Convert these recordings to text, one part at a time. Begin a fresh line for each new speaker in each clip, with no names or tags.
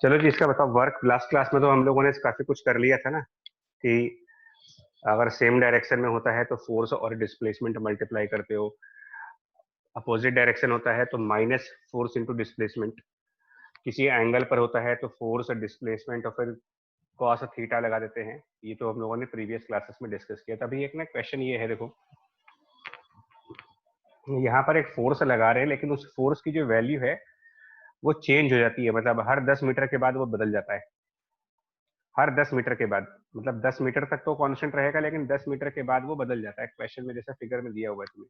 चलो जी, इसका बताओ वर्क। लास्ट क्लास में तो हम लोगों ने काफी कुछ कर लिया था ना, कि अगर सेम डायरेक्शन में होता है तो फोर्स और डिस्प्लेसमेंट मल्टीप्लाई करते हो, अपोजिट डायरेक्शन होता है तो माइनस फोर्स इंटू डिस्प्लेसमेंट, किसी एंगल पर होता है तो फोर्स और डिस्प्लेसमेंट और फिर कॉस थीटा लगा देते हैं। ये तो हम लोगों ने प्रीवियस क्लासेस में डिस्कस किया था। अभी एक ना क्वेश्चन ये है, देखो यहाँ पर एक फोर्स लगा रहे हैं, लेकिन उस फोर्स की जो वैल्यू है वो चेंज हो जाती है। मतलब हर 10 मीटर के बाद वो बदल जाता है। हर 10 मीटर के बाद, मतलब 10 मीटर तक तो कांस्टेंट रहेगा, लेकिन 10 मीटर के बाद वो बदल जाता है। क्वेश्चन में जैसा फिगर में दिया हुआ है तुम्हें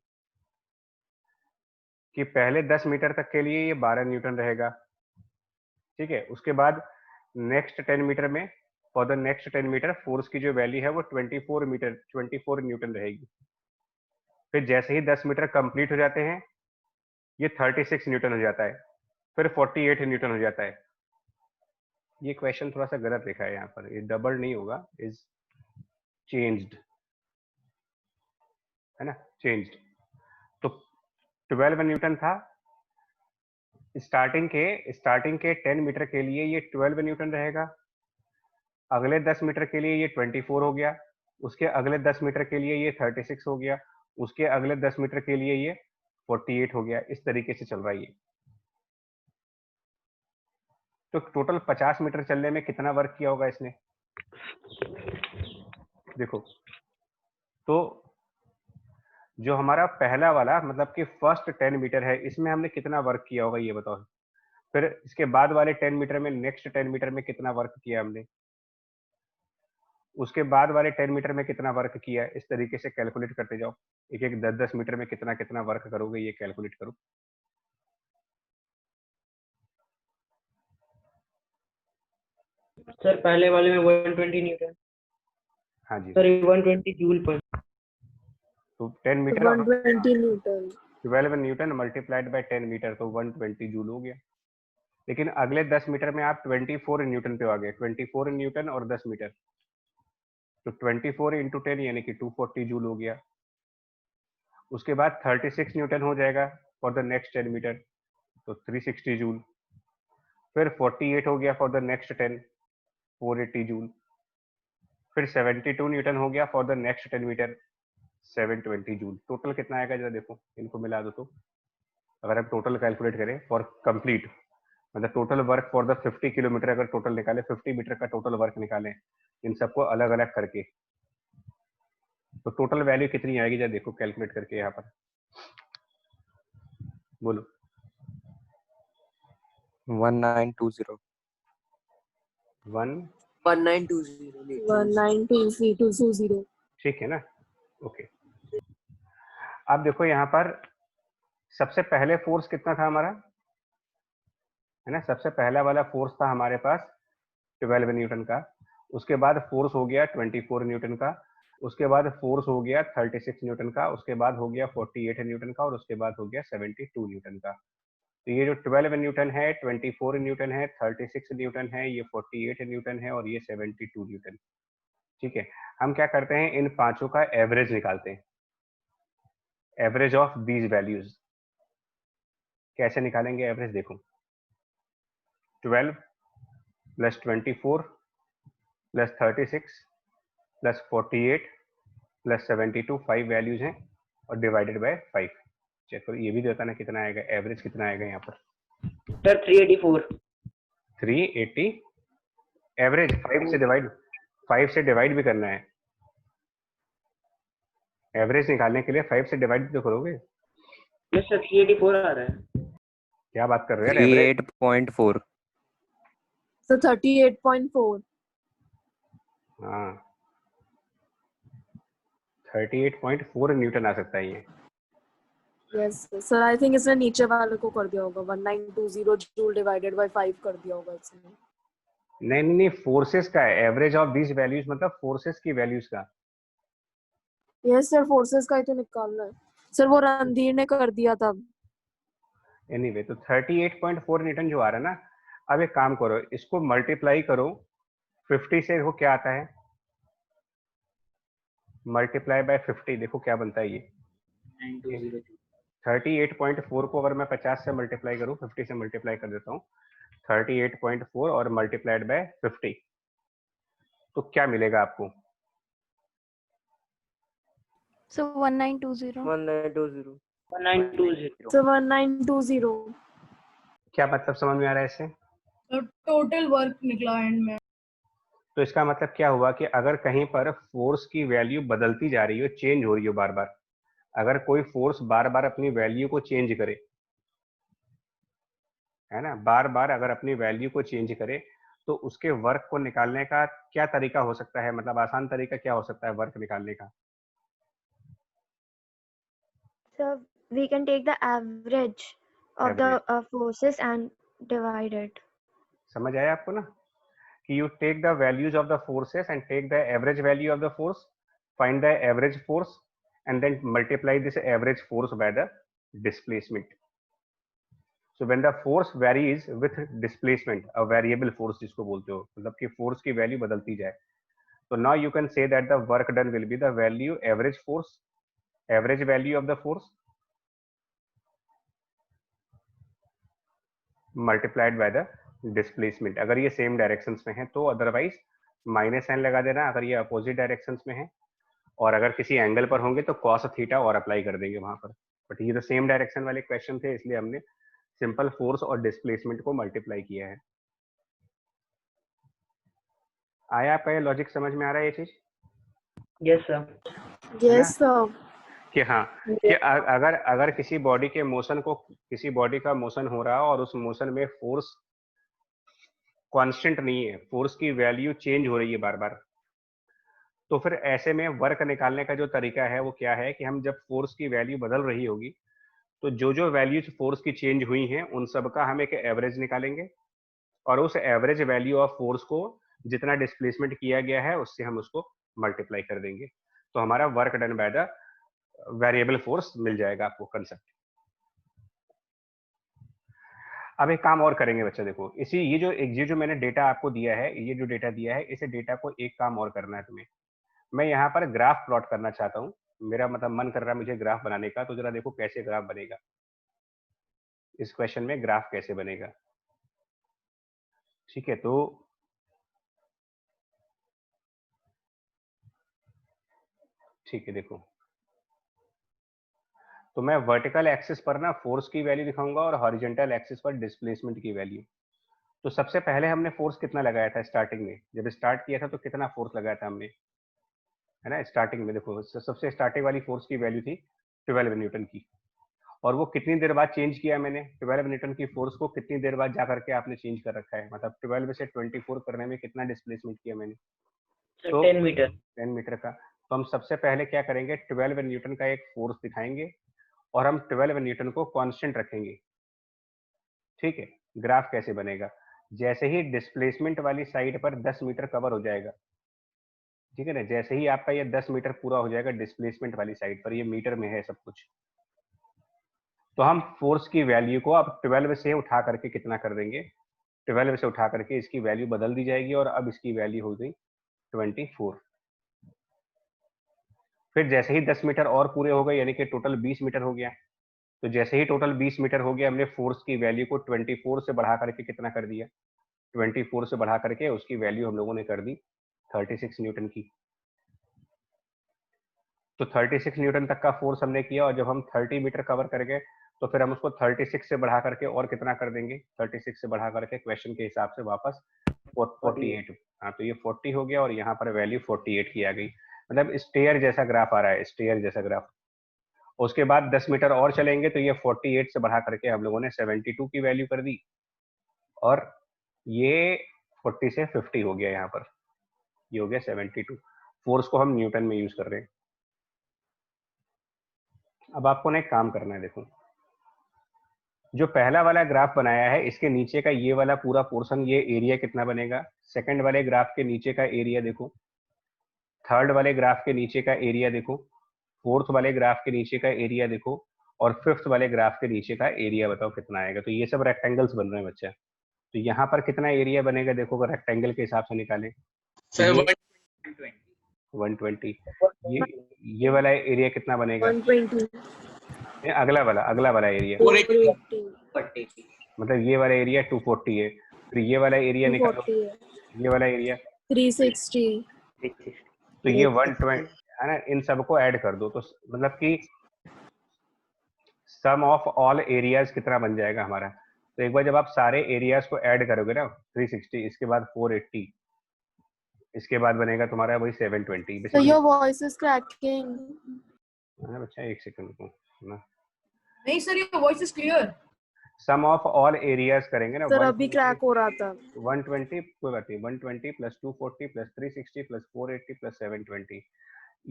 कि पहले 10 मीटर तक के लिए ये 12 न्यूटन रहेगा, ठीक है। उसके बाद नेक्स्ट 10 मीटर में, for the next 10 metre force की जो वैल्यू है वो 24 न्यूटन रहेगी। फिर जैसे ही 10 मीटर कंप्लीट हो जाते हैं ये 36 न्यूटन हो जाता है, फिर 48 न्यूटन हो जाता है। ये क्वेश्चन थोड़ा सा गलत लिखा है यहाँ पर, ये डबल नहीं होगा, इज चेंज्ड, है ना, चेंज्ड। तो 12 न्यूटन था स्टार्टिंग के 10 मीटर के लिए, ये 12 न्यूटन रहेगा। अगले 10 मीटर के लिए ये 24 हो गया, उसके अगले 10 मीटर के लिए ये 36 हो गया, उसके अगले 10 मीटर के लिए ये 48 हो गया। इस तरीके से चल रहा है ये। तो टोटल 50 मीटर चलने में कितना वर्क किया होगा इसने, देखो। तो जो हमारा पहला वाला मतलब कि फर्स्ट 10 मीटर है, इसमें हमने कितना वर्क किया होगा ये बताओ। फिर इसके बाद वाले 10 मीटर में, नेक्स्ट 10 मीटर में कितना वर्क किया हमने, उसके बाद वाले 10 मीटर में कितना वर्क किया। इस तरीके से कैलकुलेट करते जाओ। एक एक 10-10 मीटर में कितना कितना वर्क करोगे ये कैलकुलेट करो।
सर पहले वाले में 120 न्यूटन,
हाँ जी,
सर 120 जूल पर।
तो 10 मीटर और
120 newton
12 newton multiplied by 10 metre, तो 120 जूल हो गया। लेकिन अगले 10 मीटर में आप 24 न्यूटन पे आ गए, 24 न्यूटन और 10 मीटर, तो 24 इंटू 10 यानी कि 240 जूल हो गया। उसके बाद 36 न्यूटन हो जाएगा फॉर द नेक्स्ट 10 मीटर, तो 360 जूल। फिर 48 हो गया फॉर द नेक्स्ट 10, 480 जूल। फिर 72 न्यूटन हो गया for the next 10 metre, 720 joule. Total कितना आएगा जरा देखो, इनको मिला दो। तो अगर हम टोटल कैलकुलेट करें फॉर कंप्लीट, मतलब total work for the 50 kilometre, अगर टोटल निकाले 50 मीटर का टोटल वर्क निकालें इन सबको अलग अलग करके, तो टोटल वैल्यू कितनी आएगी जरा देखो कैलकुलेट करके यहाँ पर, बोलो।
1920
1920
ठीक है ना, ओके। अब देखो यहाँ पर सबसे पहले फोर्स कितना था हमारा, है ना। सबसे पहला वाला फोर्स था हमारे पास 12 न्यूटन का। उसके बाद फोर्स हो गया 24 न्यूटन का। उसके बाद फोर्स हो गया 36 न्यूटन का। उसके बाद हो गया 48 न्यूटन का। और उसके बाद हो गया 72 न्यूटन का। तो ये जो 12 न्यूटन है, 24 न्यूटन है, 36 न्यूटन है, ये 48 न्यूटन है और ये 72 न्यूटन। ठीक है, हम क्या करते हैं, इन पांचों का एवरेज निकालते हैं। एवरेज ऑफ दीज वैल्यूज कैसे निकालेंगे एवरेज, देखो 12 plus 24 plus 36 plus 48 plus 72, 5 values हैं और डिवाइडेड बाय 5। चेक करो, ये भी बताना कितना आएगा, एवरेज कितना आएगा यहाँ पर।
सर 384।
380 एवरेज 5 से डिवाइड भी करना है। एवरेज निकालने के लिए 5 से डिवाइड तो करोगे।
यस सर 384 आ रहा है।
क्या बात कर रहे हो यार, एवरेज
38.4
so 38.4
हाँ 38.4 न्यूटन आ सकता है ये।
yes sir I think इसने नीचे वाले को कर दिया होगा 1920 जूल डिवाइडेड बाय 5 कर दिया होगा इसने।
नहीं नहीं नहीं, फोर्सेस का है, एवरेज ऑफ दिस वैल्यूज मतलब फोर्सेस की वैल्यूज का।
यस सर फोर्सेस का ही तो निकालना है सर, वो रणधीर ने कर दिया था।
एनीवे तो 38.4 न्यूटन जो आ रहा है ना, अब एक काम करो, इसको मल्टीप्लाई करो 50 से। देखो क्या आता है, मल्टीप्लाई बाय 50, देखो क्या बनता है ये।
9202।
38.4 को अगर मैं 50 से मल्टीप्लाई करूं, 50 से मल्टीप्लाई कर देता हूँ, 38.4 और मल्टीप्लाइड बाय 50, तो क्या मिलेगा आपको?
So 1920.
1920 1920
So 1920.
क्या मतलब समझ में आ रहा है इससे?
तो टोटल वर्क निकला एंड में।
तो इसका मतलब क्या हुआ कि अगर कहीं पर फोर्स की वैल्यू बदलती जा रही हो, चेंज हो रही हो बार बार, अगर कोई फोर्स बार बार अपनी वैल्यू को चेंज करे, है ना, बार बार अगर अपनी वैल्यू को चेंज करे, तो उसके वर्क को निकालने का क्या तरीका हो सकता है? मतलब आसान तरीका क्या हो सकता है वर्क निकालने का?
So we can take the average of the forces and divide it.
समझ आया आपको ना कि you take the values of the forces and take the average value of the force, find the average force and then multiply this average force by the displacement. So when the force varies with displacement, a variable force जिसको बोलते हो, मतलब कि force की value बदलती जाए, so now you can say that the work done will be the value average force, average value of the force multiplied by the displacement. अगर ये सेम डायरेक्शंस में है तो, अदरवाइज माइनस साइन लगा देना अगर ये अपोजिट डायरेक्शंस में है, और अगर किसी एंगल पर होंगे तो कॉस थीटा और अप्लाई कर देंगे वहां पर। बट ये तो सेम डायरेक्शन वाले क्वेश्चन थे, इसलिए हमने सिंपल फोर्स और डिस्प्लेसमेंट को मल्टीप्लाई किया है। आया आपका ये लॉजिक समझ में आ रहा है ये चीज?
Yes sir.
Yes, sir.
कि हाँ, कि अगर किसी बॉडी के मोशन को, किसी बॉडी का मोशन हो रहा है और उस मोशन में फोर्स कांस्टेंट नहीं है, फोर्स की वैल्यू चेंज हो रही है बार बार, तो फिर ऐसे में वर्क निकालने का जो तरीका है वो क्या है कि हम जब फोर्स की वैल्यू बदल रही होगी तो जो जो वैल्यूज फोर्स की चेंज हुई हैं उन सब का हम एक एवरेज निकालेंगे, और उस एवरेज वैल्यू ऑफ फोर्स को जितना डिस्प्लेसमेंट किया गया है उससे हम उसको मल्टीप्लाई कर देंगे, तो हमारा work done by the variable force मिल जाएगा आपको कंसेप्ट। अब एक काम और करेंगे बच्चा, देखो इसी ये जो मैंने डेटा आपको दिया है, ये जो डेटा दिया है, इसे डेटा को एक काम और करना है तुम्हें। मैं यहाँ पर ग्राफ प्लॉट करना चाहता हूँ, मेरा मतलब मन कर रहा है मुझे ग्राफ बनाने का, तो जरा देखो कैसे ग्राफ बनेगा, इस क्वेश्चन में ग्राफ कैसे बनेगा। ठीक है, तो ठीक है, देखो तो मैं वर्टिकल एक्सिस पर ना फोर्स की वैल्यू दिखाऊंगा और हॉरिजॉन्टल एक्सिस पर डिस्प्लेसमेंट की वैल्यू। तो सबसे पहले हमने फोर्स कितना लगाया था स्टार्टिंग में, जब स्टार्ट किया था तो कितना फोर्स लगाया था हमने, है ना, स्टार्टिंग में देखो सबसे स्टार्टिंग वाली फोर्स की वैल्यू थी 12 न्यूटन की, और वो कितनी देर बाद चेंज किया मैंने, 12 न्यूटन की फोर्स को कितनी देर बाद जा करके आपने चेंज कर रखा है, मतलब 12 से 24 करने में कितना डिस्प्लेसमेंट किया मैंने, तो
10 मीटर
10 मीटर का। तो हम सबसे पहले क्या करेंगे, 12 न्यूटन का एक फोर्स दिखाएंगे और हम 12 न्यूटन को कांस्टेंट रखेंगे। ठीक है, ग्राफ कैसे बनेगा, जैसे ही डिस्प्लेसमेंट वाली साइड पर 10 मीटर कवर हो जाएगा, ठीक है ना, जैसे ही आपका ये 10 मीटर पूरा हो जाएगा डिस्प्लेसमेंट वाली साइड पर, ये मीटर में है सब कुछ, तो हम फोर्स की वैल्यू को अब 12 से उठा करके कितना कर देंगे, 12 से उठा करके इसकी वैल्यू बदल दी जाएगी और अब इसकी वैल्यू हो गई 24। फिर जैसे ही 10 मीटर और पूरे हो गए, यानी कि टोटल 20 मीटर हो गया, तो जैसे ही टोटल 20 मीटर हो गया, हमने फोर्स की वैल्यू को 24 से बढ़ा करके कितना कर दिया, 24 से बढ़ा करके उसकी वैल्यू हम लोगों ने कर दी 36 न्यूटन की। तो 36 न्यूटन तक का फोर्स हमने किया, और जब हम 30 मीटर कवर कर गए तो फिर हम उसको 36 से बढ़ा करके और कितना कर देंगे, 36 से बढ़ा करके क्वेश्चन के हिसाब से वापस 48। हाँ, तो ये 40 हो गया और यहाँ पर वैल्यू 48 की आ गई, मतलब स्टेयर जैसा ग्राफ आ रहा है, स्टेयर जैसा ग्राफ। उसके बाद 10 मीटर और चलेंगे तो ये 48 से बढ़ा करके हम लोगों ने 72 की वैल्यू कर दी, और ये 40 से 50 हो गया, यहाँ पर ये हो गया 72। फोर्स को हम न्यूटन में यूज कर रहे हैं। अब आपको ना एक काम करना है, देखो जो पहला वाला ग्राफ बनाया है इसके नीचे का ये वाला पूरा पोर्शन, ये एरिया कितना बनेगा, सेकंड वाले ग्राफ के नीचे का एरिया देखो, थर्ड वाले ग्राफ के नीचे का एरिया देखो, फोर्थ वाले ग्राफ के नीचे का एरिया देखो, और फिफ्थ वाले ग्राफ के नीचे का एरिया बताओ कितना आएगा। तो ये सब रेक्टेंगल्स बन रहे हैं बच्चा, तो यहाँ पर कितना एरिया बनेगा देखो, अगर रेक्टेंगल के हिसाब से निकालें तो 120। ये वाला एरिया कितना बनेगा,
120.
अगला वाला एरिया,
480.
मतलब ये वाला एरिया 240 है। फिर ये वाला एरिया निकालो,
240 है,
ये वाला एरिया
360,
360
तो ये 120 है ना, इन सबको ऐड कर दो तो मतलब कि सम ऑफ ऑल एरियाज कितना बन जाएगा हमारा। तो एक बार जब आप सारे एरियाज को ऐड करोगे ना 360, इसके बाद 480, इसके बाद बनेगा तुम्हारा वही 720।
So your voice is cracking.
बच्चा एक सेकंड को ना,
नहीं sir, your voice is clear.
Sum of all areas करेंगे ना,
सर अभी क्रैक हो रहा था।
120 कोई बात नहीं, 120 plus 240 plus 360 plus 480 plus 720,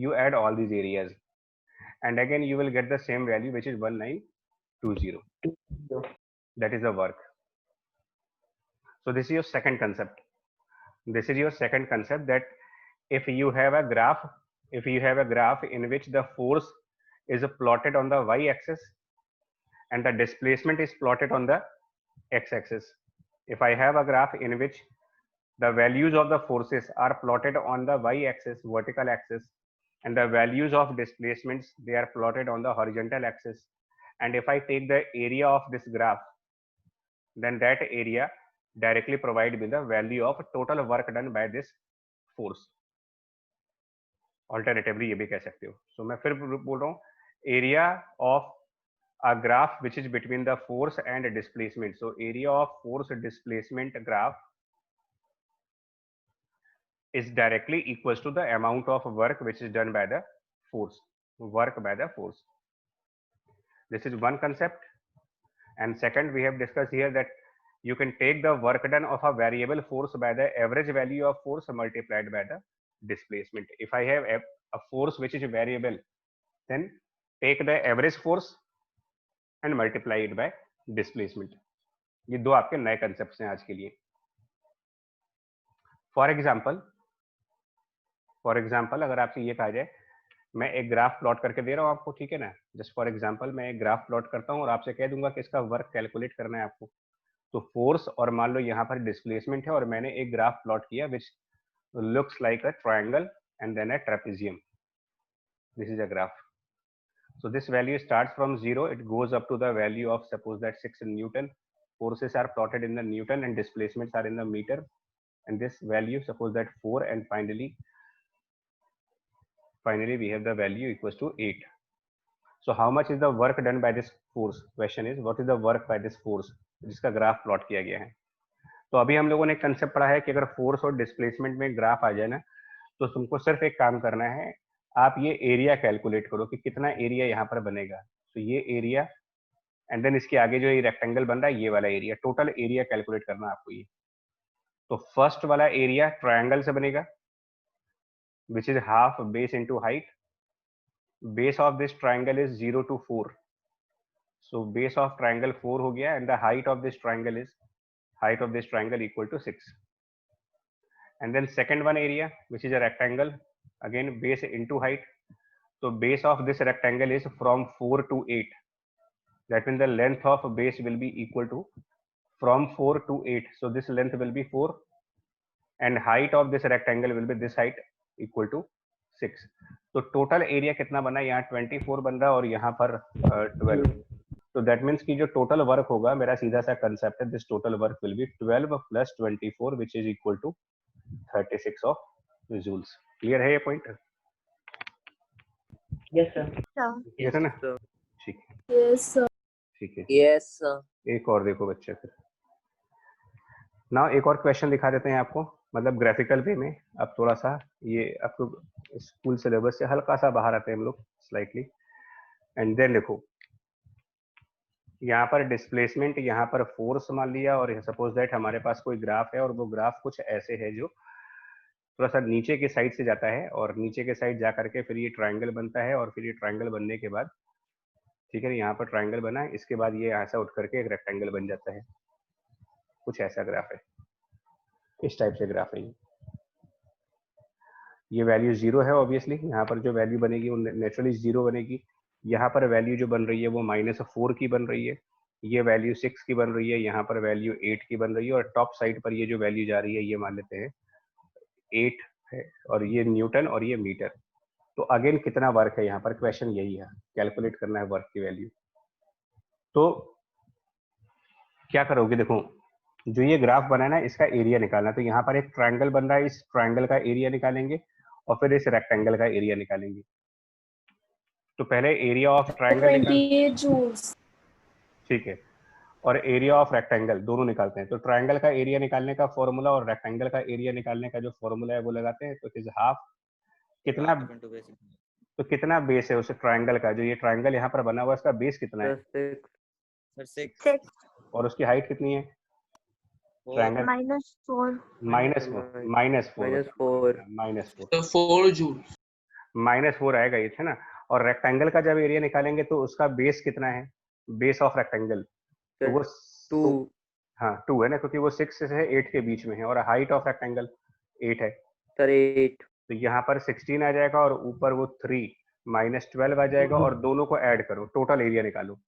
you add all these areas and again you will get the same value which is 1920. That is the work. So this is your second concept. This is your second concept, that if you have a graph, in which the force is plotted on the y-axis and the displacement is plotted on the x-axis. If I have a graph in which the values of the forces are plotted on the y-axis, vertical axis, and the values of displacements, they are plotted on the horizontal axis, and if I take the area of this graph, then that area directly provide me the value of total work done by this force. Alternatively ये भी कह सकते हो। So मैं फिर बोल रहा हूँ, area of a graph which is between the force and displacement. So area of force displacement graph is directly equals to the amount of work which is done by the force, work by the force. This is one concept. And second, we have discussed here that you can take the work done of a variable force by the average value of force multiplied by the displacement. If I have a force which is variable, then take the average force and multiply it by displacement. ये दो आपके नए concepts हैं आज के लिए. For example, अगर आपसे ये कहा जाए, मैं एक ग्राफ प्लॉट करके दे रहा हूँ आपको, ठीक है ना, जस्ट फॉर एग्जांपल मैं एक ग्राफ प्लॉट करता हूँ और आपसे कह दूंगा कि इसका वर्क कैलकुलेट करना है आपको, तो फोर्स और मान लो यहाँ पर डिस्प्लेसमेंट है और मैंने एक ग्राफ प्लॉट किया which looks like a triangle and then a trapezium. This is a graph. So this value starts from 0, it goes up to the value of suppose that 6 Newton. Forces are plotted in the Newton and displacements are in the meter, and this value suppose that 4, and finally we have the value equals to 8. So how much is the work done by this force? Question is what is the work by this force जिसका graph plot किया गया है. तो अभी हम लोगों ने concept पढ़ा है कि अगर फोर्स और डिस्प्लेसमेंट में ग्राफ आ जाए ना, तो तुमको सिर्फ एक काम करना है, आप ये एरिया कैलकुलेट करो कि कितना एरिया यहाँ पर बनेगा. तो ये एरिया एंड देन इसके आगे जो ये रेक्टेंगल बन रहा है ये वाला एरिया, टोटल एरिया कैलकुलेट करना आपको ये. तो फर्स्ट वाला एरिया ट्रायंगल से बनेगा which is half base into height. Base of this triangle is 0 to 4. So base of triangle 4 हो गया and the height of this triangle equal to 6. And then second one area which is a rectangle, again base into height. So base of this rectangle is from 4 to 8. That means the length of base will be equal to from 4 to 8. So this length will be 4 and height of this rectangle will be this height equal to 6. तो total area कितना बना, यहाँ 24 बन रहा है और यहाँ पर 12. तो दैट मीन्स कि जो टोटल वर्क होगा, मेरा सीधा सा कंसेप्ट है, this total work will be 12 plus 24 which is equal to 36 of joules. Clear है ये पॉइंट?
Yes, sir.
क्लियर है ना? ठीक है,
Yes, sir.
ठीक है.
Yes, sir.
एक और देखो बच्चे, फिर ना एक और क्वेश्चन दिखा देते हैं आपको, मतलब ग्राफिकल वे में. अब थोड़ा सा ये आपको स्कूल सिलेबस से हल्का सा बाहर आते हैं हम लोग स्लाइटली. एंड देन देखो यहाँ पर डिस्प्लेसमेंट, यहाँ पर फोर्स मान लिया, और सपोज दैट हमारे पास कोई ग्राफ है और वो ग्राफ कुछ ऐसे है जो थोड़ा सा नीचे के साइड से जाता है और नीचे के साइड जा करके फिर ये ट्रायंगल बनता है और फिर ये ट्रायंगल बनने के बाद, ठीक है, यहाँ पर ट्रायंगल बना है, इसके बाद ये यहाँ से उठ करके एक रेक्टेंगल बन जाता है. कुछ ऐसा ग्राफ है, इस टाइप से ग्राफ है ये वैल्यू 0 है ऑब्वियसली. यहाँ पर जो वैल्यू बनेगी वो नेचुरली 0 बनेगी. यहाँ पर वैल्यू जो बन रही है वो -4 की बन रही है, ये वैल्यू 6 की बन रही है, यहाँ पर वैल्यू 8 की बन रही है, और टॉप साइड पर ये जो वैल्यू जा रही है ये मान लेते हैं 8 है, और ये न्यूटन और ये मीटर. तो अगेन कितना वर्क है यहाँ पर, क्वेश्चन यही है, कैलकुलेट करना है वर्क की वैल्यू. तो क्या करोगे, देखो जो ये ग्राफ बना है ना, इसका एरिया निकालना। तो यहाँ पर एक ट्रायंगल बन रहा है, इस ट्रायंगल का एरिया निकालेंगे और फिर इस रेक्टेंगल का एरिया निकालेंगे। तो पहले एरिया ऑफ ट्रायंगल निकाल,
28 joules.
ठीक है, और एरिया ऑफ रेक्टेंगल दोनों निकालते हैं। तो ट्रायंगल का एरिया निकालने का फॉर्मूला और रेक्टेंगल का एरिया निकालने का जो फॉर्मूला है वो लगाते हैं। तो इट इज हाफ, कितना, तो कितना बेस है उस ट्रायंगल का, जो ये ट्रायंगल यहाँ पर बना हुआ है इसका बेस कितना है,
सर 6
6
और उसकी हाइट कितनी है ट्रायंगल,
-4
-4
तो 4 जूल
-4 आएगा ये, है ना। और रेक्टेंगल का जब एरिया निकालेंगे तो उसका बेस कितना है, बेस ऑफ रेक्टेंगल, तो वो
2
हाँ 2 है ना, क्योंकि वो 6 से 8 के बीच में है, और हाइट ऑफ रेक्टेंगल 8 है।
सर 8
तो यहाँ पर 16 आ जाएगा और ऊपर वो 3 -12 आ जाएगा, और दोनों को ऐड करो, टोटल एरिया निकालो,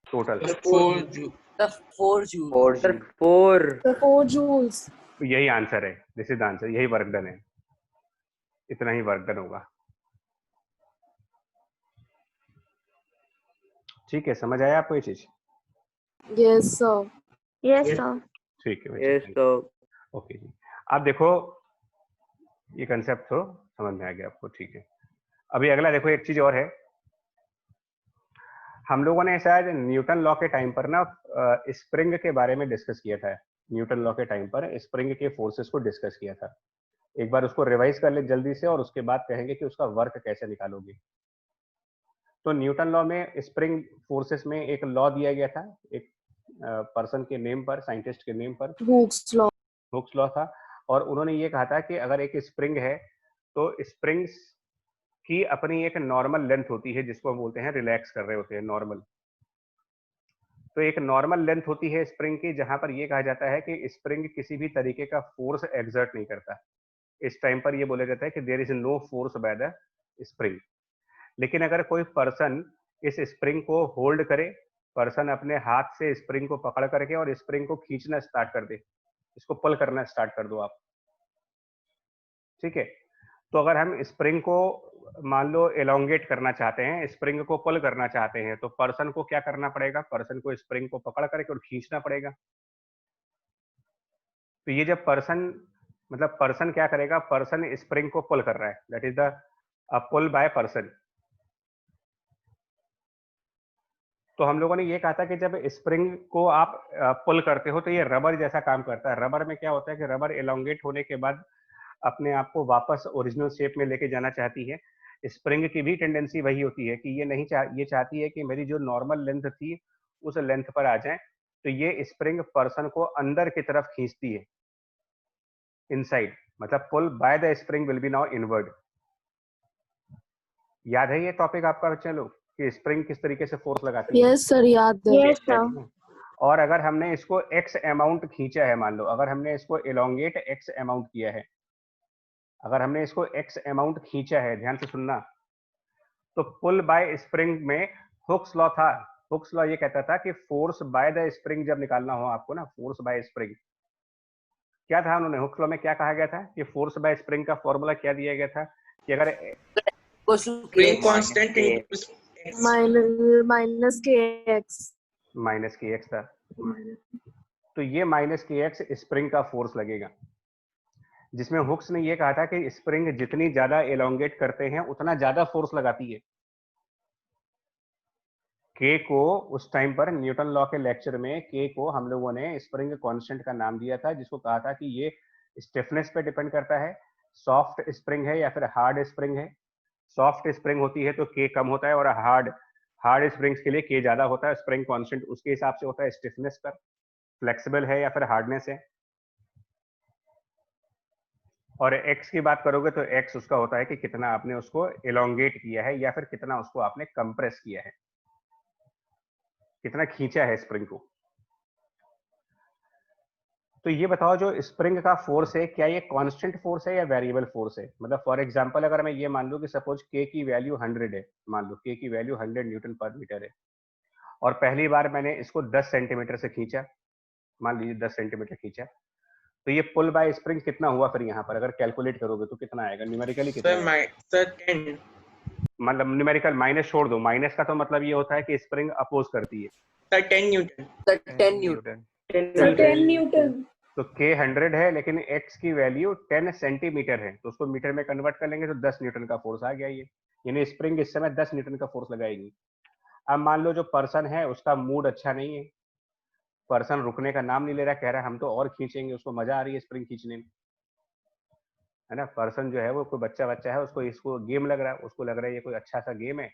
total
4 joule 4 joule
sir 4
So 4 joules.
यही आंसर है, दिस इज आंसर, यही वर्क डन है, इतना ही वर्क डन होगा। ठीक है, समझ आया आपको ये चीज?
Yes, sir.
yes sir
ठीक है
यस
बेटा,
सर
ओके जी। आप देखो ये कंसेप्ट तो समझ में आ गया आपको, ठीक है। अभी अगला देखो, एक चीज और है, हम लोगों ने शायद न्यूटन लॉ के टाइम पर ना स्प्रिंग के बारे में डिस्कस किया था। न्यूटन लॉ के टाइम पर स्प्रिंग के फोर्सेस को डिस्कस किया था। एक बार उसको रिवाइज कर ले जल्दी से, और उसके बाद कहेंगे कि उसका वर्क कैसे निकालोगे। तो न्यूटन लॉ में स्प्रिंग फोर्सेस में एक लॉ दिया गया था, एक पर्सन के नेम पर, साइंटिस्ट के नेम पर,
Hooke's law.
हुक्स लॉ था। और उन्होंने ये कहा था कि अगर एक स्प्रिंग है तो स्प्रिंग्स की अपनी एक नॉर्मल लेंथ होती है, जिसको हम बोलते हैं रिलैक्स कर रहे होते हैं, नॉर्मल। तो एक नॉर्मल लेंथ होती है स्प्रिंग की, जहां पर ये कहा जाता है कि स्प्रिंग किसी भी तरीके का फोर्स एक्सर्ट नहीं करता। इस टाइम पर ये बोला जाता है कि there is no force by the spring. लेकिन अगर कोई पर्सन इस स्प्रिंग को होल्ड करे, पर्सन अपने हाथ से स्प्रिंग को पकड़ करके और स्प्रिंग को खींचना स्टार्ट कर दे, इसको पुल करना स्टार्ट कर दो आप, ठीक है। तो अगर हम स्प्रिंग को मान लो एलोंगेट करना चाहते हैं, स्प्रिंग को पुल करना चाहते हैं, तो पर्सन को क्या करना पड़ेगा, पर्सन को स्प्रिंग को पकड़ करके और खींचना पड़ेगा। तो ये जब पर्सन, मतलब पर्सन क्या करेगा, पर्सन स्प्रिंग को पुल कर रहा है, that is the pull by person. तो हम लोगों ने ये कहा था कि जब स्प्रिंग को आप पुल करते हो तो ये रबर जैसा काम करता है। रबर में क्या होता है कि रबर एलोंगेट होने के बाद अपने आप को वापस ओरिजिनल शेप में लेके जाना चाहती है। स्प्रिंग की भी टेंडेंसी वही होती है कि ये नहीं ये चाहती है कि मेरी जो नॉर्मल लेंथ थी उस लेंथ पर आ जाए। तो ये स्प्रिंग पर्सन को अंदर की तरफ खींचती है, इनसाइड, मतलब pull by the spring will be now inward. याद है ये टॉपिक आपका बच्चे लोग कि स्प्रिंग किस तरीके से फोर्स लगाती है?
Yes, sir. याद है.
yes sir
और अगर हमने इसको x अमाउंट खींचा है, मान लो अगर हमने इसको एलोंगेट x अमाउंट किया है, अगर हमने इसको x अमाउंट खींचा है, ध्यान से सुनना, तो पुल बाय स्प्रिंग में हुक्स लॉ था। हुक्स लॉ ये कहता था कि फोर्स बाय द स्प्रिंग जब निकालना हो आपको ना, फोर्स बाय स्प्रिंग, क्या था उन्होंने हुक्स लॉ में क्या कहा गया था कि फोर्स बाय स्प्रिंग का फॉर्मूला क्या दिया गया था कि अगर
spring constant
minus kx.
Minus के एक्स था, तो ये माइनस के एक्स स्प्रिंग का फोर्स लगेगा, जिसमें हुक्स ने ये कहा था कि स्प्रिंग जितनी ज्यादा एलोंगेट करते हैं उतना ज्यादा फोर्स लगाती है। के को उस टाइम पर न्यूटन लॉ के लेक्चर में के को हम लोगों ने स्प्रिंग कांस्टेंट का नाम दिया था, जिसको कहा था कि ये स्टिफनेस पे डिपेंड करता है, सॉफ्ट स्प्रिंग है या फिर हार्ड स्प्रिंग है। सॉफ्ट स्प्रिंग होती है तो के कम होता है, और हार्ड स्प्रिंग्स के लिए के ज्यादा होता है। स्प्रिंग कांस्टेंट उसके हिसाब से होता है स्टिफनेस पर, फ्लेक्सिबल है या फिर हार्डनेस है। और x की बात करोगे तो x उसका होता है कि कितना आपने उसको एलोंगेट किया है या फिर कितना उसको आपने कंप्रेस किया है, कितना खींचा है स्प्रिंग को। तो ये बताओ, जो स्प्रिंग का फोर्स है क्या ये कांस्टेंट फोर्स है या वेरिएबल फोर्स है? मतलब फॉर एग्जांपल अगर मैं ये मान लूं कि सपोज k की वैल्यू 100 है, मान लो k की वैल्यू 100 न्यूटन पर मीटर है, और पहली बार मैंने इसको 10 सेंटीमीटर से खींचा, मान लीजिए 10 सेंटीमीटर खींचा, तो ये पुल बाय स्प्रिंग कितना हुआ फिर यहाँ पर अगर कैलकुलेट करोगे तो कितना आएगा न्यूमेरिकली? कितना
सर 10,
मतलब न्यूमेरिकल माइनस छोड़ दो, माइनस का तो मतलब ये होता है कि स्प्रिंग अपोज करती है।
Sir 10 Newton,
sir 10 Newton
sir 10 Newton.
तो K 100 है लेकिन X की वैल्यू 10 सेंटीमीटर है, तो उसको मीटर में कन्वर्ट कर लेंगे तो 10 न्यूटन का फोर्स आ गया ये, यानी स्प्रिंग इस समय 10 न्यूटन का फोर्स लगाएगी। अब मान लो जो पर्सन है उसका मूड अच्छा नहीं है, पर्सन रुकने का नाम नहीं ले रहा, कह रहा है हम तो और खींचेंगे, उसको मजा आ रही है स्प्रिंग खींचने में, है ना। पर्सन जो है वो कोई बच्चा है, उसको इसको गेम लग रहा है, उसको लग रहा है ये कोई अच्छा सा गेम है,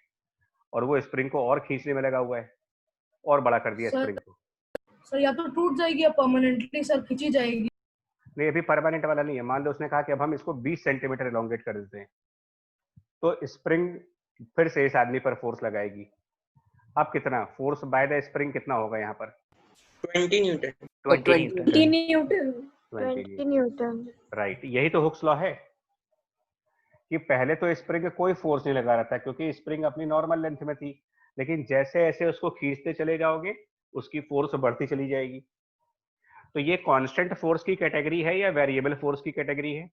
और वो स्प्रिंग को और खींचने में लगा हुआ है, और बड़ा कर दिया स्प्रिंग को।
सर या तो टूट जाएगी या परमानेंटली सर खींची जाएगी।
नहीं, अभी परमानेंट वाला नहीं है। मान लो उसने कहा कि अब हम इसको 20 सेंटीमीटर एलोंगेट कर देते हैं, तो स्प्रिंग फिर से इस आदमी पर फोर्स लगाएगी। अब कितना फोर्स बाय द स्प्रिंग कितना होगा यहाँ पर?
20 न्यूटन।
20 न्यूटन।
20 न्यूटन।
राइट, यही तो हुक्स लॉ है कि पहले तो स्प्रिंग कोई फोर्स नहीं लगा रहा था क्योंकि स्प्रिंग अपनी नॉर्मल लेंथ में थी, लेकिन जैसे जैसे उसको खींचते चले जाओगे उसकी फोर्स बढ़ती चली जाएगी। तो ये कांस्टेंट फोर्स की कैटेगरी है या वेरिएबल फोर्स की कैटेगरी है?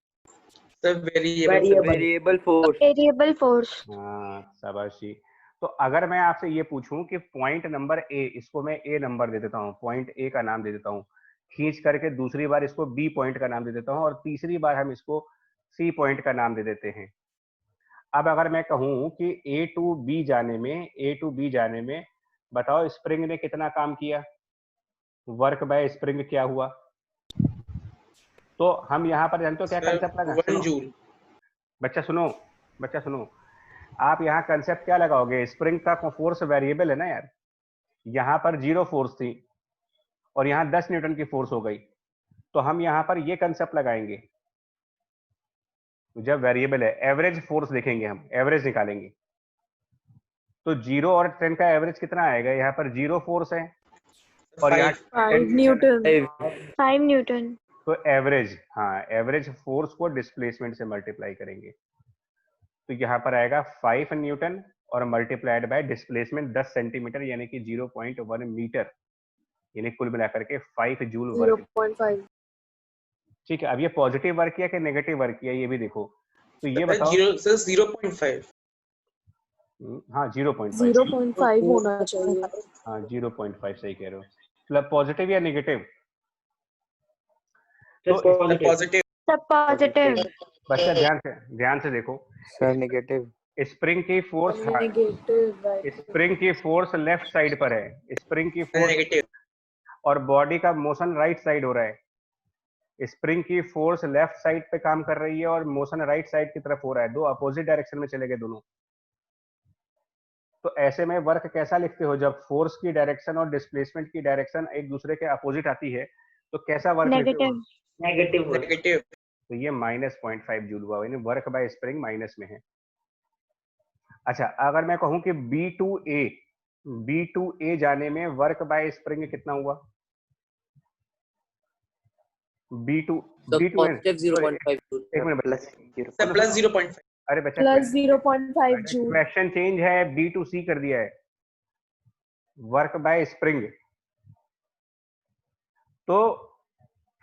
Sir variable.
Variable force.
Variable force.
हाँ, शाबाशी। तो अगर मैं आपसे ये पूछूं कि पॉइंट नंबर ए, इसको मैं ए नंबर दे देता हूँ, पॉइंट ए का नाम दे देता हूँ, खींच करके दूसरी बार इसको बी पॉइंट का नाम दे देता हूँ, और तीसरी बार हम इसको सी पॉइंट का नाम दे देते हैं। अब अगर मैं कहूं कि ए टू बी जाने में बताओ स्प्रिंग ने कितना काम किया, वर्क बाय स्प्रिंग क्या हुआ? तो हम यहाँ पर जानते हो क्या कंसेप्ट लगा?
1 जूल।
बच्चा सुनो, आप यहाँ कंसेप्ट क्या लगाओगे? स्प्रिंग का फोर्स वेरिएबल है ना यार, यहाँ पर 0 फोर्स थी और यहाँ 10 न्यूटन की फोर्स हो गई, तो हम यहाँ पर ये कंसेप्ट लगाएंगे, जब वेरिएबल है एवरेज फोर्स देखेंगे, हम एवरेज निकालेंगे, तो 0 और 10 का एवरेज कितना आएगा? यहाँ पर 0 फोर्स है और यहाँ
5 न्यूटन।
5 न्यूटन।
तो एवरेज, हाँ, एवरेज फोर्स को डिस्प्लेसमेंट से मल्टीप्लाई करेंगे, तो यहाँ पर आएगा 5 न्यूटन और मल्टीप्लाइड बाय डिस्प्लेसमेंट 10 सेंटीमीटर यानी कि 0.1 मीटर, यानी कुल मिलाकर के 5 जूल वर्क।
0.5।
ठीक है, अब ये पॉजिटिव वर्क किया कि नेगेटिव वर्क किया ये भी देखो, तो ये बताओ।
0.5।
हाँ 0.5
होना चाहिए।
हाँ 0.5 सही कह रहे हो। मतलब पॉजिटिव या नेगेटिव? तो
पॉजिटिव।
सब पॉजिटिव।
बच्चा ध्यान से देखो,
सर नेगेटिव।
स्प्रिंग की फोर्स, स्प्रिंग की फोर्स लेफ्ट साइड पर है, स्प्रिंग की फोर्स
नेगेटिव,
और बॉडी का मोशन राइट साइड हो रहा है। स्प्रिंग की फोर्स लेफ्ट साइड पे काम कर रही है और मोशन राइट साइड की तरफ हो रहा है, दो अपोजिट डायरेक्शन में चले गए दोनों। तो ऐसे में वर्क कैसा लिखते हो? जब फोर्स की डायरेक्शन और डिस्प्लेसमेंट की डायरेक्शन एक दूसरे के अपोजिट आती है तो कैसा वर्क लिखते हो?
नेगेटिव।
तो ये -0.5 जूल हुआ, यानी वर्क बाय स्प्रिंग माइनस में है। अच्छा, अगर मैं कहूं कि बी टू ए जाने में वर्क बाय स्प्रिंग कितना हुआ? B2
positive 0.5 joule.
एक मिनट
प्लस
प्लस 0.5।
अरे बच्चा,
प्लस 0.5 जूल।
क्वेश्चन चेंज है, B2C कर दिया है, वर्क बाय स्प्रिंग। तो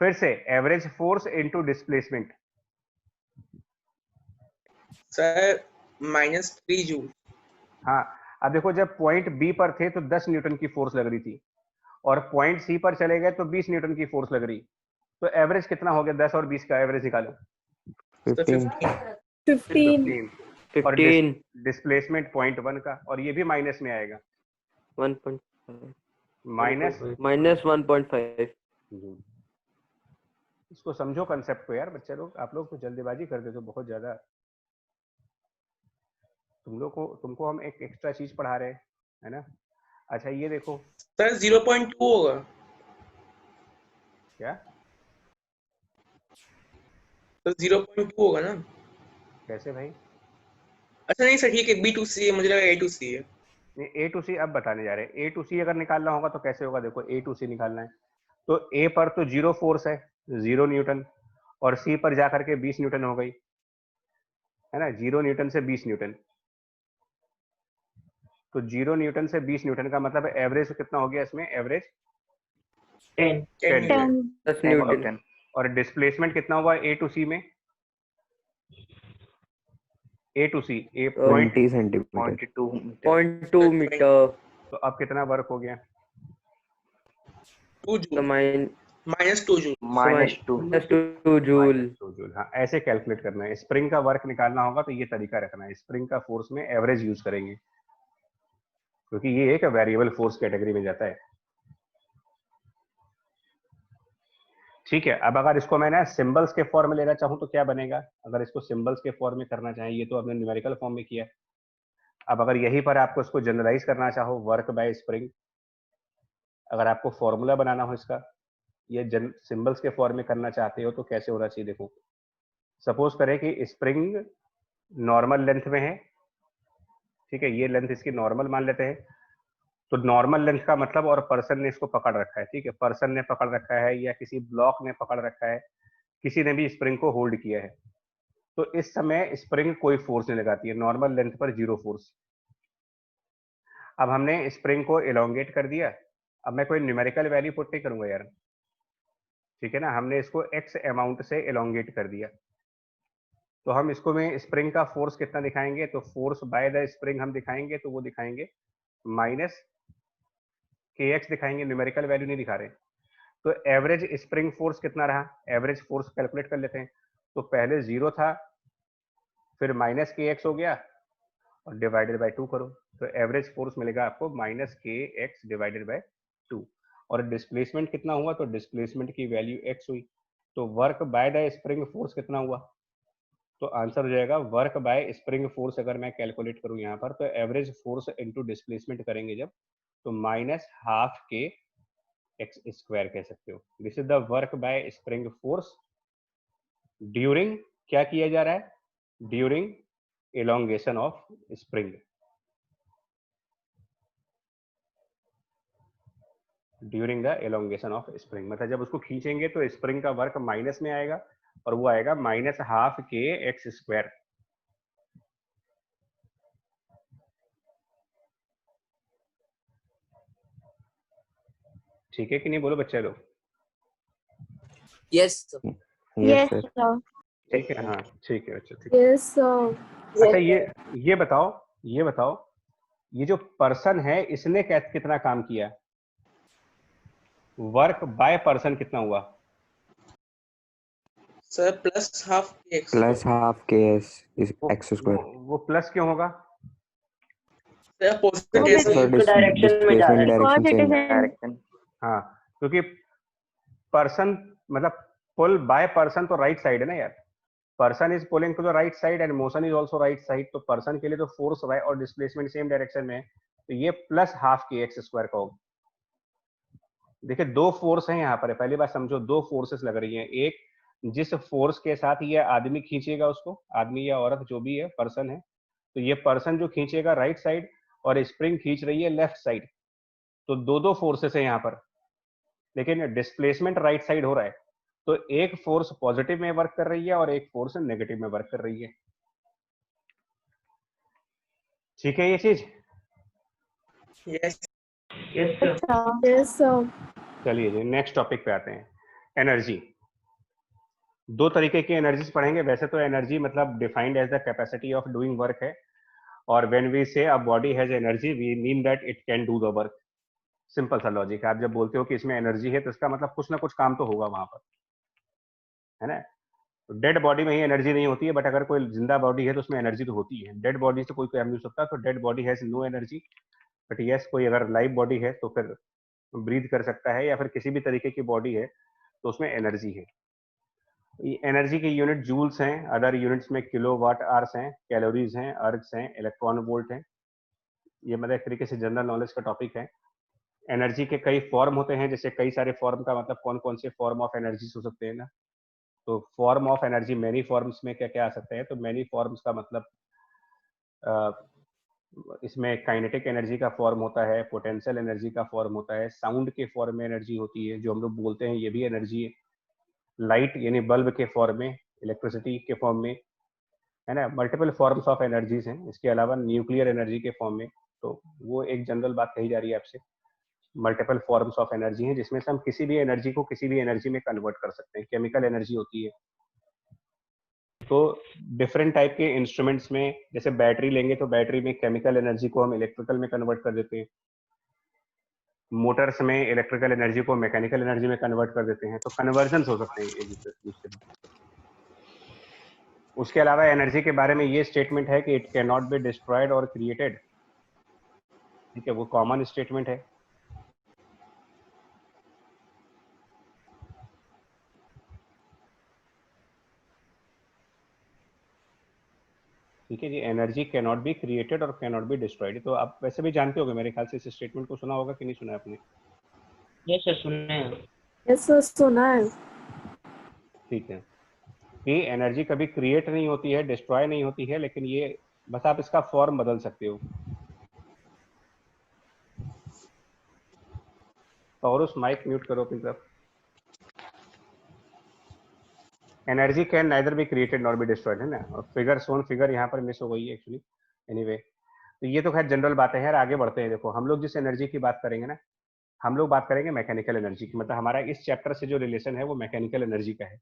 फिर से average force into displacement.
Sir -3 joule.
हाँ, अब देखो जब पॉइंट बी पर थे तो 10 न्यूटन की फोर्स लग रही थी और पॉइंट सी पर चले गए तो 20 न्यूटन की फोर्स लग रही, तो एवरेज कितना हो गया? 10 और 20 का एवरेज निकालो।
15
और डिस्प्लेसमेंट 0.1 का, और ये भी माइनस में आएगा,
-1.5।
इसको समझो कंसेप्ट को यार बच्चे लोग, आप लोग तो जल्दीबाजी कर देते हो बहुत ज्यादा। तुमको हम एक एक्स्ट्रा चीज पढ़ा रहे हैं, है ना। अच्छा ये देखो
सर 0.2 होगा
क्या?
तो 0.2 होगा ना?
कैसे भाई?
अच्छा नहीं सर ठीक है, B2C है, मुझे लगा A2C है।
नहीं, A to C अब बताने जा रहे हैं। A to C अगर निकालना होगा तो कैसे होगा? देखो A to C निकालना है तो A पर तो 0 फोर्स है, 0 न्यूटन, और C पर जाकर के 20 न्यूटन हो गई, है ना। 0 न्यूटन से 20 न्यूटन, तो 0 न्यूटन से 20 न्यूटन का मतलब एवरेज कितना हो गया इसमें? Average 10
Newton.
और डिस्प्लेसमेंट कितना हुआ A to C में? A to C
20 centimetre.
0.2 metre.
तो अब कितना वर्क हो गया?
2
तो
joule
minus
-2 joule
-2 joule.
-2 joule. हाँ, ऐसे कैलकुलेट करना है। स्प्रिंग का वर्क निकालना होगा तो ये तरीका रखना है। स्प्रिंग का फोर्स में एवरेज यूज करेंगे, क्योंकि ये एक वेरिएबल फोर्स कैटेगरी में जाता है। ठीक है, अब अगर इसको मैं ना सिंबल्स के फॉर्म में लेना चाहूँ तो क्या बनेगा? अगर इसको सिंबल्स के फॉर्म में करना चाहें, ये तो हमने न्यूमेरिकल फॉर्म में किया। अब अगर यहीं पर आपको इसको जनरलाइज करना चाहो, वर्क बाय स्प्रिंग, अगर आपको फॉर्मूला बनाना हो इसका, ये सिंबल्स के फॉर्म में करना चाहते हो तो कैसे होना चाहिए? देखो, सपोज करें कि स्प्रिंग नॉर्मल लेंथ में है, ठीक है, ये लेंथ इसकी नॉर्मल मान लेते हैं। तो नॉर्मल लेंथ का मतलब, और पर्सन ने इसको पकड़ रखा है, ठीक है, पर्सन ने पकड़ रखा है या किसी ब्लॉक ने पकड़ रखा है, किसी ने भी स्प्रिंग को होल्ड किया है, तो इस समय स्प्रिंग कोई फोर्स नहीं लगाती है, नॉर्मल लेंथ पर 0 फोर्स। अब हमने स्प्रिंग को इलोंगेट कर दिया। अब मैं कोई न्यूमेरिकल वैल्यू पुट नहीं करूंगा यार, ठीक है ना, हमने इसको x अमाउंट से इलोंगेट कर दिया। तो हम इसको में स्प्रिंग का फोर्स कितना दिखाएंगे? तो फोर्स बाय द स्प्रिंग हम दिखाएंगे, तो वो दिखाएंगे -kx दिखाएंगे, न्यूमेरिकल वैल्यू नहीं दिखा रहे। तो एवरेज स्प्रिंग फोर्स कितना रहा? एवरेज फोर्स कैलकुलेट कर लेते हैं। तो पहले 0 था, फिर -kx हो गया और डिवाइडेड बाय 2 करो, तो एवरेज फोर्स मिलेगा आपको -kx डिवाइडेड बाय 2। और डिस्प्लेसमेंट कितना हुआ? तो डिस्प्लेसमेंट की वैल्यू x हुई। तो work by the spring force कितना हुआ? तो आंसर हो जाएगा वर्क बाय स्प्रिंग फोर्स। अगर मैं कैलकुलेट करूं यहाँ पर, तो एवरेज फोर्स इनटू डिस्प्लेसमेंट करेंगे जब, तो -12 x स्क्वायर कह सकते हो। This is the work by spring force during, क्या किया जा रहा है? During elongation of spring. During the elongation of spring, मतलब जब उसको खींचेंगे तो स्प्रिंग का वर्क माइनस में आएगा, और वो आएगा -12 x²। ठीक है कि नहीं, बोलो बच्चे लोग?
Yes
Yes,
sir.
sir.
ठीक है, हाँ ठीक है, अच्छा ठीक है।
Yes, sir.
अच्छा, ये बताओ, ये जो पर्सन है इसने कितना काम किया? वर्क बाय पर्सन कितना हुआ?
Sir +12 kx।
+12 KS is
वो
x square.
वो प्लस क्यों होगा?
सर पोजीशन
वो
केस
Sir,
में
डायरेक्शन में जा रहा है।
displacement
Because
direction
it is
change.
in
direction
हाँ, क्योंकि पर्सन मतलब पुल बाय पर्सन तो राइट साइड है ना यार, person is pulling to the right side and motion is also right side. तो पर्सन के लिए तो फोर्स राइट और डिस्प्लेसमेंट सेम डायरेक्शन में है, तो ये +12 kx² का होगा। देखिए, दो फोर्स हैं यहाँ पर, पहली बात समझो, दो फोर्सेस लग रही हैं। एक, जिस फोर्स के साथ ये आदमी खींचेगा उसको, आदमी या औरत जो भी है, पर्सन है, तो ये पर्सन जो खींचेगा राइट साइड और स्प्रिंग खींच रही है लेफ्ट साइड। तो दो फोर्सेस है यहाँ पर, लेकिन डिस्प्लेसमेंट राइट साइड हो रहा है। तो एक फोर्स पॉजिटिव में वर्क कर रही है और एक फोर्स नेगेटिव में वर्क कर रही है। ठीक है ये चीज?
Yes
Yes, sir.
Yes, sir.
चलिए जी, नेक्स्ट टॉपिक पे आते हैं। एनर्जी। दो तरीके की एनर्जीज पढ़ेंगे। वैसे तो एनर्जी मतलब defined as the capacity of doing work है, और when we say a body has energy we mean that it can do the work. Simple सा लॉजिक है। आप जब बोलते हो कि इसमें एनर्जी है तो इसका मतलब कुछ ना कुछ काम तो होगा वहां पर, है ना। तो डेड बॉडी में ही एनर्जी नहीं होती है, बट अगर कोई जिंदा बॉडी है तो उसमें एनर्जी तो होती है। डेड बॉडी से कोई काम नहीं हो सकता, तो dead body has no energy. But yes, कोई अगर लाइव बॉडी है तो फिर ब्रीथ कर सकता है, या फिर किसी भी तरीके की बॉडी है तो उसमें एनर्जी है। एनर्जी की यूनिट जूल्स हैं, अदर यूनिट्स में किलो वाट आवर्स हैं, कैलोरीज हैं, अर्ग्स हैं, इलेक्ट्रॉन वोल्ट हैं। ये मतलब एक तरीके से जनरल नॉलेज का टॉपिक है। एनर्जी के कई फॉर्म होते हैं, जैसे कई सारे फॉर्म का मतलब कौन कौन से फॉर्म ऑफ एनर्जी हो सकते हैं ना। तो form of energy many forms में क्या क्या आ सकते हैं? तो मैनी फॉर्म्स का मतलब इसमें काइनेटिक एनर्जी का फॉर्म होता है, पोटेंशियल एनर्जी का फॉर्म होता है, साउंड के फॉर्म में एनर्जी होती है, जो हम लोग बोलते हैं ये भी एनर्जी है। लाइट यानी बल्ब के फॉर्म में, इलेक्ट्रिसिटी के फॉर्म में, है ना। मल्टीपल फॉर्म्स ऑफ एनर्जीज हैं। इसके अलावा न्यूक्लियर एनर्जी के फॉर्म में, तो वो एक जनरल बात कही जा रही है आपसे। मल्टीपल फॉर्म्स ऑफ एनर्जी हैं, जिसमें से हम किसी भी एनर्जी को किसी भी एनर्जी में कन्वर्ट कर सकते हैं। केमिकल एनर्जी होती है, तो डिफरेंट टाइप के इंस्ट्रूमेंट्स में, जैसे बैटरी लेंगे तो बैटरी में केमिकल एनर्जी को हम इलेक्ट्रिकल में कन्वर्ट कर देते हैं। मोटर्स में इलेक्ट्रिकल एनर्जी को मैकेनिकल एनर्जी में कन्वर्ट कर देते हैं, तो कन्वर्जन हो सकते हैं एक दूसरे में। उसके अलावा एनर्जी के बारे में ये स्टेटमेंट है कि it can not be destroyed और क्रिएटेड, ठीक है, वो कॉमन स्टेटमेंट है। ठीक है जी, energy can not be created और कैन नॉट बी डिस्ट्रॉयड। तो आप वैसे भी जानते होंगे मेरे ख्याल से इस स्टेटमेंट को, सुना होगा कि नहीं सुना आपने?
यस सर, सुनने हैं।
यस सर, सुना है।
ठीक है, कि एनर्जी कभी क्रिएट नहीं होती है, डिस्ट्रॉय नहीं होती है, लेकिन ये बस आप इसका फॉर्म बदल सकते हो। और उस माइक म्यूट करो अपनी तरफ। Energy can neither be created nor be destroyed, है ना। और फिगर सोन फिगर यहाँ पर मिस हो गई है एक्चुअली। एनीवे, तो ये तो खैर जनरल बातें हैं यार, आगे बढ़ते हैं। देखो हम लोग जिस एनर्जी की बात करेंगे ना, हम लोग बात करेंगे मैकेनिकल एनर्जी की, मतलब हमारा इस चैप्टर से जो रिलेशन है वो मैकेनिकल एनर्जी का है।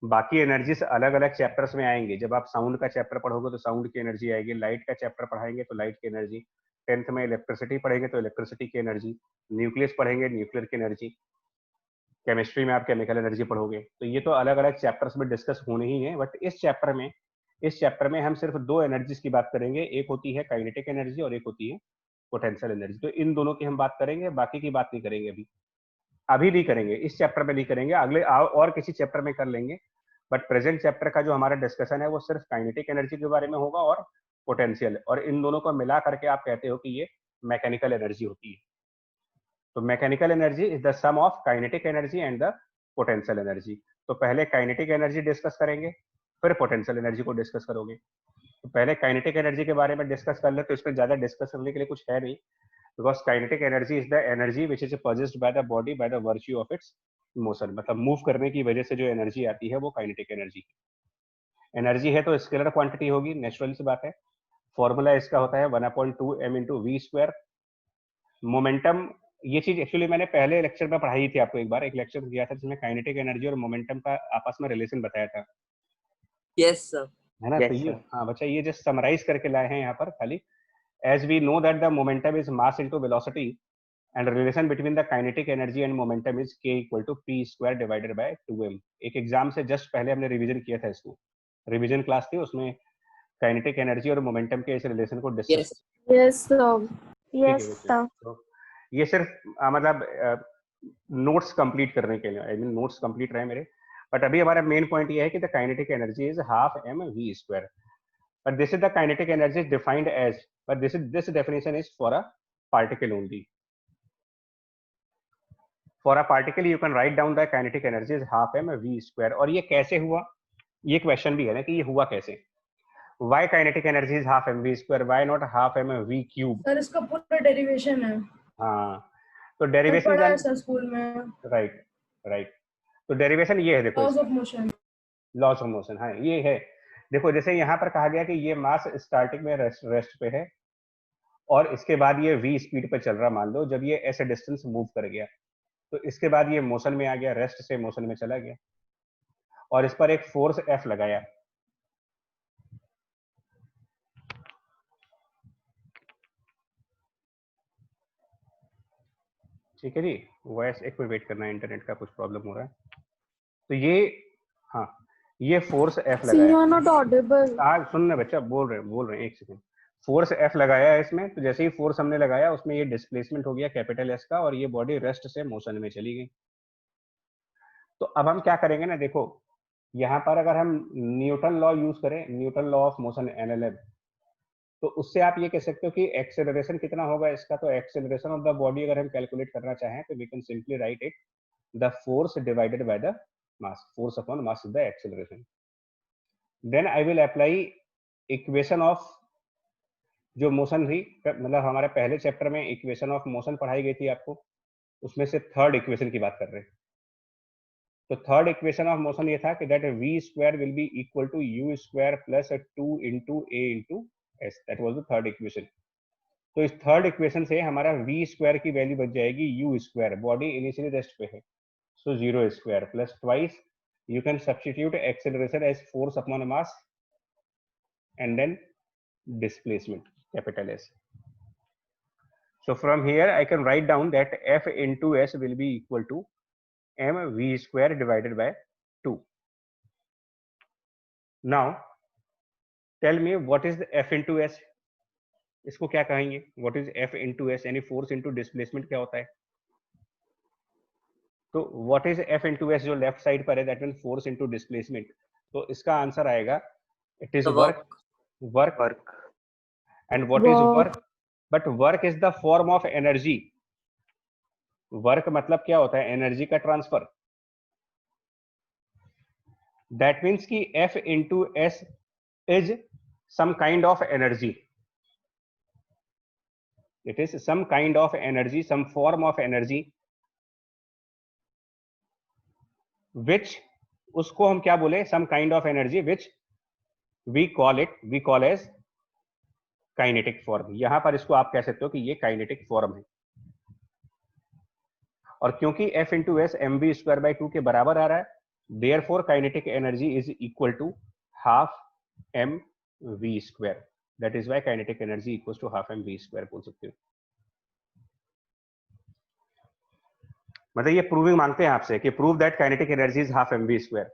बाकी एनर्जीज अलग अलग चैप्टर्स में आएंगे। जब आप साउंड का चैप्टर पढ़ोगे तो साउंड की एनर्जी आएगी, लाइट का चैप्टर पढ़ाएंगे तो लाइट की एनर्जी, 10th में इलेक्ट्रिसिटी पढ़ेंगे तो इलेक्ट्रिसिटी की एनर्जी, न्यूक्लियस पढ़ेंगे न्यूक्लियर की एनर्जी, केमिस्ट्री में आप केमिकल एनर्जी पढ़ोगे। तो ये तो अलग अलग चैप्टर्स में डिस्कस होने ही है। बट इस चैप्टर में हम सिर्फ दो एनर्जीज की बात करेंगे, एक होती है काइनेटिक एनर्जी और एक होती है पोटेंशियल एनर्जी। तो इन दोनों की हम बात करेंगे, बाकी की बात नहीं करेंगे। अभी नहीं करेंगे, इस चैप्टर में नहीं करेंगे, अगले और किसी चैप्टर में कर लेंगे। बट प्रेजेंट चैप्टर का जो हमारा डिस्कशन है वो सिर्फ काइनेटिक एनर्जी के बारे में होगा और पोटेंशियल, और इन दोनों को मिला करके आप कहते हो कि ये मैकेनिकल एनर्जी होती है। तो mechanical energy is the sum of kinetic energy and the potential energy. तो पहले काइनेटिक एनर्जी डिस्कस करेंगे, फिर पोटेंशियल एनर्जी को डिस्कस करोगे। तो पहले काइनेटिक एनर्जी के बारे में डिस्कस कर ले, तो इसमें ज्यादा डिस्कस करने के लिए कुछ है नहीं, because kinetic energy is the energy which is possessed by the body by the virtue of it's motion. मतलब मूव करने की वजह से जो एनर्जी आती है वो काइनेटिक एनर्जी। एनर्जी है तो स्केलर क्वांटिटी होगी, नेचुरल सी बात है। फॉर्मूला इसका होता है 1/2m/v²। मोमेंटम, ये चीज एक्चुअली मैंने पहले लेक्चर में पढ़ाई थी आपको, एक बार एक लेक्चर दिया था जिसमें काइनेटिक एनर्जी और मोमेंटम का आपस में रिलेशन बताया था,
Yes, sir.
है ना। तो
Yes,
ये
sir.
हाँ बच्चा, ये जस्ट समराइज करके लाए हैं यहाँ पर खाली। As we know that the momentum is mass into velocity and relation between the kinetic energy and momentum is k = p² divided by 2m। एक एग्जाम से जस्ट पहले हमने रिवीजन किया था इसको, रिवीजन क्लास थी, उसमें काइनेटिक एनर्जी और मोमेंटम के इस रिलेशन को discuss.
Yes.
Yes sir.
Yes, sir.
तो ये सिर्फ मतलब नोट्स कंप्लीट करने के लिए, आई मीन नोट्स कंप्लीट रहे मेरे। बट अभी हमारा मेन पॉइंट ये है कि the kinetic energy is 12m/v²। But this is the kinetic energy defined as, but this definition is for a particle only. For a particle you can write down the kinetic energy is 12m/v²। और ये कैसे हुआ, ये question भी है ना कि ये हुआ कैसे। Why kinetic energy is 12m/v²? Why not 12m/v³?
Sir इसका पूरा डेरिवेशन है,
हाँ, तो
सर
डेरिवेशन
पढ़ा है सर स्कूल में।
Right right. तो डेरिवेशन ये है, देखो
laws of motion.
Laws of motion, हाँ ये है। देखो जैसे यहाँ पर कहा गया कि ये मास स्टार्टिंग में रेस्ट पे है और इसके बाद ये v स्पीड पे चल रहा, मान लो जब ये ऐसे डिस्टेंस मूव कर गया तो इसके बाद ये मोशन में आ गया, रेस्ट से मोशन में चला गया, और इस पर एक फोर्स F लगाया। ठीक है जी, वॉइस एक मिनट वेट करना है, इंटरनेट का कुछ प्रॉब्लम हो रहा है। तो ये, हाँ ये फोर्स F
सी यू
लगाया।
Are not audible.
हाँ सुनना बच्चा, बोल रहे हैं एक सेकंड। फोर्स F लगाया है इसमें, तो जैसे ही फोर्स हमने लगाया उसमें ये डिस्प्लेसमेंट हो गया कैपिटल S का, और ये बॉडी रेस्ट से मोशन में चली गई। तो अब हम क्या करेंगे ना, देखो यहाँ पर अगर हम न्यूटन लॉ यूज करें, Newton law of motion NLM, तो उससे आप ये कह सकते हो कि एक्सेलरेशन कितना होगा इसका। तो एक्सेलरेशन ऑफ द बॉडी अगर हम कैलकुलेट करना चाहें तो we can simply write it the force divided by the mass, force upon mass is the acceleration. Then I will apply equation of जो मोशन थी, मतलब हमारे पहले चैप्टर में इक्वेशन ऑफ मोशन पढ़ाई गई थी आपको, उसमें से थर्ड इक्वेशन की बात कर रहे हैं। तो थर्ड इक्वेशन ऑफ मोशन ये था कि that v² will be equal to u² plus 2 × a × s। That was the third equation. तो इस थर्ड इक्वेशन से हमारा v² की वैल्यू बच जाएगी u², बॉडी इनिशियली रेस्ट पे है, सो 0² plus twice you can substitute acceleration as force upon mass and then displacement capital S. So from here I can write down that F into S will be equal to mv square divided by 2. Now tell me what is the F into S? इसको क्या कहेंगे? What is F into S? यानी force into displacement क्या होता है? तो what is F into S जो left side पर है, that mean force into displacement. तो इसका आंसर आएगा it is
The
work. And what is work? But work is the form of energy. Work मतलब क्या होता है? एनर्जी का ट्रांसफर. दैट मीन्स कि F into S is some kind of energy. It is some kind of energy, some form of energy, which उसको हम क्या बोले? Some kind of energy which we call as kinetic form. यहां पर इसको आप कह सकते हो कि ये kinetic form है. और क्योंकि F into S mv square by 2 के बराबर आ रहा है, therefore kinetic energy is equal to half mv square. That is why kinetic energy equals to half mv square बोल सकते हो. मतलब ये प्रूविंग मांगते हैं आपसे कि prove that kinetic energy is half mv square.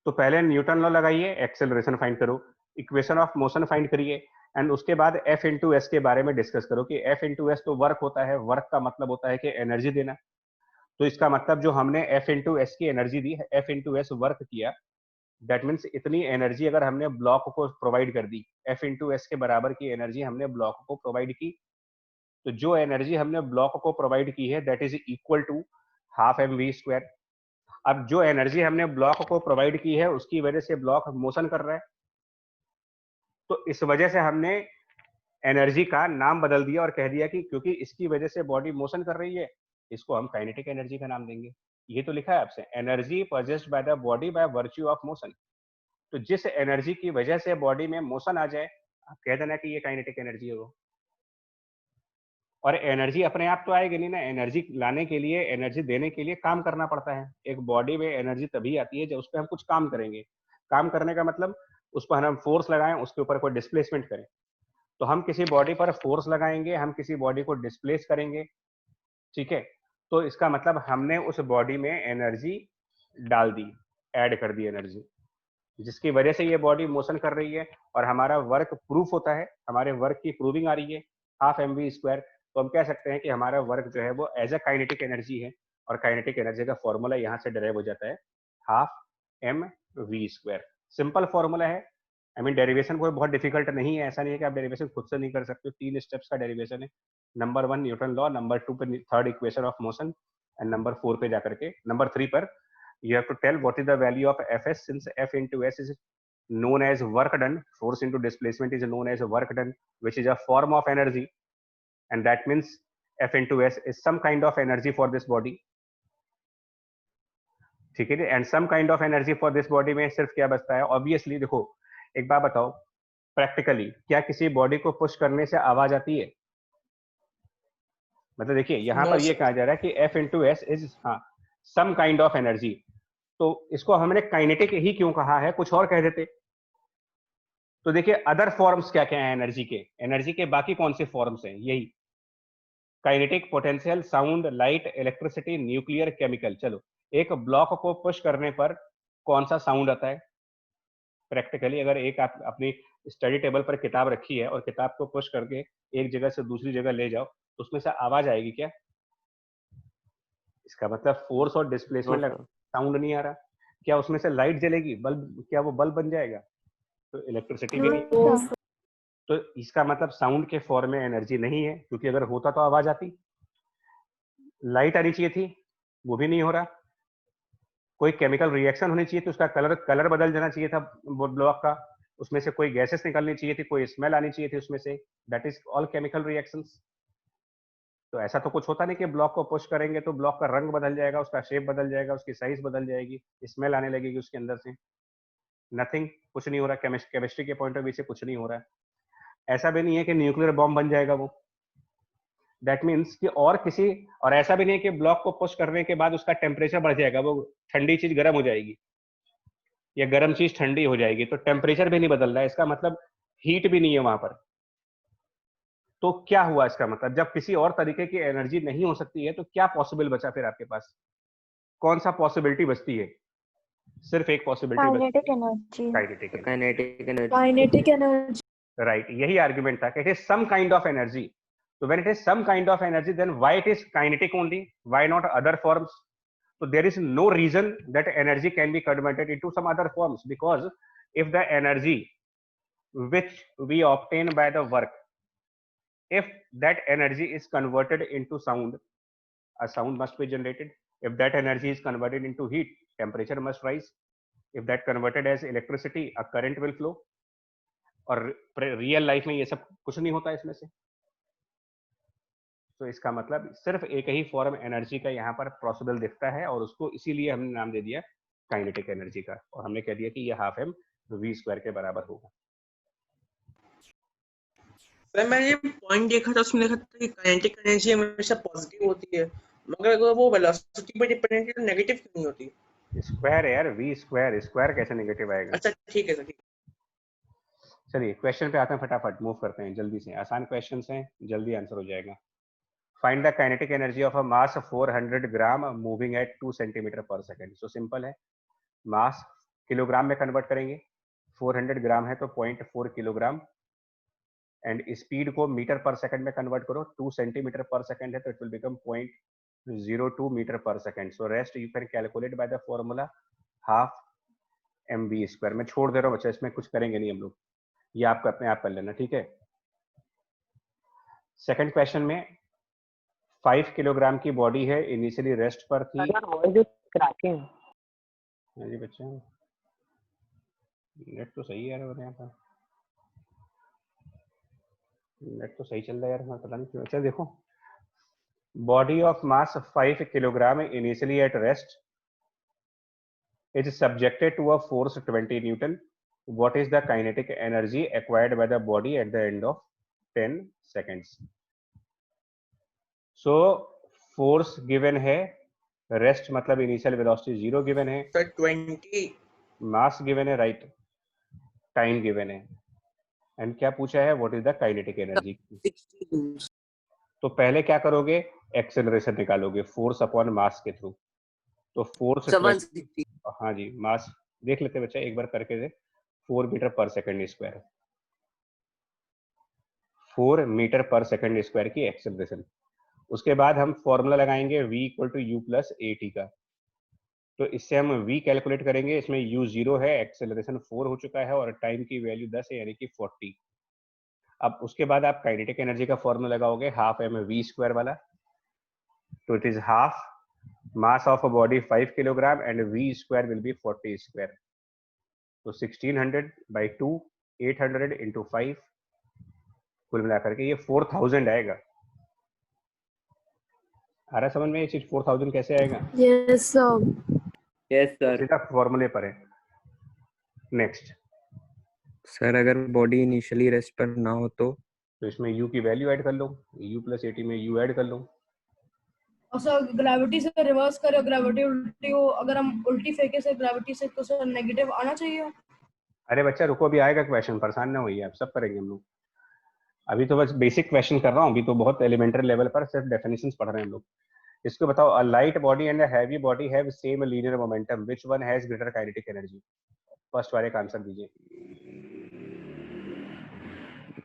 तो पहले न्यूटन लॉ लगाइए, एक्सेलरेशन फाइंड करो, इक्वेशन ऑफ मोशन फाइंड करिए, एंड उसके बाद F into S के बारे में डिस्कस करो कि F into S तो वर्क होता है. वर्क का मतलब होता है कि एनर्जी देना. तो इसका मतलब जो हमने F into S की एनर्जी दी, F into S वर्क किया, दैट मीन्स इतनी एनर्जी अगर हमने ब्लॉक को प्रोवाइड कर दी, F into S के बराबर की एनर्जी हमने ब्लॉक को प्रोवाइड की. तो जो एनर्जी हमने ब्लॉक को प्रोवाइड की है that is equal to half mv square. अब जो एनर्जी हमने ब्लॉक को प्रोवाइड की है उसकी वजह से ब्लॉक मोशन कर रहा है, तो इस वजह से हमने एनर्जी का नाम बदल दिया और कह दिया कि क्योंकि इसकी वजह से बॉडी मोशन कर रही है, इसको हम काइनेटिक एनर्जी का नाम देंगे. ये तो लिखा है आपसे, energy possessed by the body by virtue of motion. तो जिस एनर्जी की वजह से बॉडी में मोशन आ जाए, आप कह देना कि ये काइनेटिक एनर्जी है वो. और एनर्जी अपने आप तो आएगी नहीं ना, एनर्जी लाने के लिए, एनर्जी देने के लिए काम करना पड़ता है. एक बॉडी में एनर्जी तभी आती है जब उस पर हम कुछ काम करेंगे. काम करने का मतलब उस पर हम फोर्स लगाएं, उसके ऊपर कोई डिस्प्लेसमेंट करें. तो हम किसी बॉडी पर फोर्स लगाएंगे, हम किसी बॉडी को डिस्प्लेस करेंगे, ठीक है. तो इसका मतलब हमने उस बॉडी में एनर्जी डाल दी, ऐड कर दी एनर्जी, जिसकी वजह से ये बॉडी मोशन कर रही है और हमारा वर्क प्रूफ होता है, हमारे वर्क की प्रूविंग आ रही है हाफ mv स्क्वायर. तो हम कह सकते हैं कि हमारा वर्क जो है वो एज अ काइनेटिक एनर्जी है, और काइनेटिक एनर्जी का फॉर्मूला यहाँ से डिराइव हो जाता है half mv square. Simple formula है. आई मीन डेरिवेशन कोई बहुत डिफिकल्ट नहीं है, ऐसा नहीं है कि आप डेरिवेशन खुद से नहीं कर सकते. 3 स्टेप्स का डेरिवेशन है. नंबर 1 न्यूटन लॉ, नंबर 2 पे third equation of motion, and number 4 पे जाकर के नंबर 3 पर you have to tell what is the value of Fs, since F into S is known as work done, force into displacement is known as work done, which is a form of energy, and that means F into S is some kind of energy for this body. ठीक है. And some kind of energy for this body में सिर्फ क्या बचता है? Obviously देखो, एक बात बताओ, प्रैक्टिकली क्या किसी बॉडी को पुश करने से आवाज आती है? मतलब देखिए यहाँ पर ये कहा जा रहा है कि F into S is some kind of energy. तो इसको हमने काइनेटिक ही क्यों कहा है? कुछ और कह देते. तो देखिए अदर फॉर्म्स क्या क्या है एनर्जी के? एनर्जी के बाकी कौन से फॉर्म्स हैं? यही kinetic, potential, sound, light, electricity, nuclear, chemical. चलो, एक ब्लॉक को पुश करने पर कौन सा साउंड आता है? प्रैक्टिकली अगर एक आप अपनी स्टडी टेबल पर किताब रखी है और किताब को पुश करके एक जगह से दूसरी जगह ले जाओ, तो उसमें से आवाज आएगी क्या? इसका मतलब फोर्स और डिस्प्लेसमेंट, साउंड नहीं आ रहा. क्या उसमें से लाइट जलेगी, बल्ब, क्या वो बल्ब बन जाएगा? तो इलेक्ट्रिसिटी भी नहीं. तो इसका मतलब साउंड के फॉर्म में एनर्जी नहीं है, क्योंकि अगर होता तो आवाज आती. लाइट आनी चाहिए थी, वो भी नहीं हो रहा. कोई केमिकल रिएक्शन होनी चाहिए थी, उसका कलर बदल जाना चाहिए था ब्लॉक का, उसमें से कोई गैसेस निकलनी चाहिए थी, कोई स्मेल आनी चाहिए थी उसमें से. That is all chemical reactions. तो ऐसा तो कुछ होता नहीं कि ब्लॉक को पुश करेंगे तो ब्लॉक का रंग बदल जाएगा, उसका शेप बदल जाएगा, उसकी साइज बदल जाएगी, स्मेल आने लगेगी उसके अंदर से. नथिंग, कुछ नहीं हो रहा. केमिस्ट्री के पॉइंट ऑफ व्यू से कुछ नहीं हो रहा है. ऐसा भी नहीं है कि न्यूक्लियर बॉम्ब बन जाएगा वो. दैट मीन्स कि और ऐसा भी नहीं है कि ब्लॉक को पुश करने के बाद उसका टेम्परेचर बढ़ जाएगा, वो ठंडी चीज गर्म हो जाएगी या गर्म चीज ठंडी हो जाएगी. तो टेम्परेचर भी नहीं बदल रहा है, इसका मतलब हीट भी नहीं है वहां पर. तो क्या हुआ इसका मतलब, जब किसी और तरीके की एनर्जी नहीं हो सकती है तो क्या पॉसिबल बचा फिर आपके पास, कौन सा पॉसिबिलिटी बचती है? सिर्फ एक पॉसिबिलिटी बचती
Kinetic
है,
energy.
Kinetic energy.
Kinetic energy.
Kinetic energy.
Right, यही आर्गुमेंट था कि it is some kind of energy. तो when it is some kind of energy then why it is kinetic only, why not other forms? So there is no reason that energy can be converted into some other forms, because if the energy which we obtain by the work, if that energy is converted into sound, a sound must be generated. If that energy is converted into heat, temperature must rise. If that converted as electricity, a current will flow. और real life में ये सब कुछ नहीं होता इसमें से। तो इसका मतलब सिर्फ एक ही फॉर्म एनर्जी का यहाँ पर पॉसिबल दिखता है, और उसको इसीलिए हमने नाम दे दिया काइनेटिक एनर्जी का, और हमने कह दिया कि ये हाफ एम वी स्क्वायर के बराबर होगा।
सर मैंने ये पॉइंट देखा था, उसमें लिखा था कि काइनेटिक एनर्जी हमेशा पॉजिटिव होती है, मगर अगर वो वेलोसिटी पे डिपेंडेंट है तो नेगेटिव क्यों नहीं होती?
स्क्वायर है यार, वी स्क्वायर, स्क्वायर कैसे नेगेटिव आएगा?
अच्छा ठीक है सर, ठीक।
चलिए क्वेश्चन पे आते हैं, फटाफट मूव करते हैं जल्दी से, आसान क्वेश्चन हैं, जल्दी आंसर हो जाएगा। Find the kinetic energy of a mass 400 gram moving at 2 centimetre पर सेकेंड। सो सिंपल है, मास किलोग्राम में कन्वर्ट करेंगे, 400 ग्राम है तो 0.4 किलोग्राम, एंड स्पीड को मीटर पर सेकंड में कन्वर्ट करो, 2 सेंटीमीटर पर सेकंड है तो it will become 0.02 metre per second. So rest you can calculate by the formula half m v square. मैं छोड़ दे रहा हूँ बच्चा, इसमें कुछ करेंगे नहीं हम लोग, ये आपको अपने आप कर लेना, ठीक है। सेकंड क्वेश्चन में 5 किलोग्राम की बॉडी है, इनिशियली रेस्ट पर थी। हाँ जी बच्चा, नेट तो सही है यार, यहाँ पर नेट तो सही चल रहा है यार, पता नहीं क्यों। अच्छा देखो, body of mass 5 kilogram initially at rest is subjected to a force 20 newton. What is the kinetic energy acquired by the body at the end of 10 seconds? So force given है, rest मतलब initial velocity 0 given है,
sir 20
mass given है, right, time given है, and क्या पूछा है, what is the kinetic energy?
60 joules.
तो पहले क्या करोगे, एक्सेलरेशन निकालोगे फोर्स अपॉन मास के थ्रू। तो फोर्स
160.
हाँ जी, मास देख लेते बच्चा एक बार करके दे, 4 metre per second square, 4 metre per second square की एक्सेलरेशन। उसके बाद हम फॉर्मूला लगाएंगे v equal to u plus a t का। तो इससे हम v कैलकुलेट करेंगे, इसमें u 0 है, एक्सेलरेशन 4 हो चुका है, और टाइम की वैल्यू 10 है यानी कि 40। अब उसके बाद आप काइनेटिक एनर्जी का फॉर्मूला लगाओगे हाफ एम वी स्क्वायर वाला। तो it is half mass of a body 5 kilogram and v square will be 40 square. तो 1600 बाई 2, 800 इंटू 5, कुल मिलाकर के ये 4000 आएगा। आ रहा समझ में ये चीज, 4000 कैसे आएगा?
Yes, sir.
Yes sir.
सीधा फॉर्मूले पर है। नेक्स्ट,
सर अगर बॉडी इनिशियली रेस्ट पर ना हो तो
इसमें u की वैल्यू ऐड कर लो, u प्लस ए टी में u ऐड कर लो।
और सर ग्रेविटी से रिवर्स करो, ग्रेविटी उल्टी हो, अगर हम उल्टी फेंके से ग्रेविटी से तो सर नेगेटिव आना चाहिए।
अरे बच्चा रुको, अभी आएगा क्वेश्चन, परेशान ना होइए, आप सब करेंगे हम लोग। अभी तो बस बेसिक क्वेश्चन कर रहा हूँ, अभी तो बहुत एलिमेंटरी लेवल पर सिर्फ डेफिनेशंस पढ़ रहे हैं हम लोग। इसको बताओ, a light body and a heavy body have same linear momentum, which one has greater kinetic energy? First वाले का आंसर दीजिए।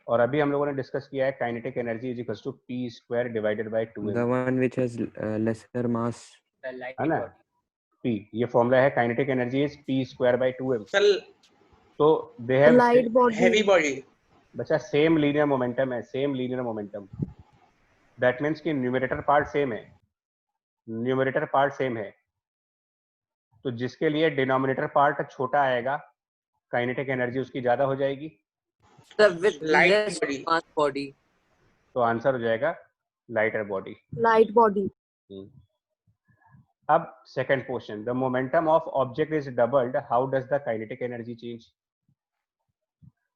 और अभी हम लोगों ने डिस्कस किया है kinetic energy is equal to p square divided by 2m,
the one which has lesser mass.
है ना, p, ये फॉर्मूला है, kinetic energy is p square by 2m।
Sir
तो they have
Light body.
Heavy body,
बच्चा same linear momentum है, same linear momentum, that means कि numerator part same है, numerator part same है, तो जिसके लिए डिनोमिनेटर पार्ट छोटा आएगा काइनेटिक एनर्जी उसकी ज्यादा हो जाएगी।
Sir, with
Light
less
body.
mass body.
तो आंसर हो जाएगा लाइटर बॉडी।
Light body.
अब second question, the momentum of object is doubled, how does the kinetic energy change?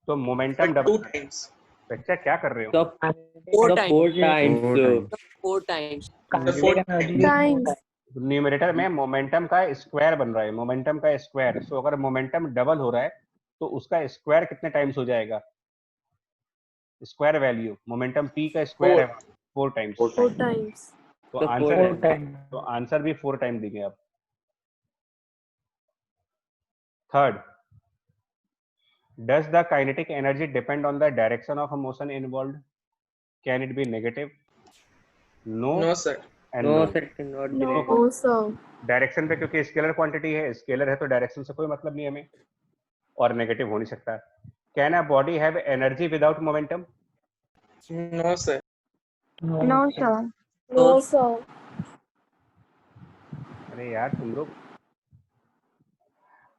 तो मोमेंटम
सर 2
डबल,
टाइम्स,
बच्चा क्या कर रहे हो?
Four times.
4
4 times.
Times.
Numerator में मोमेंटम का स्क्वायर बन रहा है, मोमेंटम का स्क्वायर। सो अगर मोमेंटम डबल हो रहा है तो उसका स्क्वायर कितने टाइम्स हो जाएगा? स्क्वायर वैल्यू, मोमेंटम p का स्क्वायर है 4 टाइम्स,
4 times.
तो
तो
आंसर
4 टाइम।
तो आंसर भी 4 टाइम देंगे आप। Third, does the kinetic energy depend on the direction of a motion involved? Can it be negative? No,
no sir.
and
no
no.
Sir, it can not be
No.
Negative.
No, sir.
Direction पे क्योंकि scalar quantity है, scalar है तो direction से कोई मतलब नहीं हमें, और नेगेटिव हो नहीं सकता। Can a body have energy without momentum?
No sir.
No, sir.
No, sir.
अरे यार तुम लोग,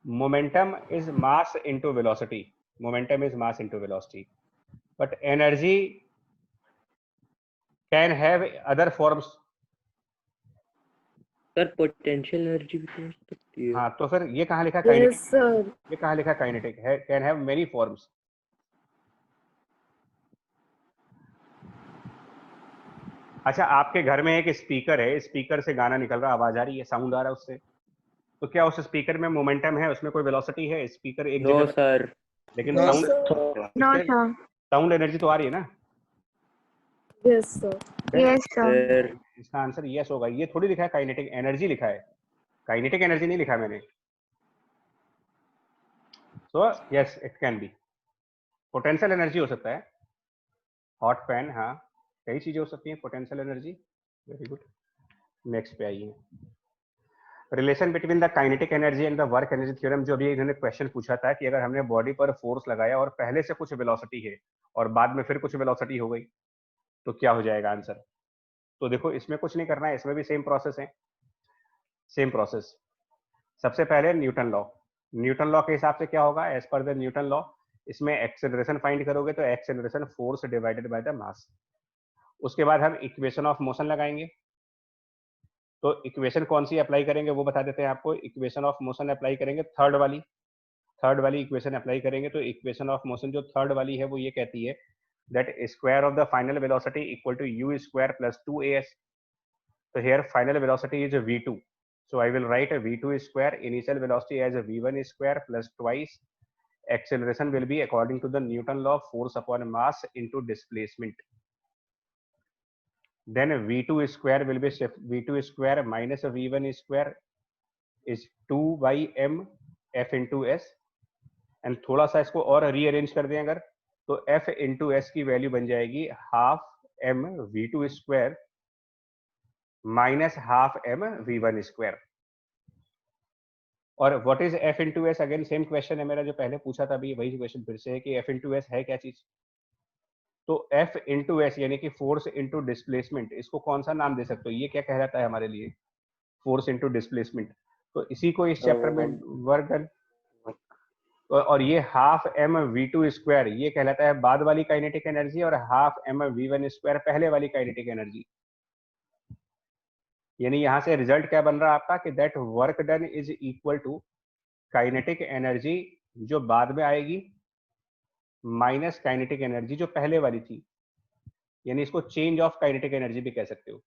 momentum is mass into velocity, momentum is mass into velocity, but energy can have other forms.
Sir potential energy भी तो हो सकती है।
हाँ, तो फिर ये कहाँ लिखा काइनेटिक?
Yes, sir.
ये कहाँ लिखा काइनेटिक है? Can have many forms. अच्छा, आपके घर में एक स्पीकर है, स्पीकर से गाना निकल रहा, आवाज आ रही है, साउंड आ रहा है उससे, तो क्या उस स्पीकर में मोमेंटम है, उसमें कोई वेलोसिटी है? स्पीकर एक
नो
जगह,
सर।
लेकिन
No,
sound,
sir.
No, sir.
Sound energy तो आ रही है ना?
Yes, sir.
Yes, sir.
Sir
इसका आंसर यस होगा। ये थोड़ी लिखा है काइनेटिक एनर्जी, लिखा है काइनेटिक एनर्जी नहीं लिखा मैंने। So yes, it can be. Potential energy हो सकता है, हॉट फैन, हाँ, कई चीजें हो सकती हैं potential energy. Very good, next पे आइए। Relation between the kinetic energy and the work energy theorem, जो भी इन्होंने क्वेश्चन पूछा था कि अगर हमने बॉडी पर फोर्स लगाया और पहले से कुछ वेलोसिटी है और बाद में फिर कुछ वेलोसिटी हो गई तो क्या हो जाएगा आंसर? तो देखो, इसमें कुछ नहीं करना है, इसमें भी सेम प्रोसेस है, सेम प्रोसेस। सबसे पहले न्यूटन लॉ, न्यूटन लॉ के हिसाब से क्या होगा? As per the Newton law, इसमें एक्सेलरेशन फाइंड करोगे तो acceleration force divided by the mass. उसके बाद हम इक्वेशन ऑफ मोशन लगाएंगे, तो इक्वेशन कौन सी अप्लाई करेंगे वो बता देते हैं आपको। इक्वेशन ऑफ मोशन अप्लाई करेंगे थर्ड वाली इक्वेशन अप्लाई करेंगे, तो इक्वेशन ऑफ मोशन जो थर्ड वाली है वो ये कहती है that square of the final velocity equal to u square plus 2as। so here final velocity is v2, so I will write a v2 square initial velocity as a v1 square plus twice acceleration will be according to the Newton law force upon mass into displacement. Then v2 square will be v2 square minus a v1 square is 2 by m f into s, and थोड़ा सा इसको और rearrange कर दें अगर, तो f into s की value बन जाएगी half m v2 square minus half m v1 square. और what is f into S? Again same question है मेरा जो पहले पूछा था, अभी वही क्वेश्चन फिर से है कि f इंटू एस है क्या चीज? तो f इंटू एस यानी कि फोर्स इंटू डिस्प्लेसमेंट, इसको कौन सा नाम दे सकते हो? ये क्या कहलाता है हमारे लिए? Force into displacement. तो इसी को इस चैप्टर में वर्क डन। और ये हाफ m v2 स्क्वायर ये कहलाता है बाद वाली काइनेटिक एनर्जी, और हाफ m v1 स्क्वायर पहले वाली काइनेटिक एनर्जी। यानी यहां से रिजल्ट क्या बन रहा है आपका कि that work done is equal to kinetic energy जो बाद में आएगी माइनस काइनेटिक एनर्जी जो पहले वाली थी। यानी इसको चेंज ऑफ काइनेटिक एनर्जी भी कह सकते हो।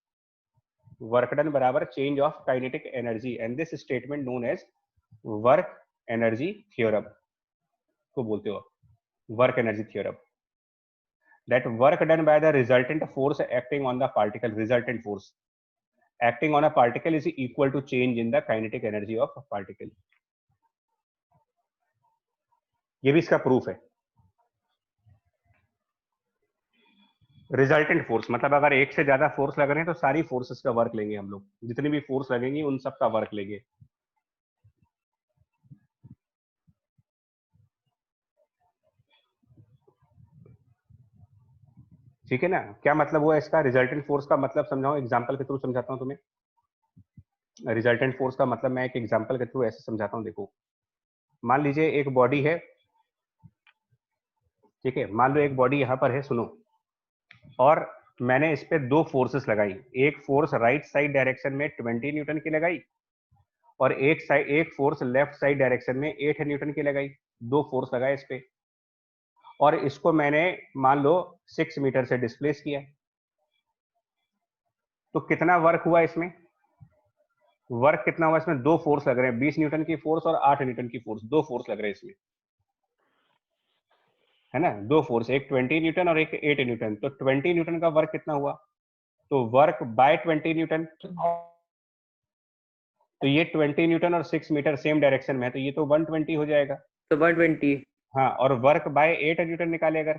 वर्क डन बराबर change of kinetic energy, and this statement known as work energy theorem को बोलते हो, work energy theorem. That work done by the resultant force acting on the particle, resultant force acting on a particle is equal to change in the kinetic energy of a particle. ये भी इसका proof है। Resultant force मतलब अगर एक से ज्यादा force लग रहे हैं तो सारी फोर्सेस का वर्क लेंगे हम लोग, जितनी भी फोर्स लगेंगी उन सब का वर्क लेंगे। ठीक है ना? क्या मतलब हुआ इसका? रिजल्टेंट फोर्स का मतलब समझाओ, एग्जांपल के थ्रू समझाता हूं तुम्हें। रिजल्टेंट फोर्स का मतलब मैं एक एग्जांपल के थ्रू ऐसे समझाता हूं। देखो, मान लीजिए एक बॉडी है, ठीक है, मान लो एक बॉडी यहां पर है, सुनो, और मैंने इस पे दो फोर्सेस लगाई। एक फोर्स राइट साइड डायरेक्शन में 20 न्यूटन की लगाई, और एक फोर्स लेफ्ट साइड डायरेक्शन में 8 न्यूटन की लगाई। दो फोर्स लगाए इस पे, और इसको मैंने मान लो 6 मीटर से डिस्प्लेस किया। तो कितना वर्क हुआ इसमें? वर्क कितना हुआ इसमें? दो फोर्स लग रहे हैं, 20 न्यूटन की फोर्स और 8 न्यूटन की फोर्स, दो फोर्स लग रहे हैं इसमें, है ना, दो फोर्स, एक 20 न्यूटन और एक 8 न्यूटन। तो 20 न्यूटन का वर्क कितना हुआ, तो वर्क बाय 20 न्यूटन, तो ये 20 न्यूटन और 6 मीटर सेम डायरेक्शन में है, तो ये तो 120 हो जाएगा।
तो 120।
हाँ, और वर्क बाय 8 न्यूटन निकाले अगर,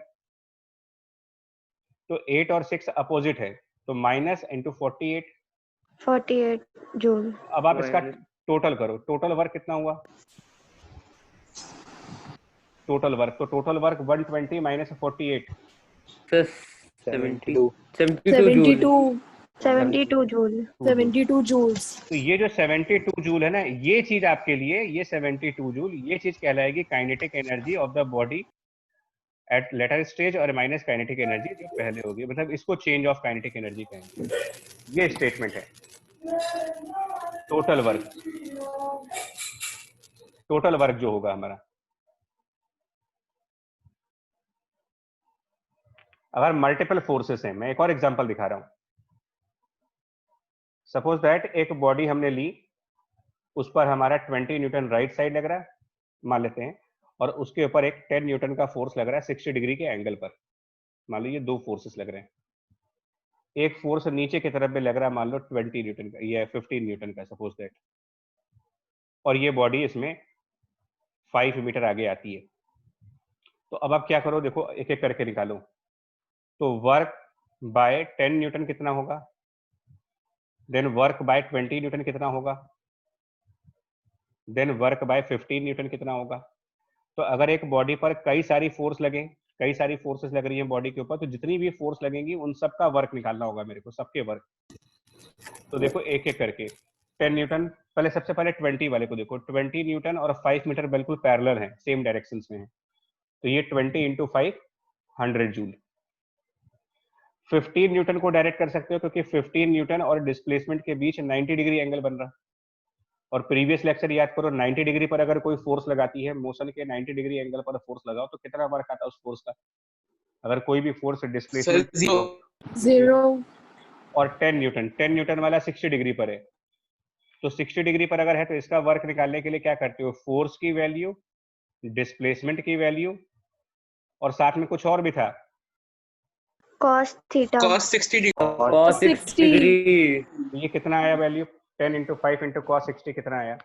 तो 8 और 6 अपोजिट है, तो माइनस इंटू 48
जूल।
अब आप इसका टोटल करो, टोटल वर्क कितना हुआ, टोटल वर्क, तो total work 120 minus 48,
72 joule.
72 joule.
72 joules.
तो ये जो 72 जूल है ना, ये चीज आपके लिए, ये 72 जूल, ये चीज कहलाएगी kinetic energy of the body at later stage, और माइनस काइनेटिक एनर्जी जो पहले होगी, मतलब इसको चेंज ऑफ काइनेटिक एनर्जी कहेंगे। ये स्टेटमेंट है टोटल वर्क, टोटल वर्क जो होगा हमारा। अगर मल्टीपल फोर्सेस हैं, मैं एक और एग्जांपल दिखा रहा हूं। सपोज दैट एक बॉडी हमने ली, उस पर हमारा 20 न्यूटन राइट साइड लग रहा है मान लेते हैं, और उसके ऊपर एक 10 न्यूटन का फोर्स लग रहा है 60 डिग्री के एंगल पर। मान लो ये दो फोर्सेस लग रहे हैं, एक फोर्स नीचे की तरफ भी लग रहा है, मान लो 20 न्यूटन का या 15 न्यूटन का सपोज दैट, और ये बॉडी इसमें 5 मीटर आगे आती है। तो अब आप क्या करो, देखो एक एक करके निकालो। तो वर्क बाय 10 न्यूटन कितना होगा, देन वर्क बाय 20 न्यूटन कितना होगा, देन वर्क बाय 15 न्यूटन कितना होगा। तो अगर एक बॉडी पर कई सारी फोर्स लगे, कई सारी फोर्सेस लग रही हैं बॉडी के ऊपर, तो जितनी भी फोर्स लगेंगी उन सबका वर्क निकालना होगा मेरे को, सबके वर्क। तो देखो एक एक करके, 10 न्यूटन, पहले सबसे पहले 20 वाले को देखो, 20 न्यूटन और 5 मीटर बिल्कुल पैरेलल हैं, सेम डायरेक्शन में हैं, तो ये 20 इंटू 5 100 जूल। 15 न्यूटन को डायरेक्ट कर सकते हो, क्योंकि 15 न्यूटन और डिस्प्लेसमेंट के बीच 90 डिग्री एंगल बन रहा है। और प्रीवियस लेक्चर याद करो, 90 डिग्री पर अगर कोई फोर्स लगाती है, मोशन के 90 डिग्री एंगल पर फोर्स लगाओ, तो कितना वर्क आता है उस फोर्स का। अगर कोई भी फोर्स डिस्प्लेसमेंट
0.
और 10 न्यूटन वाला 60 डिग्री पर है, तो 60 डिग्री पर अगर है तो इसका वर्क निकालने के लिए क्या करते हो, फोर्स की वैल्यू, डिस्प्लेसमेंट की वैल्यू, और साथ में कुछ और भी था,
cos theta.
cos 60 degree.
cos 60 degree.
ये कितना आया वैल्यू, 10 इंटू 5 इंटू cos 60 कितना आया,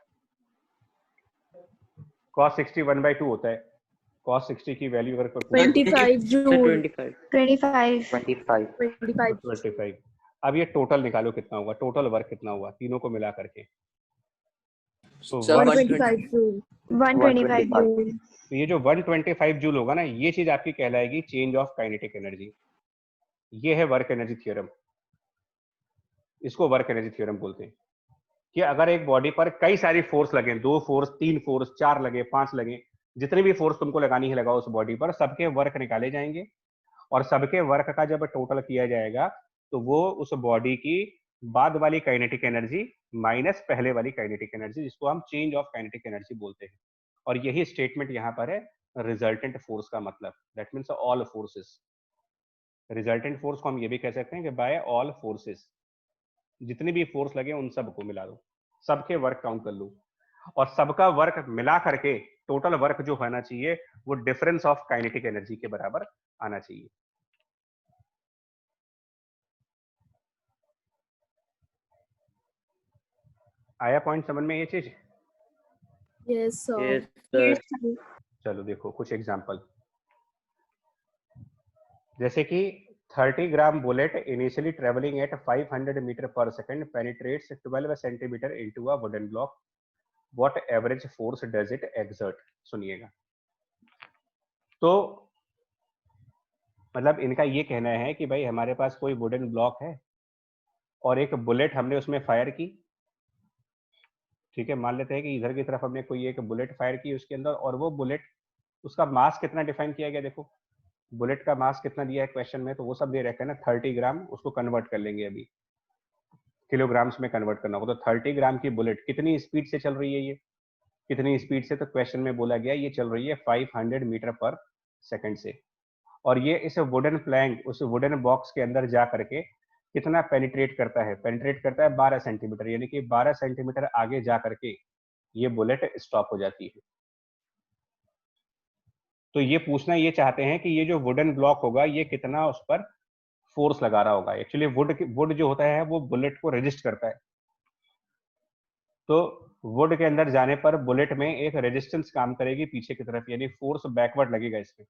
cos 60 1/2 होता है। cos 60 की वैल्यू अगर
25 joule.
25
25। अब ये टोटल निकालो कितना होगा, टोटल वर्क कितना हुआ तीनों को मिला करके। तो
Sir,
125 joule.
125 जूल।
तो ये जो 125 जूल होगा ना, ये चीज आपकी कहलाएगी चेंज ऑफ काइनेटिक एनर्जी। ये है वर्क एनर्जी थ्योरम, इसको वर्क एनर्जी थ्योरम बोलते हैं। कि अगर एक बॉडी पर कई सारी फोर्स लगे, 2 फोर्स 3 फोर्स 4 लगे 5 लगे, जितनी भी फोर्स तुमको लगानी है लगाओ उस बॉडी पर, सबके वर्क निकाले जाएंगे, और सबके वर्क का जब टोटल किया जाएगा तो वो उस बॉडी की बाद वाली काइनेटिक एनर्जी माइनस पहले वाली काइनेटिक एनर्जी, जिसको हम चेंज ऑफ काइनेटिक एनर्जी बोलते हैं। और यही स्टेटमेंट यहाँ पर है रिजल्टेंट फोर्स का मतलब, that means all forces. Resultant force को हम ये भी कह सकते हैं कि बाय ऑल फोर्सेस, जितनी भी फोर्स लगे उन सबको मिला दो, सबके वर्क काउंट कर लो, और सबका वर्क मिला करके टोटल वर्क जो होना चाहिए वो डिफरेंस ऑफ काइनेटिक एनर्जी के बराबर आना चाहिए। आया पॉइंट समझ में ये चीज?
Yes, sir.
Yes, sir.
चलो देखो कुछ एग्जांपल, जैसे कि 30 gram bullet initially travelling at 500 metre per second penetrates 12 centimetre into a wooden block, what average force does it exert. सुनिएगा, तो मतलब इनका ये कहना है कि भाई हमारे पास कोई वुडन ब्लॉक है और एक बुलेट हमने उसमें फायर की, ठीक है, मान लेते हैं कि इधर की तरफ हमने कोई एक बुलेट फायर की उसके अंदर, और वो बुलेट, उसका मास कितना डिफाइन किया गया, देखो बुलेट का मास कितना दिया है क्वेश्चन में, तो वो सब दे रखा है ना 30 ग्राम, उसको कन्वर्ट कर लेंगे अभी किलोग्राम्स में कन्वर्ट करना होगा। तो 30 ग्राम की बुलेट कितनी स्पीड से चल रही है, ये कितनी स्पीड से, तो क्वेश्चन में बोला गया ये चल रही है 500 मीटर पर सेकंड से, और ये इस वुडन प्लैंक उस वुडन बॉक्स के अंदर जा करके कितना पेनिट्रेट करता है, पेनिट्रेट करता है 12 सेंटीमीटर, यानी कि 12 सेंटीमीटर आगे जा करके ये बुलेट स्टॉप हो जाती है। तो ये पूछना ये चाहते हैं कि ये जो वुडन ब्लॉक होगा ये कितना उस पर फोर्स लगा रहा होगा। एक्चुअली वुड जो होता है वो बुलेट को रेजिस्ट करता है, तो वुड के अंदर जाने पर बुलेट में एक रेजिस्टेंस काम करेगी पीछे की तरफ, यानी फोर्स बैकवर्ड लगेगा इसमें।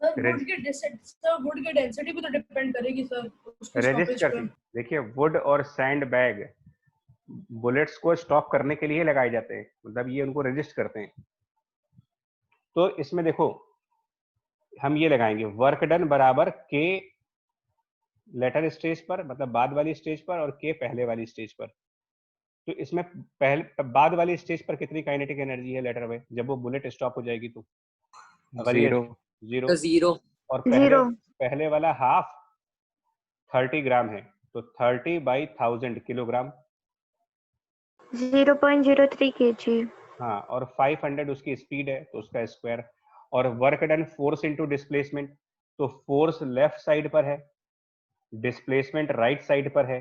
सर वुड की डेंसिटी भी तो डिपेंड करेगी सर उसकी
रेजिस्ट
स्टॉपेज
करती,
पे।
देखिए वुड और सैंड बैग बुलेट्स को स्टॉप करने के लिए लगाए जाते हैं, मतलब ये उनको रेजिस्ट करते हैं। तो इसमें देखो हम ये लगाएंगे वर्क डन बराबर के लेटर स्टेज पर, मतलब बाद वाली स्टेज पर, और के पहले वाली स्टेज पर। तो इसमें पहले बाद वाली स्टेज पर कितनी काइनेटिक एनर्जी है लेटर में जब वो बुलेट स्टॉप हो जाएगी? तो अगर ये
0
जीरो,
जीरो
और
Zero.
पहले वाला हाफ 30 ग्राम है, तो 30/1000 किलोग्राम।
0.03 kg.
हाँ, और 500 उसकी स्पीड है तो उसका स्क्वायर। और work done force into displacement, तो फोर्स लेफ्ट साइड पर है, डिस्प्लेसमेंट राइट साइड पर है,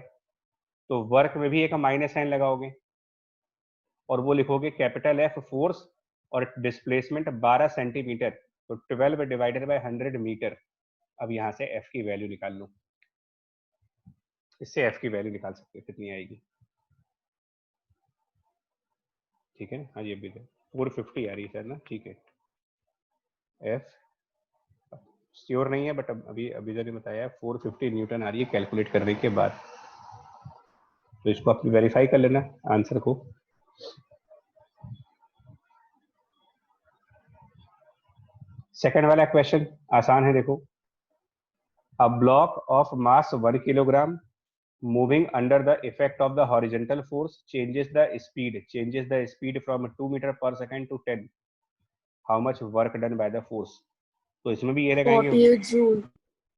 तो वर्क में भी एक माइनस साइन लगाओगे और वो लिखोगे कैपिटल एफ फोर्स और डिस्प्लेसमेंट 12 सेंटीमीटर, तो 12 डिवाइडेड बाय 100 मीटर। अब यहाँ से एफ की वैल्यू निकाल लो, इससे एफ की वैल्यू निकाल सकते हो कितनी आएगी। ठीक है, हाँ ये भी 450 आ रही है सर ना, ठीक है। एफ श्योर नहीं है बट अभी जो बताया 450 न्यूटन आ रही है कैलकुलेट करने के बाद, तो इसको आप वेरीफाई कर लेना आंसर को। सेकंड वाला क्वेश्चन आसान है, देखो। A block of mass 1 kilogram moving under the effect of the horizontal force changes the speed from 2 meter per second to 10. How much work done by the force? तो इसमें भी ये लगाएंगे
48 जूल।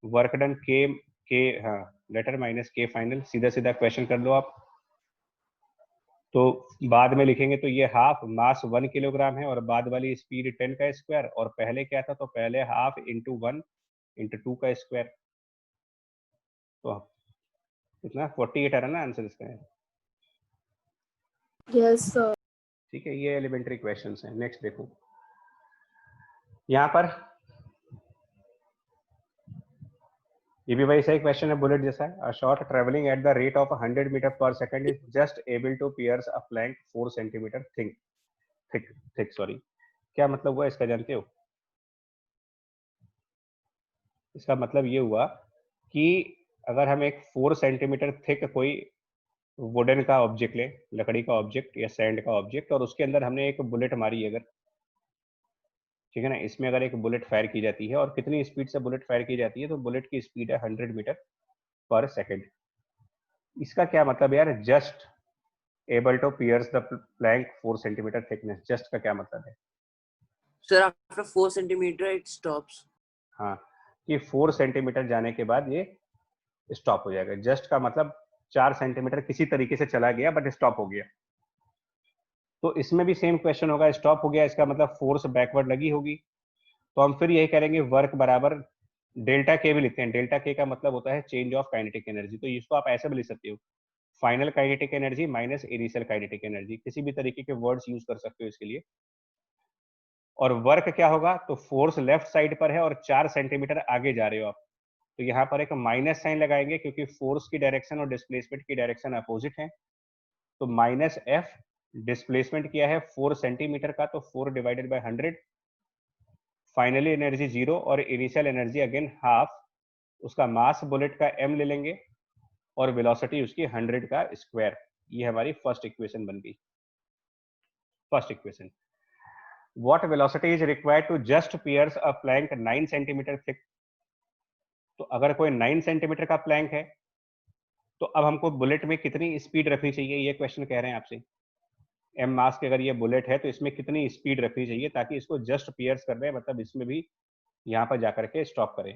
वर्क डन के हाँ letter minus के final, सीधा सीधा क्वेश्चन कर लो आप। तो बाद में लिखेंगे तो ये हाफ मास 1 किलोग्राम है और बाद वाली स्पीड 10 का स्क्वायर, और पहले क्या था, तो पहले हाफ इंटू 1 इंटू 2 का स्क्वायर, तो कितना 48 आ रहा ना आंसर इसका।
Yes sir.
ठीक है, ये एलिमेंट्री क्वेश्चंस हैं। नेक्स्ट देखो, यहाँ पर ये भी वही सही क्वेश्चन है, बुलेट जैसा है। A shot travelling at the rate of 100 metre per second is just able to pierce a plank 4 centimetre thick sorry. क्या मतलब हुआ इसका, जानते हो? इसका मतलब ये हुआ कि अगर हम एक 4 सेंटीमीटर थिक कोई वुडन का ऑब्जेक्ट लें, लकड़ी का ऑब्जेक्ट या सैंड का ऑब्जेक्ट, और उसके अंदर हमने एक बुलेट मारी अगर, ठीक है ना, इसमें अगर एक बुलेट फायर की जाती है, और कितनी स्पीड से बुलेट फायर की जाती है, तो बुलेट की स्पीड है 100 मीटर पर सेकेंड। इसका क्या मतलब यार, just able to pierce the plank 4 centimetre thickness, just का क्या मतलब है?
Sir, after 4 centimeter it stops.
हाँ, कि 4 सेंटीमीटर जाने के बाद ये स्टॉप हो जाएगा। जस्ट का मतलब 4 सेंटीमीटर किसी तरीके से चला गया बट स्टॉप हो गया। तो इसमें भी सेम क्वेश्चन होगा, स्टॉप हो गया, इसका मतलब फोर्स बैकवर्ड लगी होगी। तो हम फिर यही करेंगे, वर्क बराबर डेल्टा के भी लिखते हैं। डेल्टा के का मतलब होता है चेंज ऑफ काइनेटिक एनर्जी, तो इसको आप ऐसे भी लिख सकते हो, final kinetic energy minus initial kinetic energy, किसी भी तरीके के वर्ड्स यूज कर सकते हो इसके लिए। और वर्क क्या होगा, तो फोर्स लेफ्ट साइड पर है और 4 सेंटीमीटर आगे जा रहे हो आप, तो यहाँ पर एक माइनस साइन लगाएंगे क्योंकि फोर्स की डायरेक्शन और डिस्प्लेसमेंट की डायरेक्शन अपोजिट है। तो माइनस एफ, डिस्प्लेसमेंट किया है 4 सेंटीमीटर का, तो 4 डिवाइडेड बाय 100, फाइनली एनर्जी 0 और इनिशियल एनर्जी अगेन हाफ, उसका मास बुलेट का m ले लेंगे और वेलोसिटी उसकी 100 का स्क्वायर। ये हमारी फर्स्ट इक्वेशन बन गई। First equation, what velocity is required to just pierce a plank 9 centimetre thick. तो अगर कोई 9 सेंटीमीटर का प्लैंक है तो अब हमको बुलेट में कितनी स्पीड रखनी चाहिए, ये क्वेश्चन कह रहे हैं आपसे। एम मास की अगर ये बुलेट है तो इसमें कितनी स्पीड रखनी चाहिए ताकि इसको जस्ट पियर्स कर रहे हैं, मतलब इसमें भी यहाँ पर जाकर के स्टॉप करें।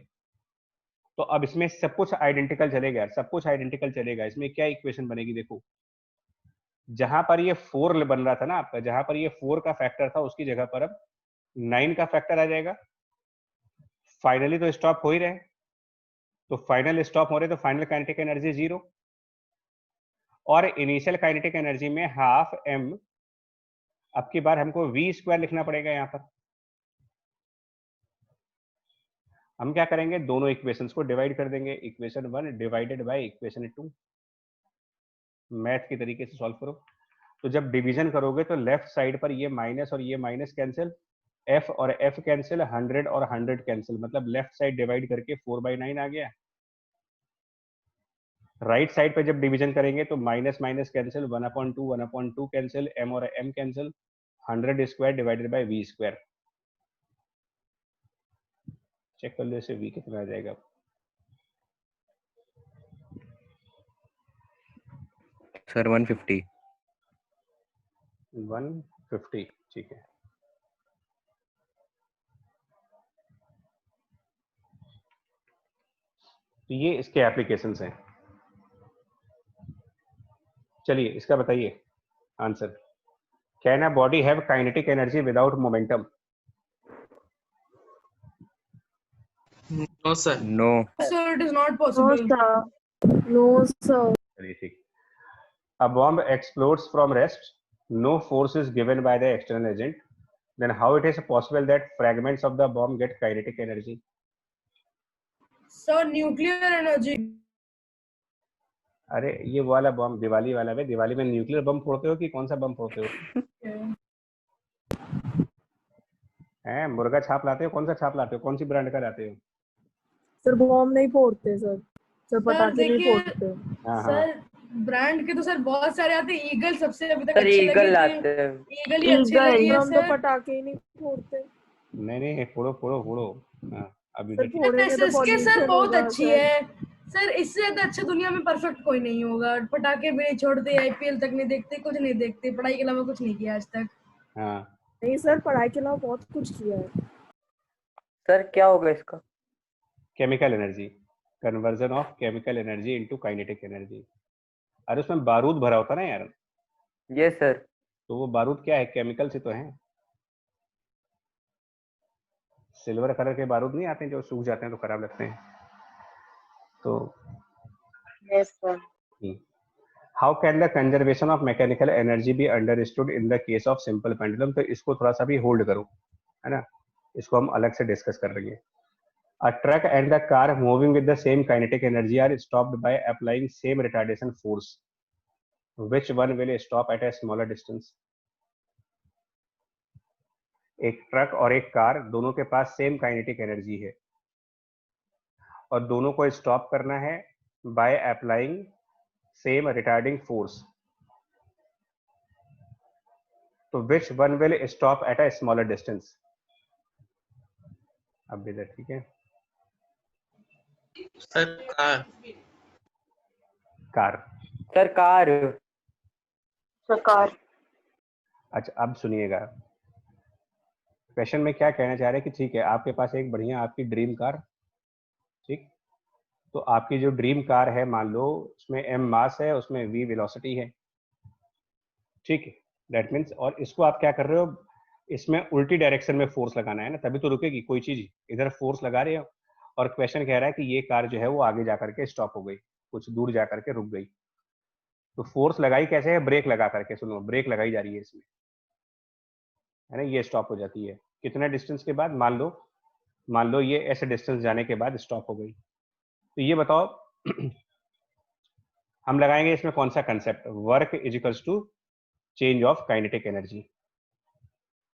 तो अब इसमें सब कुछ आइडेंटिकल चलेगा, सब कुछ आइडेंटिकल चलेगा। इसमें क्या इक्वेशन बनेगी, देखो, जहां पर ये 4 बन रहा था ना आपका, जहां पर ये 4 का फैक्टर था उसकी जगह पर अब 9 का फैक्टर आ जाएगा। फाइनली तो स्टॉप हो ही रहे, तो फाइनल स्टॉप हो रहे, तो फाइनल काइनेटिक एनर्जी 0 और इनिशियल काइनेटिक एनर्जी में हाफ m अब की बार हमको v स्क्वायर लिखना पड़ेगा यहाँ पर। हम क्या करेंगे, दोनों इक्वेशंस को डिवाइड कर देंगे, equation 1 divided by equation 2। Math की तरीके से सॉल्व करो। तो जब डिवीजन करोगे तो लेफ्ट साइड पर ये माइनस और ये माइनस कैंसिल, f और f कैंसिल, 100 और 100 कैंसिल, मतलब लेफ्ट साइड डिवाइड करके 4/9 आ गया। राइट साइड पे जब डिवीजन करेंगे तो minus minus cancel, 1/2 cancel, m और m cancel, 100 square divided by v square. Check कर लो इसे, v कितना आ जाएगा।
सर 150।
150, ठीक है। तो ये इसके एप्लीकेशंस हैं। चलिए इसका बताइए answer. Can a body have kinetic energy without momentum?
No, sir.
No.
Sir, it is not
No,
possible.
sir.
No, sir.
चलिए ठीक। A bomb explodes from rest. No force is given by the external agent. Then how it is possible that fragments of the bomb get kinetic energy?
Sir, nuclear energy.
अरे ये वाला बम दिवाली वाला है, दिवाली में nuclear bomb फोड़ते हो कि कौन सा बम फोड़ते हो? हैं, मुर्गा छाप लाते हो? कौन सा छाप लाते हो? कौन सी ब्रांड का लाते हो?
सर बॉम्ब नहीं फोड़ते सर, सर पटाखे नहीं
देखिए,
फोड़ते।
हाँ हाँ,
सर ब्रांड के तो सर बहुत सारे आते हैं। ईगल सबसे अभी तक
सर
अच्छे
ईगल
लगे
लाते
थे।
हैं।
ईगल ही अच्छे
Eagle.
लगे
हम तो
सर।
पटाखे ही नहीं फोड़ते।
नहीं नहीं, फोड़ो फोड़ो फोड़ो। हाँ, अभी
सर
देखिए।
फोड़ेंगे तो
एसएसके सर
पॉल्यूशन
बहुत
होगा
अच्छी
सर।
है सर। इससे ज्यादा अच्छा दुनिया में परफेक्ट कोई नहीं होगा। पटाखे भी नहीं छोड़ते, आईपीएल तक नहीं देखते, कुछ नहीं देखते, पढ़ाई के अलावा कुछ नहीं किया आज तक।
हाँ,
नहीं सर, पढ़ाई के अलावा बहुत कुछ किया है।
सर क्या होगा इसका?
Chemical energy, conversion of chemical energy into kinetic energy. अरे उसमें बारूद भरा होता ना यार,
ये सर।
तो वो बारूद क्या है, केमिकल से तो है। सिल्वर कलर के बारूद नहीं आते हैं जो सूख जाते हैं तो खराब लगते हैं। तो
Yes, sir.
How can the conservation of mechanical energy be understood in the case of simple pendulum? तो इसको थोड़ा सा भी होल्ड करो, है ना, इसको हम अलग से डिस्कस कर लेंगे। A truck and the car moving with the same kinetic energy are stopped by applying same retardation force. Which one will stop at a smaller distance? एक ट्रक और एक कार दोनों के पास सेम काइनेटिक एनर्जी है और दोनों को stop करना है by applying same retarding force. तो which one will stop at a smaller distance? अब इधर ठीक है,
sir car.
Car.
Sir car.
Prakar.
अच्छा अब सुनिएगा, क्वेश्चन में क्या कहना चाह रहे हैं कि ठीक है आपके पास एक बढ़िया आपकी ड्रीम कार, ठीक, तो आपकी जो ड्रीम कार है मान लो उसमें m मास है, उसमें v वेलोसिटी है, ठीक है, दैट मीन्स, और इसको आप क्या कर रहे हो, इसमें उल्टी डायरेक्शन में फोर्स लगाना है ना, तभी तो रुकेगी कोई चीज। इधर फोर्स लगा रहे हो और क्वेश्चन कह रहा है कि ये कार जो है वो आगे जाकर के स्टॉप हो गई, कुछ दूर जाकर के रुक गई। तो फोर्स लगाई कैसे है, ब्रेक लगा करके, सुनो ब्रेक लगाई जा रही है इसमें, है ना, ये स्टॉप हो जाती है। कितना डिस्टेंस के बाद, मान लो ये ऐसे डिस्टेंस जाने के बाद स्टॉप हो गई। तो ये बताओ हम लगाएंगे इसमें कौन सा concept, work is equals to change of kinetic energy.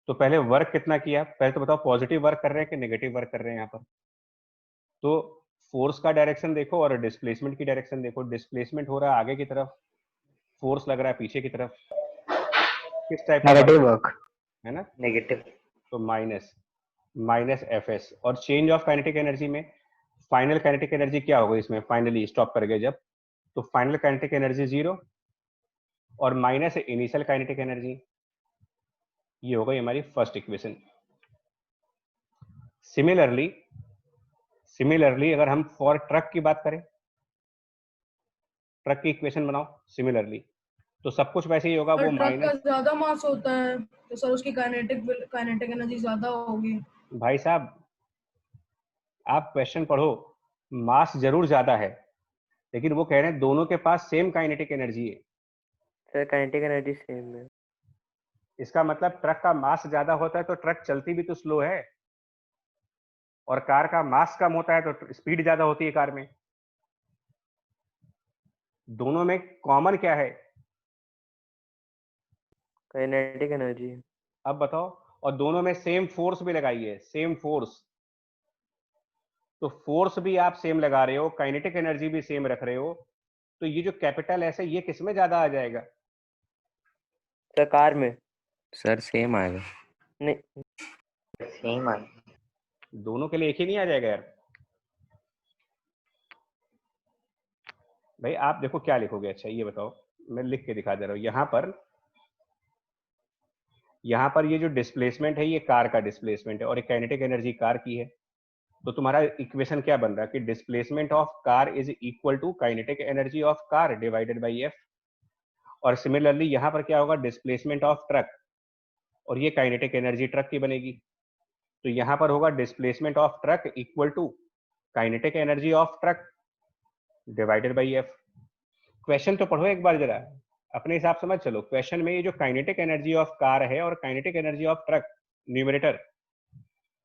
तो पहले वर्क कितना किया, पहले तो बताओ पॉजिटिव वर्क कर रहे हैं कि नेगेटिव वर्क कर रहे हैं यहाँ पर। तो फोर्स का डायरेक्शन देखो और डिस्प्लेसमेंट की डायरेक्शन देखो, डिस्प्लेसमेंट हो रहा है आगे की तरफ, फोर्स लग रहा है पीछे की तरफ। किस टाइप का
नेगेटिव वर्क
है ना,
नेगेटिव।
तो माइनस एफएस। और चेंज ऑफ काइनेटिक एनर्जी में फाइनल काइनेटिक एनर्जी क्या होगी इसमें, फाइनली स्टॉप कर गए जब, तो फाइनल काइनेटिक एनर्जी 0 और माइनस इनिशियल काइनेटिक एनर्जी, ये हो गई हमारी फर्स्ट इक्वेशन। सिमिलरली अगर हम फॉर ट्रक की बात करें, ट्रक की इक्वेशन बनाओ सिमिलरली, तो सब कुछ वैसे ही होगा, वो
ट्रक का
माइनस,
ज्यादा मास होता है तो सर उसकी काइनेटिक एनर्जी ज्यादा होगी।
भाई साहब आप क्वेश्चन पढ़ो, मास जरूर ज्यादा है लेकिन वो कह रहे हैं दोनों के पास सेम काइनेटिक एनर्जी है।
सर काइनेटिक एनर्जी सेम है।
इसका मतलब ट्रक का मास ज्यादा होता है तो ट्रक चलती भी तो स्लो है, और कार का मास कम होता है तो स्पीड ज्यादा होती है कार में। दोनों में कॉमन क्या है?
Kinetic energy.
अब बताओ, और दोनों में सेम फोर्स भी लगाई है, सेम फोर्स। तो फोर्स भी आप सेम लगा रहे हो, काइनेटिक एनर्जी भी सेम रख रहे हो, तो ये जो कैपिटल एस है ये किसमें ज्यादा आ जाएगा?
सर कार में। सर सेम आएगा। नहीं
सेम आएगा।
दोनों के लिए एक ही नहीं आ जाएगा यार? भाई आप देखो क्या लिखोगे, अच्छा ये बताओ, मैं लिख के दिखा दे रहा हूं। यहाँ पर ये जो डिस्प्लेसमेंट है ये कार का डिस्प्लेसमेंट है और एक काइनेटिक एनर्जी कार की है। तो तुम्हारा इक्वेशन क्या बन रहा है कि displacement of car is equal to kinetic energy of car divided by F. और सिमिलरली यहाँ पर क्या होगा, डिस्प्लेसमेंट ऑफ ट्रक, और ये काइनेटिक एनर्जी ट्रक की बनेगी। तो यहाँ पर होगा displacement of truck equal to kinetic energy of truck divided by F. Question तो पढ़ो एक बार जरा, अपने हिसाब से मत चलो। क्वेश्चन में ये जो काइनेटिक एनर्जी ऑफ कार है और kinetic energy of truck, numerator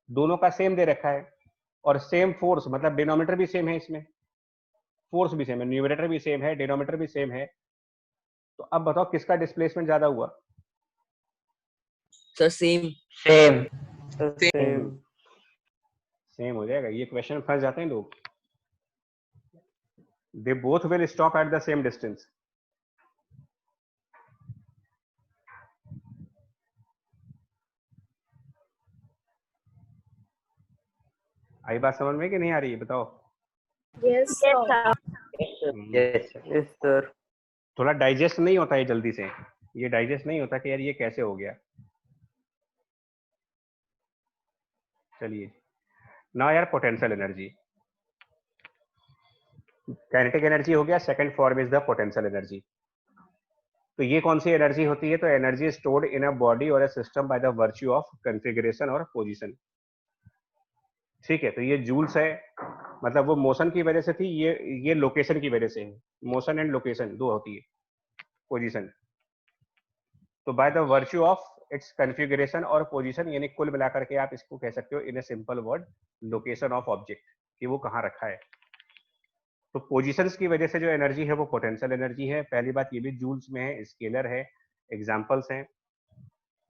दोनों का सेम दे रखा है, और सेम फोर्स मतलब डिनोमिनेटर भी सेम है, इसमें फोर्स भी सेम है, न्यूमरेटर भी सेम है, डिनोमिनेटर भी सेम है। तो अब बताओ किसका डिस्प्लेसमेंट ज्यादा हुआ?
Sir same.
Same.
Same.
Same हो जाएगा। ये क्वेश्चन फंस जाते हैं लोग। They both will stop at the same distance. आई बात समझ में कि नहीं आ रही है, बताओ।
Yes, sir.
Yes
yes sir.
थोड़ा डाइजेस्ट नहीं होता है जल्दी से, ये डाइजेस्ट नहीं होता कि यार ये कैसे हो गया। चलिए ना यार, पोटेंशियल एनर्जी, काइनेटिक एनर्जी हो गया, second form is the potential energy. तो ये कौन सी एनर्जी होती है? तो energy stored in a body और a system by the virtue of configuration और पोजीशन। ठीक है, तो ये जूल्स है, मतलब वो मोशन की वजह से थी, ये लोकेशन की वजह से है। मोशन एंड लोकेशन दो होती है, पोजीशन। तो by the virtue of its configuration और पोजीशन, यानी कुल मिलाकर के आप इसको कह सकते हो in a simple word, location of object, कि वो कहाँ रखा है। तो पोजीशंस की वजह से जो एनर्जी है वो पोटेंशियल एनर्जी है। पहली बात ये भी जूल्स में है, स्केलर है, एग्जांपल्स हैं।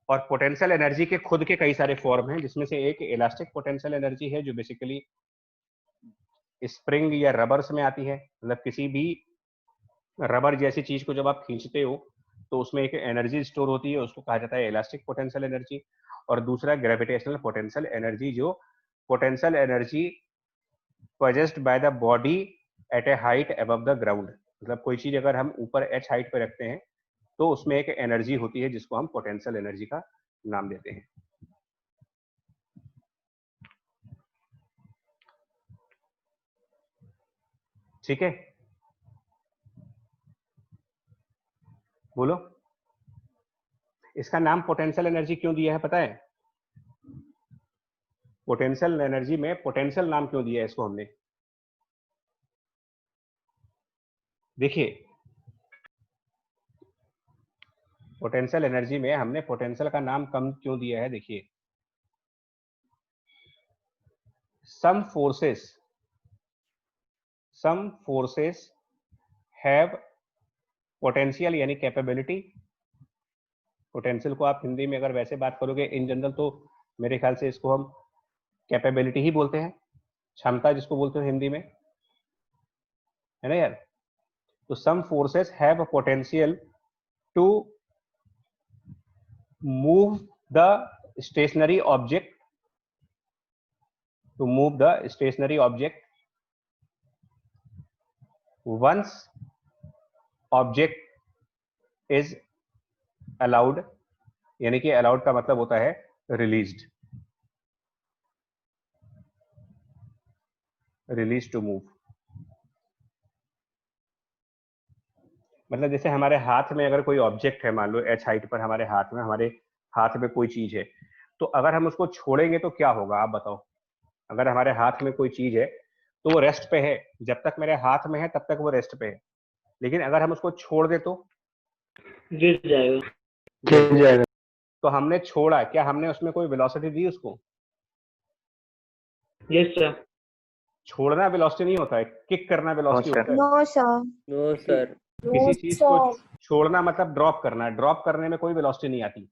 और पोटेंशियल एनर्जी के खुद के कई सारे फॉर्म हैं, जिसमें से एक इलास्टिक पोटेंशियल एनर्जी है, जो बेसिकली स्प्रिंग या रबर्स में आती है। मतलब किसी भी रबर जैसी चीज को जब आप खींचते हो तो उसमें एक एनर्जी स्टोर होती है, उसको कहा जाता है इलास्टिक पोटेंशियल एनर्जी। और दूसरा ग्रेविटेशनल पोटेंशियल एनर्जी, जो potential energy possessed by the body at a height above the ground। मतलब कोई चीज अगर हम ऊपर h हाइट पे रखते हैं तो उसमें एक एनर्जी होती है जिसको हम पोटेंशियल एनर्जी का नाम देते हैं। ठीक है, बोलो इसका नाम पोटेंशियल एनर्जी क्यों दिया है पता है? पोटेंशियल एनर्जी में पोटेंशियल नाम क्यों दिया है इसको हमने? देखिए, पोटेंशियल एनर्जी में हमने पोटेंशियल का नाम कम क्यों दिया है? देखिए, some forces have potential यानी कैपेबिलिटी। पोटेंशियल को आप हिंदी में अगर वैसे बात करोगे इन जनरल तो मेरे ख्याल से इसको हम कैपेबिलिटी ही बोलते हैं, क्षमता जिसको बोलते हो हिंदी में, है ना यार। तो some forces have a potential to move the stationary object, once object is allowed, यानी कि allowed का मतलब होता है released to move। मतलब जैसे हमारे हाथ में अगर कोई ऑब्जेक्ट है, मान लो h हाइट पर हमारे हाथ में कोई चीज है, तो अगर हम उसको छोड़ेंगे तो क्या होगा आप बताओ? अगर हमारे हाथ में कोई चीज है तो वो रेस्ट पे है, जब तक मेरे हाथ में है तब तक वो रेस्ट पे है, लेकिन अगर हम उसको छोड़ दे तो
गिर जाएगा।
तो हमने छोड़ा, क्या हमने उसमें कोई वेलोसिटी दी उसको?
Yes, sir.
छोड़ना वेलोसिटी नहीं होता है, किक करना वेलोसिटी
sir.
होता है।
No, sir.
No, sir.
किसी चीज को छोड़ना मतलब ड्रॉप करना, ड्रॉप करने में कोई वेलोसिटी नहीं आती।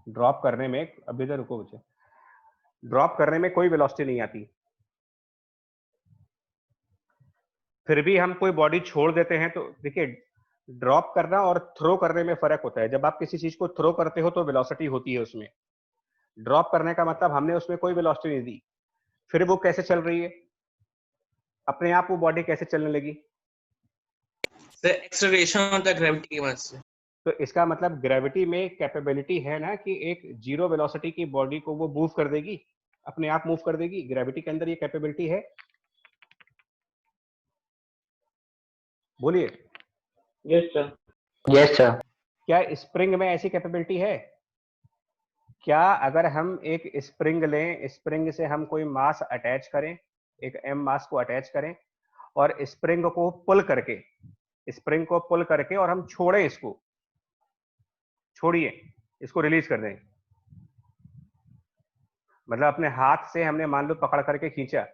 ड्रॉप करने में, अभी इधर रुको बच्चे, ड्रॉप करने में कोई वेलोसिटी नहीं आती। फिर भी हम कोई बॉडी छोड़ देते हैं तो देखिए, ड्रॉप करना और थ्रो करने में फर्क होता है। जब आप किसी चीज को थ्रो करते हो तो वेलोसिटी होती है उसमें। ड्रॉप करने का मतलब हमने उसमें कोई वेलोसिटी नहीं दी। फिर वो कैसे चल रही है? अपने आप वो बॉडी कैसे चलने लगी?
सर एक्सेलरेशन होता है ग्रेविटी की वजह से।
तो इसका मतलब ग्रेविटी में कैपेबिलिटी है ना कि एक जीरो वेलोसिटी की बॉडी को वो मूव कर देगी, अपने आप मूव कर देगी। ग्रेविटी के अंदर ये कैपेबिलिटी है? बोलिए।
Yes, sir. Yes, sir.
क्या स्प्रिंग में ऐसी कैपेबिलिटी है? क्या अगर हम एक स्प्रिंग लें, स्प्रिंग से हम कोई मास अटैच करें, एक एम मास को अटैच करें और स्प्रिंग को पुल करके और हम छोड़े इसको, छोड़िए इसको, रिलीज कर दें, मतलब अपने हाथ से हमने मान लो पकड़ करके खींचा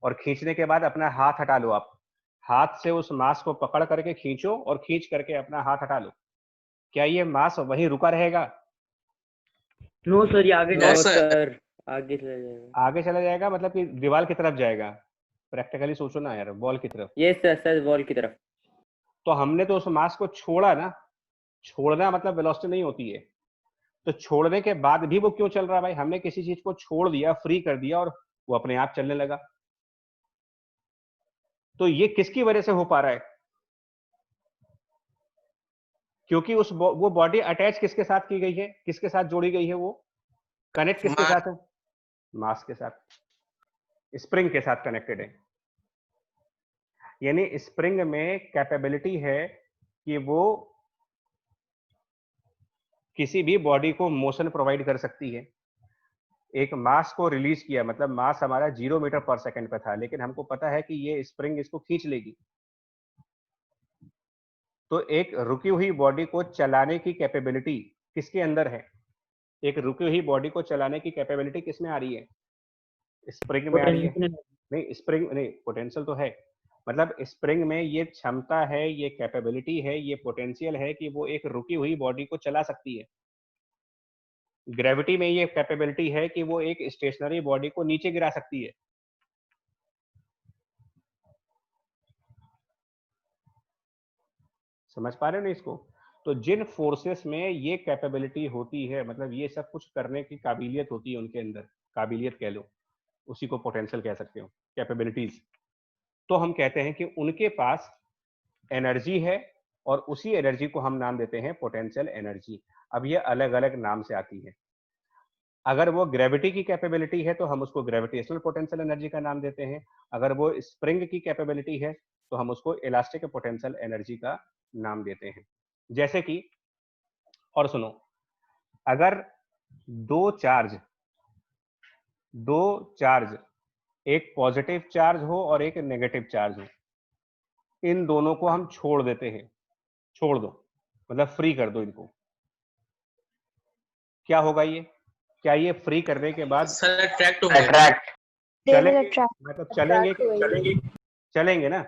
और खींचने के बाद अपना हाथ हटा लो। आप हाथ से उस मास को पकड़ करके खींचो और खींच करके अपना हाथ हटा लो, क्या ये मास वहीं रुका रहेगा?
No, sir. ये आगे
No,
जाएगा
sir.
sir. आगे चला जाएगा.
आगे चला जाएगा मतलब कि दीवार की तरफ जाएगा। प्रैक्टिकली सोचो ना यार, बॉल की तरफ।
Yes, sir. Sir, बॉल की तरफ.
तो हमने तो उस मास को छोड़ा ना, छोड़ना मतलब वेलोसिटी नहीं होती है। तो छोड़ने के बाद भी वो क्यों चल रहा है भाई? हमने किसी चीज को छोड़ दिया, फ्री कर दिया और वो अपने आप चलने लगा। तो ये किसकी वजह से हो पा रहा है? क्योंकि वो बॉडी अटैच किसके साथ की गई है, किसके साथ जोड़ी गई है? वो कनेक्ट किसके
मास।
साथ है? मास के साथ, स्प्रिंग के साथ कनेक्टेड है। यानी स्प्रिंग में कैपेबिलिटी है कि वो किसी भी बॉडी को मोशन प्रोवाइड कर सकती है। एक मास को रिलीज किया, मतलब मास हमारा 0 मीटर पर सेकंड पे था, लेकिन हमको पता है कि ये स्प्रिंग इसको खींच लेगी। तो एक रुकी हुई बॉडी को चलाने की कैपेबिलिटी किसके अंदर है? एक रुकी हुई बॉडी को चलाने की कैपेबिलिटी किसमें आ रही है? स्प्रिंग में आ रही है। नहीं, स्प्रिंग नहीं, पोटेंशियल तो है, मतलब स्प्रिंग में ये क्षमता है, ये कैपेबिलिटी है, ये पोटेंशियल है कि वो एक रुकी हुई बॉडी को चला सकती है। ग्रेविटी में ये कैपेबिलिटी है कि वो एक स्टेशनरी बॉडी को नीचे गिरा सकती है। समझ पा रहे हो ना इसको? तो जिन फोर्सेस में ये कैपेबिलिटी होती है, मतलब ये सब कुछ करने की काबिलियत होती है उनके अंदर, काबिलियत कह लो, उसी को पोटेंशियल कह सकते हो, कैपेबिलिटीज, तो हम कहते हैं कि उनके पास एनर्जी है और उसी एनर्जी को हम नाम देते हैं पोटेंशियल एनर्जी। अब ये अलग अलग नाम से आती है। अगर वो ग्रेविटी की कैपेबिलिटी है तो हम उसको ग्रेविटेशनल पोटेंशियल एनर्जी का नाम देते हैं। अगर वो स्प्रिंग की कैपेबिलिटी है तो हम उसको इलास्टिक पोटेंशियल एनर्जी का नाम देते हैं। जैसे कि, और सुनो, अगर दो चार्ज, एक पॉजिटिव चार्ज हो और एक नेगेटिव चार्ज हो, इन दोनों को हम छोड़ देते हैं, छोड़ दो मतलब फ्री कर दो इनको, क्या होगा ये? क्या ये फ्री करने के बाद
सर अट्रैक्ट हो गए।
Attract.
They will
चलेंगे,
attract.
मतलब चलेंगे ना?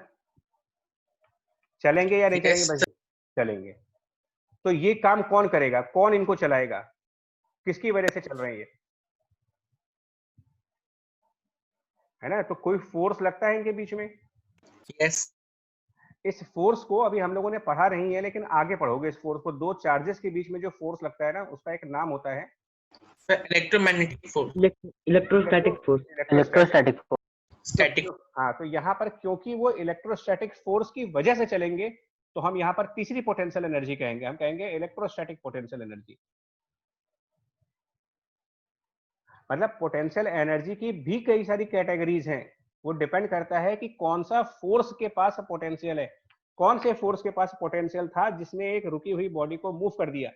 चलेंगे या नहीं
Yes,
चलेंगे भाई? चलेंगे। तो ये काम कौन करेगा, कौन इनको चलाएगा, किसकी वजह से चल रहे हैं ये? है ना? तो कोई फोर्स लगता है इनके बीच में।
यस
इस फोर्स को अभी हम लोगों ने पढ़ा नहीं है, लेकिन आगे पढ़ोगे इस फोर्स को। दो चार्जेस के बीच में जो फोर्स लगता है ना, उसका एक नाम होता है
sir electromagnetic force,
Electrostatic force.
Electrostatic.
Static.
हाँ, तो यहाँ पर क्योंकि वो इलेक्ट्रोस्टैटिक फोर्स की वजह से चलेंगे, तो हम यहाँ पर तीसरी पोटेंशियल एनर्जी कहेंगे, हम कहेंगे इलेक्ट्रोस्टैटिक पोटेंशियल एनर्जी। मतलब पोटेंशियल एनर्जी की भी कई सारी कैटेगरीज हैं, वो डिपेंड करता है कि कौन सा फोर्स के पास पोटेंशियल है, कौन से फोर्स के पास पोटेंशियल था जिसने एक रुकी हुई बॉडी को मूव कर दिया।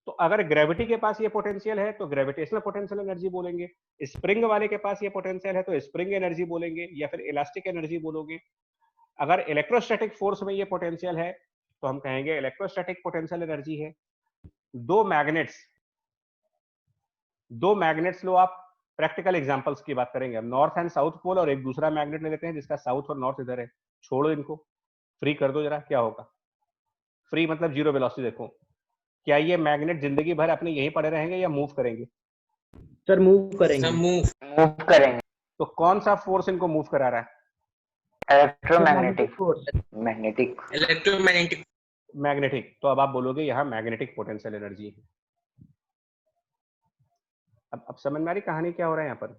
तो अगर ग्रेविटी के पास ये पोटेंशियल है तो ग्रेविटेशनल पोटेंशियल एनर्जी बोलेंगे, स्प्रिंग वाले के पास ये पोटेंशियल है तो स्प्रिंग एनर्जी बोलेंगे, या फिर इलास्टिक एनर्जी बोलोगे। अगर इलेक्ट्रोस्टैटिक फोर्स में ये पोटेंशियल है तो हम कहेंगे इलेक्ट्रोस्टैटिक पोटेंशियल एनर्जी है। दो मैग्नेट्स लो आप, प्रैक्टिकल एग्जांपल्स की बात करेंगे हम, नॉर्थ एंड साउथ पोल, और एक दूसरा मैग्नेट ले लेते हैं जिसका साउथ और नॉर्थ इधर है, छोड़ो इनको, फ्री कर दो जरा, क्या होगा? फ्री मतलब जीरो वेलोसिटी। देखो क्या ये मैग्नेट जिंदगी भर अपने यहीं पड़े रहेंगे या मूव करेंगे?
सर मूव करेंगे।
मूव करेंगे।
तो कौन सा फोर्स इनको मूव करा रहा है?
Electromagnetic
force.
Magnetic
electromagnetic.
Magnetic. तो अब आप बोलोगे यहाँ मैग्नेटिक पोटेंशियल एनर्जी है। अब समझ में आ रही कहानी क्या हो रहा है यहाँ पर?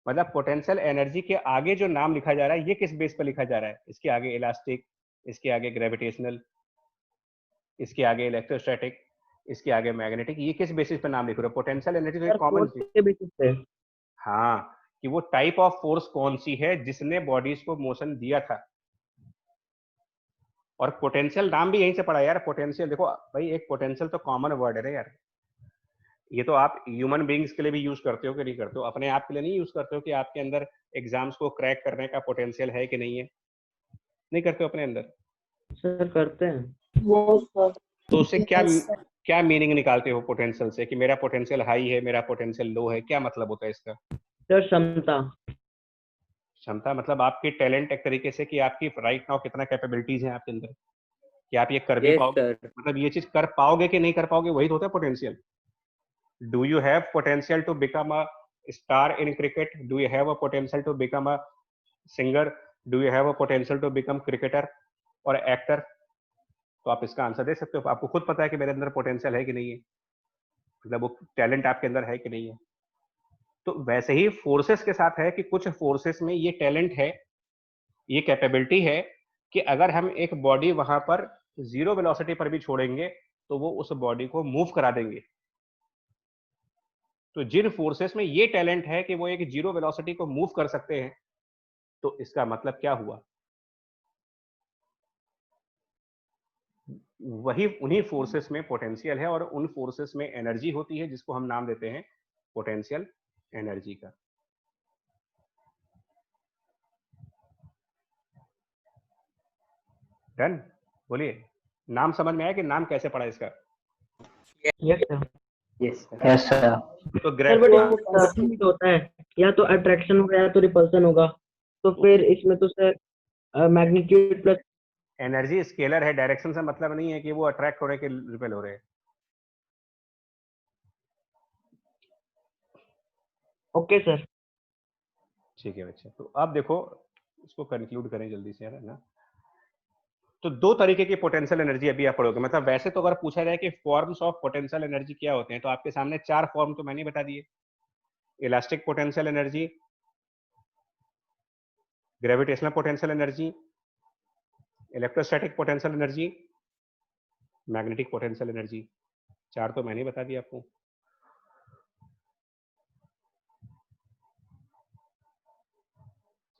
मतलब पोटेंशियल एनर्जी के आगे जो नाम लिखा जा रहा है ये किस बेस पर लिखा जा रहा है? इसके आगे इलास्टिक, इसके आगे ग्रेविटेशनल, इसके आगे इलेक्ट्रोस्टैटिक, इसके आगे मैग्नेटिक, ये किस बेसिस पे नाम लिख रहे हो? पोटेंशियल एनर्जी तो एक कॉमन चीज। हाँ, कि वो टाइप ऑफ फोर्स कौन सी है जिसने बॉडीज को मोशन दिया था। और पोटेंशियल नाम भी यहीं से पड़ा यार, पोटेंशियल। देखो भाई, एक पोटेंशियल तो कॉमन वर्ड है यार, ये तो आप ह्यूमन बीइंग्स के लिए भी यूज करते हो कि नहीं करते हो? अपने आप के लिए नहीं यूज करते हो कि आपके अंदर एग्जाम्स को क्रैक करने का पोटेंशियल है कि नहीं है? नहीं करते हो अपने अंदर?
सर करते हैं।
तो उससे क्या मीनिंग निकालते हो पोटेंशियल से, कि मेरा पोटेंशियल हाई है, मेरा पोटेंशियल लो है? क्या मतलब होता है इसका?
सर क्षमता।
क्षमता मतलब आपकी टैलेंट, एक तरीके से कि आपकी राइट नाउ कितना कैपेबिलिटीज हैं आपके अंदर, कि आप ये कर भी पाओगे, मतलब ये चीज कर पाओगे कि नहीं कर पाओगे, वही तो होता है potential. Do you have potential to become a star in cricket? Do you have a potential to become a singer? Do you have a potential to become cricketer और एक्टर? तो आप इसका आंसर दे सकते हो। आपको खुद पता है कि मेरे अंदर पोटेंशियल है कि नहीं है, मतलब वो टैलेंट आपके अंदर है कि नहीं है। तो वैसे ही फोर्सेस के साथ है कि कुछ फोर्सेस में ये टैलेंट है, ये कैपेबिलिटी है कि अगर हम एक बॉडी वहां पर जीरो वेलोसिटी पर भी छोड़ेंगे तो वो उस बॉडी को मूव करा देंगे। तो जिन फोर्सेस में ये टैलेंट है कि वो एक जीरो वेलोसिटी को मूव कर सकते हैं, तो इसका मतलब क्या हुआ? वही उन्हीं फोर्सेस में पोटेंशियल है और उन फोर्सेस में एनर्जी होती है जिसको हम नाम देते हैं पोटेंशियल एनर्जी का। डन? बोलिए, नाम समझ में आया कि नाम कैसे पड़ा इसका?
Yes sir.
Yes sir.
तो
ग्रेविटी होता है, या तो अट्रैक्शन होगा या तो रिपल्सन होगा, तो फिर इसमें तो sir magnitude plus
energy scalar है, डायरेक्शन से मतलब नहीं है कि वो अट्रैक्ट हो रहे कि रिपेल हो रहे हैं।
Okay sir.
ठीक है बच्चे, तो अब देखो इसको कंक्लूड करें जल्दी से, है ना? तो दो तरीके की पोटेंशियल एनर्जी अभी आप पढ़ोगे। मतलब वैसे तो अगर पूछा जाए कि फॉर्म्स ऑफ पोटेंशियल एनर्जी क्या होते हैं, तो आपके सामने 4 फॉर्म तो मैंने बता दिए। Elastic potential energy, gravitational potential energy, electrostatic potential energy, magnetic potential energy. 4 तो मैंने बता दिया आपको।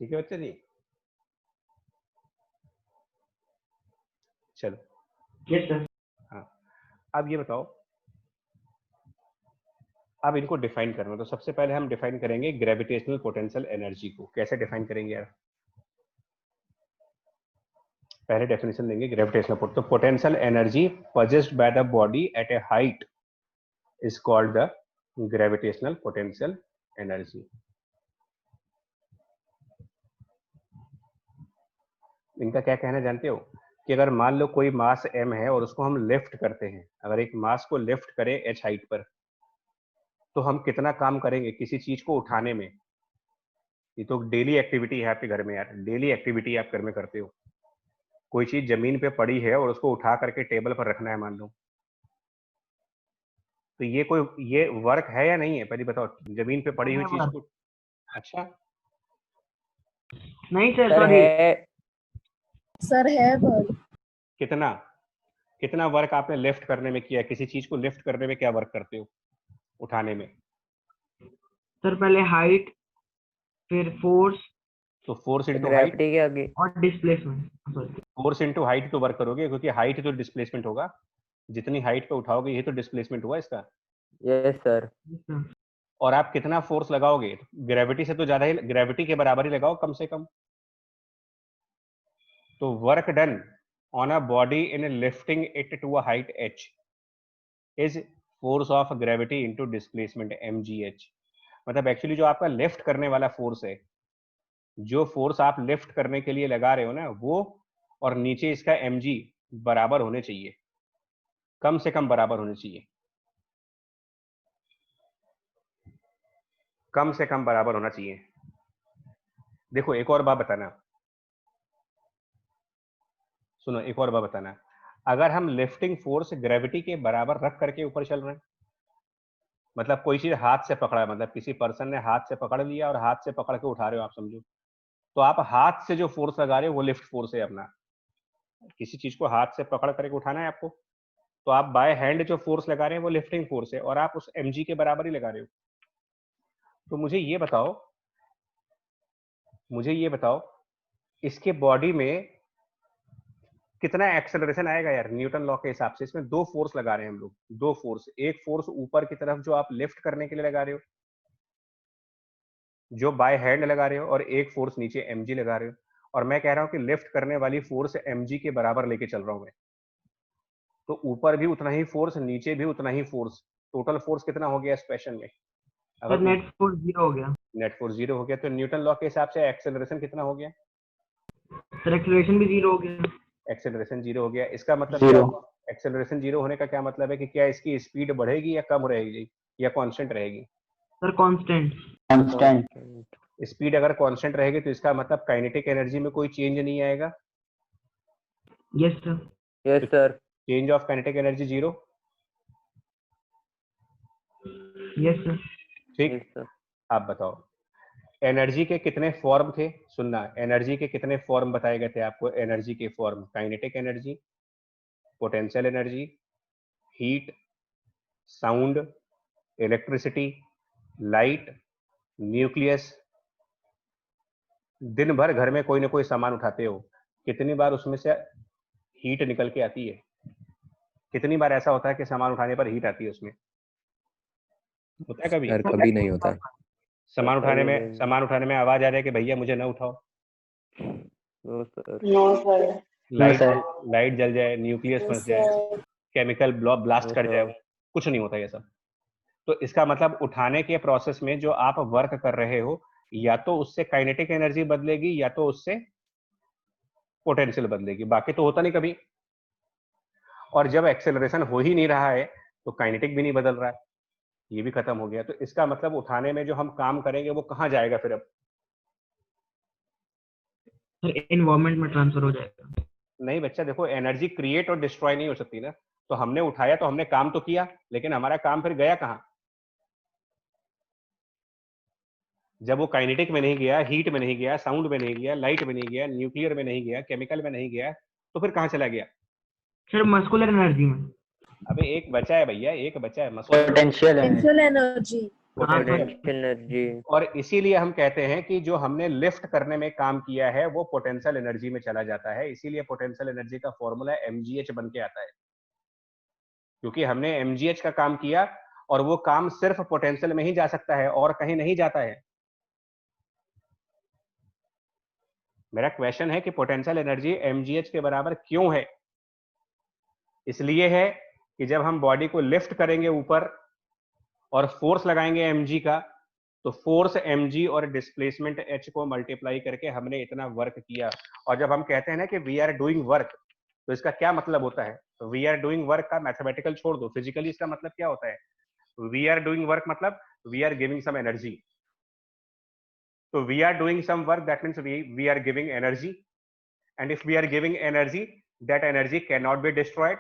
ठीक है बच्चे जी? चलो।
Yes sir.
हाँ, अब ये बताओ, अब इनको डिफाइन करना। तो सबसे पहले हम डिफाइन करेंगे ग्रेविटेशनल पोटेंशियल एनर्जी को। कैसे डिफाइन करेंगे यार? पहले डेफिनेशन देंगे ग्रेविटेशनल पोटेंशियल। तो potential energy possessed by the body at a height is called the gravitational potential energy. इनका क्या कहना जानते हो? कि अगर मान लो कोई मास m है और उसको हम लिफ्ट करते हैं, अगर एक मास को लिफ्ट करें h हाइट पर, तो हम कितना काम करेंगे किसी चीज को उठाने में? ये तो डेली एक्टिविटी है आपके घर में यार, डेली एक्टिविटी आप घर में करते हो। कोई चीज जमीन पे पड़ी है और उसको उठा करके टेबल पर रखना है मान लो, तो ये वर्क है या नहीं है? पहले बताओ, जमीन पे पड़ी हुई चीज को। अच्छा
नहीं सर,
सर है।
सर है पर
कितना वर्क आपने लिफ्ट करने में किया? किसी चीज को लिफ्ट करने में क्या वर्क करते हो उठाने में?
सर पहले हाइट, फिर फोर्स,
तो फोर्स इंटू हाइट
ग्रेविटी के आगे
और डिस्प्लेसमेंट।
फोर्स इंटू हाइट तो वर्क करोगे, क्योंकि हाइट तो डिस्प्लेसमेंट होगा। जितनी हाइट पे उठाओगे ये तो डिस्प्लेसमेंट हुआ इसका।
Yes sir.
और आप कितना फोर्स लगाओगे, ग्रेविटी से तो ज्यादा ही, ग्रेविटी के बराबर ही लगाओ कम से कम। तो work done on a body in lifting it to a height h is force of gravity into displacement mgh। मतलब एक्चुअली जो आपका लिफ्ट करने वाला फोर्स है, जो फोर्स आप लिफ्ट करने के लिए लगा रहे हो ना, वो और नीचे इसका mg बराबर होने चाहिए, कम से कम बराबर होने चाहिए, कम से कम बराबर होना चाहिए। देखो एक और बात बताना, सुनो एक और बात बताना, अगर हम लिफ्टिंग फोर्स ग्रेविटी के बराबर रख करके ऊपर चल रहे हैं, मतलब कोई चीज हाथ से पकड़ा है, मतलब किसी पर्सन ने हाथ से पकड़ लिया और हाथ से पकड़ के उठा रहे हो आप, समझो, तो आप हाथ से जो फोर्स लगा रहे हो वो लिफ्ट फोर्स है अपना। किसी चीज को हाथ से पकड़ करके उठाना है आपको, तो आप बाय हैंड जो फोर्स लगा रहे हैं वो लिफ्टिंग फोर्स है, और आप उस mg के बराबर ही लगा रहे हो। तो मुझे ये बताओ, इसके बॉडी में कितना एक्सेलरेशन आएगा यार न्यूटन लॉ के हिसाब से। इसमें दो फोर्स लगा रहे हैं हम लोग, दो फोर्स, एक फोर्स ऊपर की तरफ जो आप लिफ्ट करने के लिए लगा रहे हो, जो बाय हैंड लगा रहे हो, और एक फोर्स नीचे mg लगा रहे हो। और मैं कह रहा हूं कि लिफ्ट करने वाली फोर्स mg के बराबर लेके चल रहा हूं मैं, तो ऊपर भी उतना ही फोर्स, नीचे भी उतना ही फोर्स, टोटल फोर्स कितना हो गया इस क्वेश्चन में?
सर नेट फोर्स 0 हो गया।
नेट फोर्स 0 हो गया, तो न्यूटन लॉ के हिसाब से एक्सेलरेशन कितना हो गया?
सर एक्सेलरेशन भी 0 हो गया।
एक्सेलरेशन 0 हो गया। इसका मतलब क्या? एक्सेलरेशन 0 होने का क्या मतलब है कि क्या इसकी स्पीड बढ़ेगी या कम रहेगी या कांस्टेंट रहेगी?
Sir constant.
स्पीड अगर कांस्टेंट रहेगी तो इसका मतलब काइनेटिक एनर्जी में कोई चेंज नहीं आएगा।
Yes sir.
Yes sir.
Change of kinetic energy 0।
Yes sir.
ठीक, आप बताओ एनर्जी के कितने फॉर्म थे? सुनना, एनर्जी के कितने फॉर्म बताए गए थे आपको? एनर्जी के form, kinetic energy, potential energy, heat, sound, electricity, light, nucleus. दिन भर घर में कोई ना कोई सामान उठाते हो, कितनी बार उसमें से हीट निकल के आती है? कितनी बार ऐसा होता है कि सामान उठाने पर हीट आती है उसमें? होता है कभी?
सर कभी नहीं होता।
सामान उठाने में आवाज आ रही है कि भैया मुझे ना उठाओ। लाइट जल जाए, न्यूक्लियस फंस जाए, केमिकल ब्लास्ट कर जाए, कुछ नहीं होता ये सब। तो इसका मतलब उठाने के प्रोसेस में जो आप वर्क कर रहे हो, या तो उससे काइनेटिक एनर्जी बदलेगी या तो उससे पोटेंशियल बदलेगी, बाकी तो होता नहीं कभी। और जब एक्सेलरेशन हो ही नहीं रहा है तो काइनेटिक भी नहीं बदल रहा है, ये भी खत्म हो गया। तो इसका मतलब उठाने में जो हम काम करेंगे वो कहाँ जाएगा फिर? अब
सर एनवायरनमेंट में ट्रांसफर हो जाएगा।
नहीं बच्चा, देखो एनर्जी क्रिएट और डिस्ट्रॉय नहीं हो सकती ना। तो हमने उठाया तो हमने काम तो किया, लेकिन हमारा काम फिर गया कहाँ? जब वो काइनेटिक में नहीं गया, हीट में नहीं गया, साउंड में नहीं गया, लाइट में नहीं गया, न्यूक्लियर में नहीं गया, केमिकल में नहीं गया, तो फिर कहाँ चला गया?
सर मस्कुलर एनर्जी में।
अबे एक बचा है भैया, एक बचा है,
पोटेंशियल
एनर्जी।
एनर्जी।
और इसीलिए हम कहते हैं कि जो हमने लिफ्ट करने में काम किया है वो पोटेंशियल एनर्जी में चला जाता है। इसीलिए पोटेंशियल एनर्जी का फॉर्मूला mgh बन के आता है, क्योंकि हमने mgh का काम किया और वो काम सिर्फ पोटेंशियल में ही जा सकता है और कहीं नहीं जाता है। मेरा क्वेश्चन है कि पोटेंशियल एनर्जी mgh के बराबर क्यों है? इसलिए है कि जब हम बॉडी को लिफ्ट करेंगे ऊपर और फोर्स लगाएंगे mg का, तो फोर्स mg और डिस्प्लेसमेंट h को मल्टीप्लाई करके हमने इतना वर्क किया। और जब हम कहते हैं ना कि वी आर डूइंग वर्क, तो इसका क्या मतलब होता है? वी आर डूइंग वर्क का मैथमेटिकल छोड़ दो, फिजिकली इसका मतलब क्या होता है? वी आर डूइंग वर्क मतलब we are giving some energy. तो we are doing some work, that means we are giving energy, and if we are giving energy, that energy cannot be destroyed.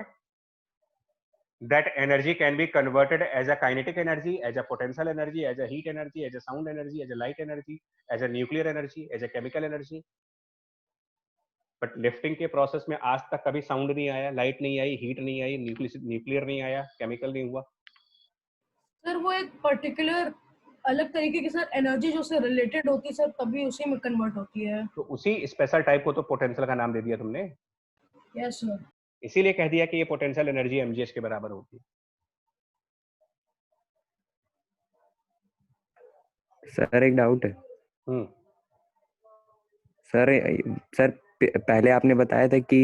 That energy can be converted as a kinetic energy, as a potential energy, as a heat energy, as a sound energy, as a light energy, as a nuclear energy, as a chemical energy. But lifting के process में आज तक कभी sound नहीं आया, light नहीं आई, heat नहीं आई, nuclear नहीं आया, केमिकल नहीं हुआ।
सर वो एक पर्टिकुलर अलग तरीके की सर एनर्जी जो से रिलेटेड होती है सर, तभी उसी में कन्वर्ट होती है।
तो उसी स्पेशल टाइप को तो पोटेंशियल का नाम दे दिया तुमने।
Yes sir.
इसीलिए कह दिया कि ये पोटेंशियल एनर्जी mgh के बराबर होगी।
सर एक डाउट है
हम्म
सर। सर पहले आपने बताया था कि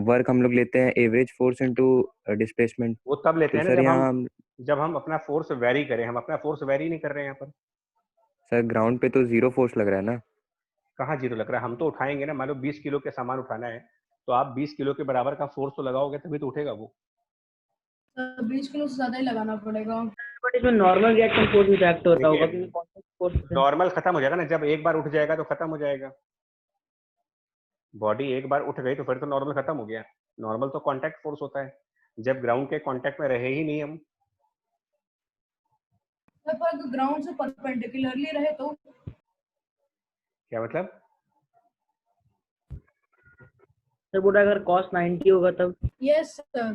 वर्क हम लोग लेते हैं एवरेज फोर्स इनटू डिस्प्लेसमेंट।
वो तब लेते
तो
हैं ना
सर
जब
यहाँ
हम अपना फोर्स वेरी करें। हम अपना फोर्स वेरी नहीं कर रहे हैं यहाँ पर।
सर ग्राउंड पे तो 0 फोर्स लग रहा है ना।
कहाँ जीरो लग रहा है? हम तो उठाएंगे ना। मान लो 20 किलो के सामान उठाना है तो आप 20 किलो के बराबर का फोर्स तो लगाओगे तभी तो उठेगा वो।
20 किलो से ज्यादा ही लगाना पड़ेगा।
बट इसमें नॉर्मल रिएक्शन फोर्स इफेक्ट होता होगा
देखिए
क्योंकि कांटेक्ट फोर्स है।
नॉर्मल खत्म हो जाएगा ना, जब एक बार उठ जाएगा तो खत्म हो जाएगा। बॉडी एक बार उठ गई तो फिर तो नॉर्मल खत्म हो गया। नॉर्मल तो कांटेक्ट फोर्स होता है जब ग्राउंड के कांटेक्ट में रहे ही नहीं हम।
पर ग्राउंड से परपेंडिकुलरली रहे तो
क्या मतलब?
सर बोला अगर कॉस 90 होगा तब।
यस सर,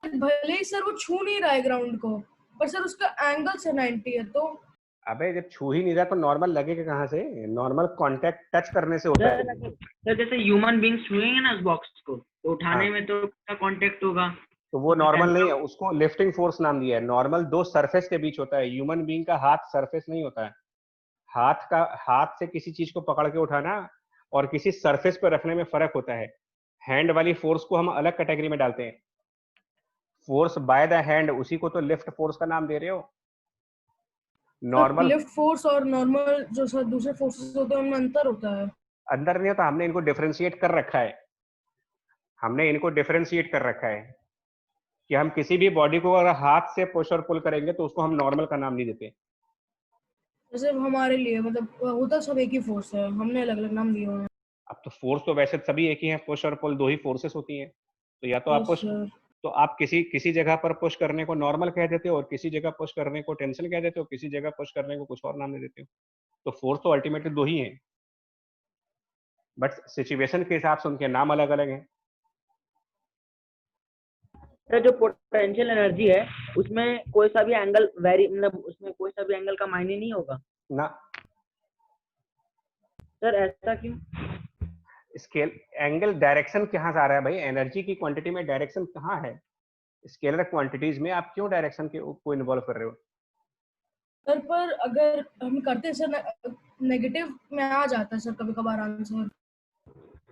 भले ही सर वो छू नहीं रहा है ग्राउंड को, पर सर उसका एंगल से 90 है तो।
अबे जब छू ही नहीं रहा तो नॉर्मल लगेगा कहाँ से? नॉर्मल कांटेक्ट टच करने से होता है।
सर जैसे ह्यूमन बींग्स छुएंगे ना उस बॉक्स को तो उठाने
हाँ।
में तो उसका कांटेक्ट होगा।
तो वो नॉर्मल नहीं है, उसको लिफ्टिंग फोर्स नाम दिया है। नॉर्मल दो सरफेस के बीच होता है। ह्यूमन बीइंग का हाथ सरफेस नहीं होता है। हाथ से किसी चीज को पकड़ के उठाना और किसी सरफेस पर रखने में फर्क होता है। हैंड वाली फोर्स को हम अलग कैटेगरी में डालते हैं। फोर्स बाय द हैंड, उसी को तो लिफ्ट फोर्स का नाम दे रहे हो। नॉर्मल
लिफ्ट फोर्स और नॉर्मल जो सर दूसरे फोर्सेस होते हैं उनमें अंतर होता है।
अंदर नहीं होता, हमने इनको डिफरेंशिएट कर रखा है। कि हम किसी भी बॉडी को अगर हाथ से पुश और पुल करेंगे तो उसको हम नॉर्मल का नाम नहीं देते।
जैसे हमारे लिए मतलब होता सब एक ही फोर्स है, हमने अलग अलग नाम दिए हुए हैं।
अब तो फोर्स तो वैसे सभी एक ही हैं। पुश और पुल दो ही फोर्सेस होती हैं। तो या तो आप पुश, तो आप किसी जगह पर पुश करने को नॉर्मल कह देते हो और किसी जगह पुश करने को टेंशन कह देते हो, किसी जगह पुश करने को कुछ और नाम दे देते हो। तो फोर्स तो अल्टीमेटली दो ही हैं, बट सिचुएशन के हिसाब से उनके नाम अलग अलग हैं।
सर जो पोटेंशियल एनर्जी है उसमें कोई सा भी एंगल वेरी मतलब उसमें कोई सा भी एंगल का मायने नहीं होगा
ना।
सर ऐसा क्यों?
स्केल एंगल डायरेक्शन कहाँ से आ रहा है भाई? एनर्जी की क्वांटिटी में डायरेक्शन कहाँ है? स्केलर क्वांटिटीज में आप क्यों डायरेक्शन को इन्वॉल्व कर रहे हो?
सर पर अगर हम करते हैं सर नेगेटिव में आ जाता है सर कभी कभार आंसर।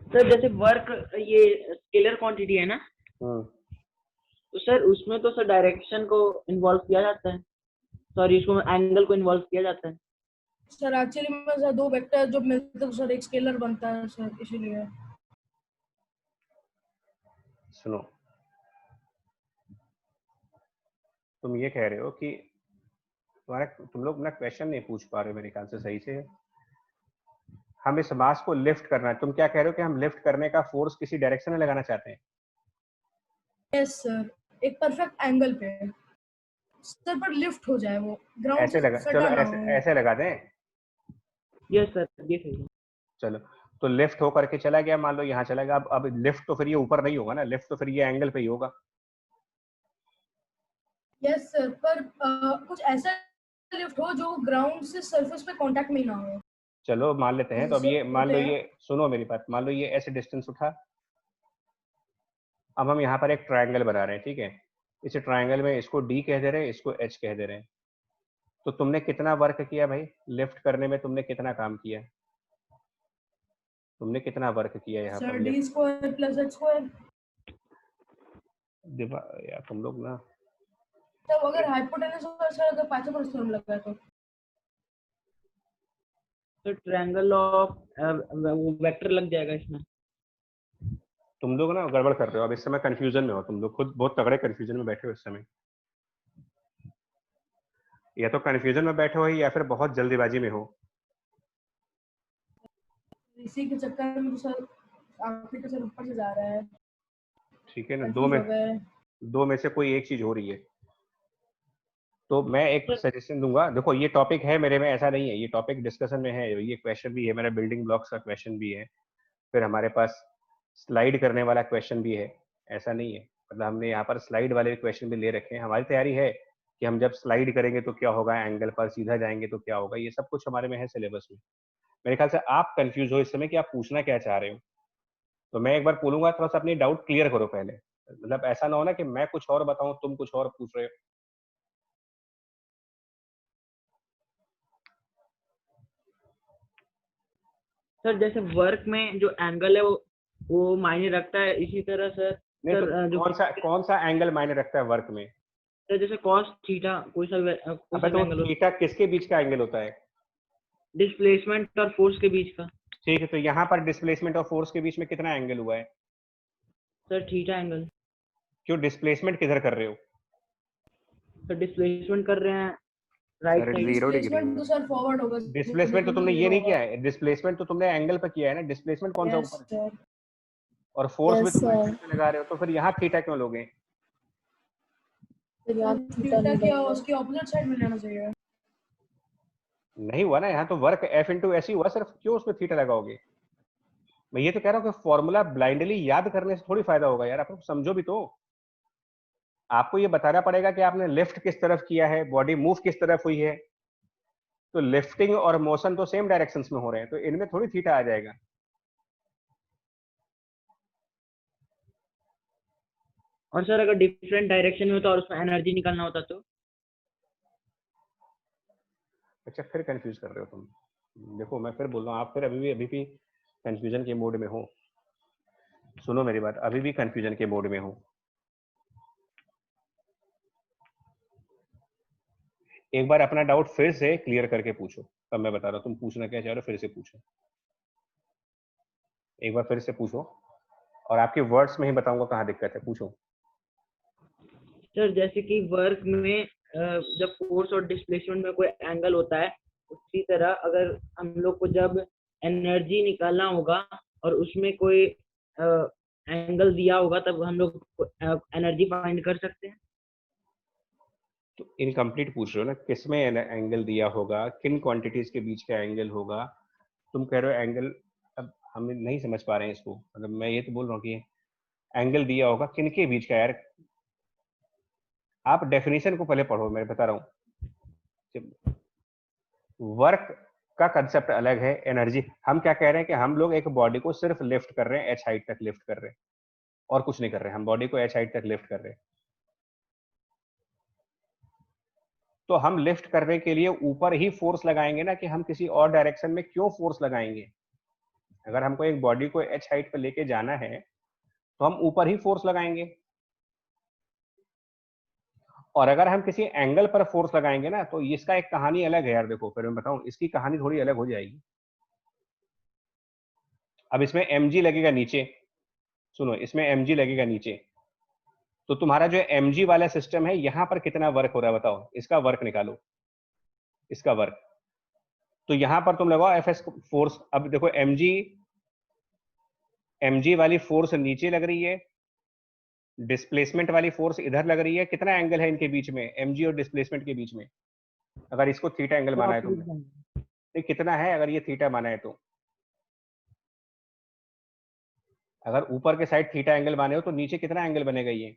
सर जैसे वर्क ये स्केलर क्वांटिटी है ना, तो सर उसमें तो सर डायरेक्शन को इन्वॉल्व किया जाता है, सॉरी इसको एंगल को इन्वॉल्व किया जाता है।
सर एक्चुअली में सर दो वेक्टर जो मिलते हैं सर एक स्केलर बनता है सर, इसीलिए।
सुनो, तुम ये कह रहे हो कि तुम लोग ना क्वेश्चन नहीं पूछ पा रहे हो मेरे ख्याल से सही से। हम इस मास को लिफ्ट करना है। तुम क्या कह रहे हो कि हम लिफ्ट करने का फोर्स किसी डायरेक्शन में लगाना चाहते हैं?
यस सर, एक परफेक्ट एंगल पे सर पर लिफ्ट हो जाए वो ग्राउंड
ऐसे
से
लगा,
सटा
चलो
ना
ऐसे
हो।
ऐसे लगा दें।
यस सर ये सही है।
चलो तो लिफ्ट होकर के चला गया, मान लो यहाँ चला गया। अब लिफ्ट तो फिर ये ऊपर नहीं होगा ना, लिफ्ट तो फिर ये एंगल पे ही होगा।
यस सर, पर कुछ ऐसा लिफ्ट हो जो ग्राउंड से सरफेस पे कांटेक्ट में ना हो।
चलो मान लेते हैं। तो अब ये मान लो, ये सुनो मेरी बात, मान लो ये ऐसे डिस्टेंस उठा। अब हम यहाँ पर एक ट्रायंगल बना रहे हैं, ठीक है? इस ट्रायंगल में इसको डी कह दे रहे हैं, इसको एच कह दे रहे हैं। तो तुमने कितना वर्क किया भाई लिफ्ट करने में? तुमने कितना काम किया? तुमने कितना वर्क किया यहाँ
सर
पर
D
lift?
Square plus H square.
यार तुम लोग ना,
तब अगर हाइपोटेनस और सर अगर पाइथागोरस थ्योरम लग गया तो
ट्रायंगल ऑफ वेक्टर लग जाएगा इसमें।
तुम लोग ना गड़बड़ कर रहे हो। अब इस समय कंफ्यूजन में हो तुम लोग, खुद बहुत तगड़े कंफ्यूजन में बैठे हो इस समय। या तो कंफ्यूजन में बैठे हो या फिर बहुत जल्दीबाजी में हो।
इसी के चक्कर में तो सर आखिर का सर ऊपर से जा रहा है।
ठीक है ना,
कंफ्यूज हो गए।
दो में से कोई एक चीज हो रही है। तो मैं एक सजेशन दूंगा। देखो ये टॉपिक है मेरे में, ऐसा नहीं है, ये टॉपिक डिस्कशन में है। ये क्वेश्चन भी है मेरा, बिल्डिंग ब्लॉक्स का क्वेश्चन भी है, फिर हमारे पास स्लाइड करने वाला क्वेश्चन भी है। ऐसा नहीं है, मतलब हमने यहाँ पर स्लाइड वाले क्वेश्चन भी ले रखे हैं। हमारी तैयारी है कि हम जब स्लाइड करेंगे तो क्या होगा, एंगल पर सीधा जाएंगे तो क्या होगा, ये सब कुछ हमारे में है सिलेबस में। मेरे ख्याल से आप कंफ्यूज हो इस समय कि आप पूछना क्या चाह रहे हो। तो मैं एक बार बोलूंगा, थोड़ा सा अपनी डाउट क्लियर करो पहले। मतलब ऐसा ना हो ना कि मैं कुछ और बताऊं तुम कुछ और पूछ रहे हो।
सर जैसे वर्क में जो एंगल है वो मायने रखता है, इसी तरह सर
नहीं
सर
तो कौन सा एंगल मायने रखता है वर्क में?
सर जैसे कॉस थीटा कोई सा
अबे तो
एंगल
थीटा किसके बीच का एंगल होता है?
डिस्प्लेसमेंट और फोर्स के बीच का।
ठीक है, तो यहाँ पर डिस्प्लेसमेंट और फोर्स के बीच में कितना एंगल हुआ है?
Sir theta angle.
क्यों, डिस्प्लेसमेंट किधर कर रहे हो?
सर डिस्प्लेसमेंट कर रहे हैं right
sir
side.
0 degree
displacement तो सर फॉरवर्ड होगा।
डिस्प्लेसमेंट तो तुमने ये नहीं किया है, डिस्प्लेसमेंट तो तुमने एंगल पर किया है ना, डिस्प्लेसमेंट कौन सा
यस
ऊपर है?
सर।
और फोर्स भी
यस
तुम राइट
सर।
साइड पे लगा रहे हो, तो फिर यहाँ थीटा क्यों लोगे?
फिर यहाँ थीटा
थीटा
नहीं
क्या
लगेगा।
उसकी ऑपोजिट साइड में लेना चाहिए।
नहीं हुआ ना, यहाँ तो वर्क एफ इंटू ऐसी हुआ, सिर्फ क्यों उसमें थीटा लगाओगे? मैं ये तो कह रहा हूँ कि फॉर्मूला ब्लाइंडली याद करने से थोड़ी फायदा होगा यार, आप समझो भी तो। आपको ये बताना पड़ेगा कि आपने लिफ्ट किस तरफ किया है, बॉडी मूव किस तरफ हुई है। तो लिफ्टिंग और मोशन तो सेम डायरेक्शंस में हो रहे हैं, तो इनमें थोड़ी थीटा आ जाएगा।
और सर अगर डिफरेंट डायरेक्शन में होता और उसमें एनर्जी निकालना होता तो?
अच्छा, फिर कंफ्यूज कर रहे हो तुम। देखो मैं फिर बोल रहा हूँ, आप फिर अभी भी कंफ्यूजन के मोड में हो। सुनो मेरी बात, अभी भी कंफ्यूजन के मोड में हो। एक बार अपना डाउट फिर से क्लियर करके पूछो, तब मैं बता रहा हूँ तुम पूछना क्या चाह रहे हो, फिर से पूछो। एक बार फिर से पूछो, और आपके वर्ड्स में ही बताऊंगा कहाँ दिक्कत है, पूछो।
सर जैसे कि वर्क में जब फोर्स और डिस्प्लेसमेंट में कोई एंगल होता है, उसी तरह अगर हम लोग को जब एनर्जी निकालना होगा और उसमें कोई एंगल दिया होगा, तब हम लोग एनर्जी फाइंड कर सकते हैं।
तो इनकम्प्लीट पूछ रहे हो ना, किसमें एंगल दिया होगा, किन क्वांटिटीज के बीच का एंगल होगा। तुम कह रहे हो एंगल, अब हम नहीं समझ पा रहे हैं इसको। मतलब मैं ये तो बोल रहा हूँ कि एंगल दिया होगा किन के बीच का यार। आप डेफिनेशन को पहले पढ़ो, मैं बता रहा हूँ। वर्क का कंसेप्ट अलग है, एनर्जी। हम क्या कह रहे हैं कि हम लोग एक बॉडी को सिर्फ लिफ्ट कर रहे हैं, एच हाइट तक लिफ्ट कर रहे हैं, और कुछ नहीं कर रहे हैं। हम बॉडी को एच हाइट तक लिफ्ट कर रहे हैं। तो हम लिफ्ट करने के लिए ऊपर ही फोर्स लगाएंगे ना, कि हम किसी और डायरेक्शन में क्यों फोर्स लगाएंगे। अगर हमको एक बॉडी को एच हाइट पर लेके जाना है तो हम ऊपर ही फोर्स लगाएंगे। और अगर हम किसी एंगल पर फोर्स लगाएंगे ना, तो इसका एक कहानी अलग है यार। देखो फिर मैं बताऊं, इसकी कहानी थोड़ी अलग हो जाएगी। अब इसमें mg लगेगा नीचे, सुनो, इसमें mg लगेगा नीचे, तो तुम्हारा जो mg वाला सिस्टम है, यहां पर कितना वर्क हो रहा है बताओ, इसका वर्क निकालो, इसका वर्क। तो यहां पर तुम लगाओ एफ एस फोर्स। अब देखो mg वाली फोर्स नीचे लग रही है, डिस्प्लेसमेंट वाली फोर्स इधर लग रही है। कितना एंगल है इनके बीच में, mg और डिस्प्लेसमेंट के बीच में? अगर इसको थीटा एंगल माना है तुमने, तो कितना है अगर ये थीटा माना है तो? अगर ऊपर के साइड थीटा एंगल माने हो तो नीचे कितना एंगल बनेगा ये?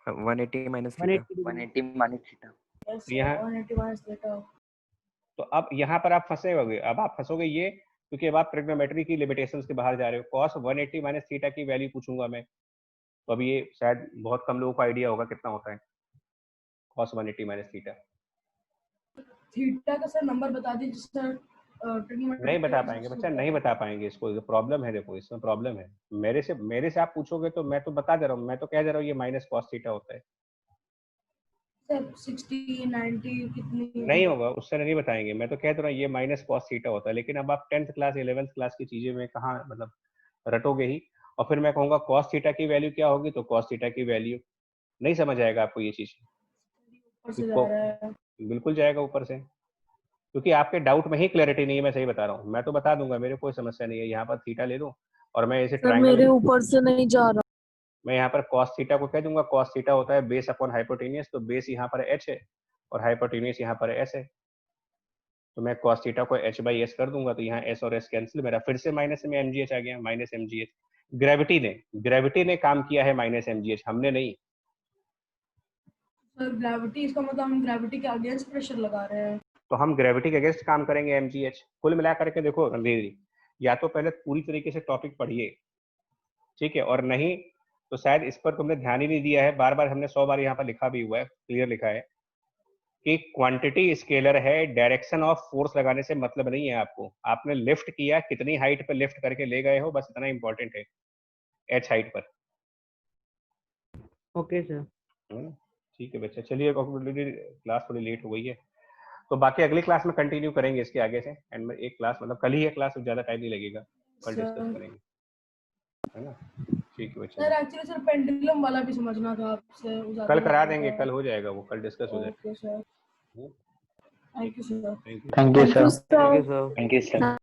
180 minus theta.
180 minus theta.
Yes
तो यहाँ
180 माइनस थीटा।
तो अब यहाँ पर आप फंसे होगे। अब आप फंसोगे ये, क्योंकि अब आप ट्रिग्नोमेट्री की लिमिटेशंस के बाहर जा रहे हो। कॉस 180 माइनस थीटा की वैल्यू पूछूंगा मैं, तो अभी ये शायद बहुत कम लोगों को आइडिया होगा कितना होता है कॉस 180 माइनस थीटा।
थीटा का सर नंबर बता दीजिए सर।
नहीं बता पाएंगे बच्चा, नहीं बता पाएंगे। इसको प्रॉब्लम है, देखो इसमें प्रॉब्लम है। मेरे से आप पूछोगे तो मैं तो बता दे रहा हूँ, मैं तो कह दे रहा हूँ ये माइनस कॉस थीटा होता है।
सर 60 90 कितनी
नहीं होगा, उससे नहीं बताएंगे। मैं तो कह दे रहा हूँ ये माइनस कॉस थीटा होता है। लेकिन अब आप 10th क्लास 11th क्लास की चीजें में कहाँ मतलब रटोगे ही। और फिर मैं कहूंगा कॉस थीटा की वैल्यू क्या होगी, तो कॉस थीटा की वैल्यू नहीं समझ आएगा आपको ये चीज।
ऊपर से जा रहा है।
बिल्कुल जाएगा ऊपर से, क्योंकि आपके डाउट में ही क्लैरिटी नहीं है। मैं सही बता रहा हूँ, मैं तो बता दूंगा, मेरे कोई समस्या नहीं है। यहाँ पर थीटा ले लो और मैं इसे
सर मेरे
ट्रायंगल,
ऊपर से नहीं जा रहा।
मैं यहाँ पर कॉस थीटा को कह दूंगा। कॉस थीटा होता है बेस अपॉन हाइपोटेनियस, तो बेस यहाँ पर h है और हाइपोटेनियस यहाँ पर s है। तो मैं कॉस थीटा को h बाई एस कर दूंगा, तो यहाँ s और s कैंसिल, मेरा फिर से माइनस में mgh आ गया, माइनस mgh। ग्रेविटी ने काम किया है माइनस mgh, हमने नहीं।
सर ग्रेविटी, इसका मतलब हम ग्रेविटी के अगेंस्ट प्रेशर लगा रहे हैं।
तो हम ग्रेविटी के अगेंस्ट काम करेंगे mgh। कुल मिला करके देखो रणधीर जी, या तो पहले पूरी तरीके से टॉपिक पढ़िए, ठीक है, और नहीं तो शायद इस पर तुमने ध्यान ही नहीं दिया है। बार बार हमने 100 बार यहाँ पर लिखा भी हुआ है, क्लियर लिखा है कि क्वांटिटी स्केलर है, डायरेक्शन ऑफ फोर्स लगाने से मतलब नहीं है आपको। आपने लिफ्ट किया, कितनी हाइट पे लिफ्ट करके ले गए हो, बस इतना इंपॉर्टेंट है, एच हाइट पर।
Okay sir.
ठीक है बच्चा, चलिए क्लास थोड़ी लेट हो गई है, तो बाकी अगली क्लास में कंटिन्यू करेंगे इसके आगे से। एंड में एक क्लास, मतलब कल ही है क्लास, ज्यादा टाइम नहीं लगेगा, कल डिस्कस करेंगे, है ना। ठीक है बच्चा,
सर एक्चुअली सर पेंडुलम वाला भी समझना था आपसे,
कल करा देंगे, कल हो जाएगा वो, कल डिस्कस हो जाएगा।
Okay sir, thank you sir.
Thank you.
Thank you
Thank you,
sir.
sir.
Thank you sir.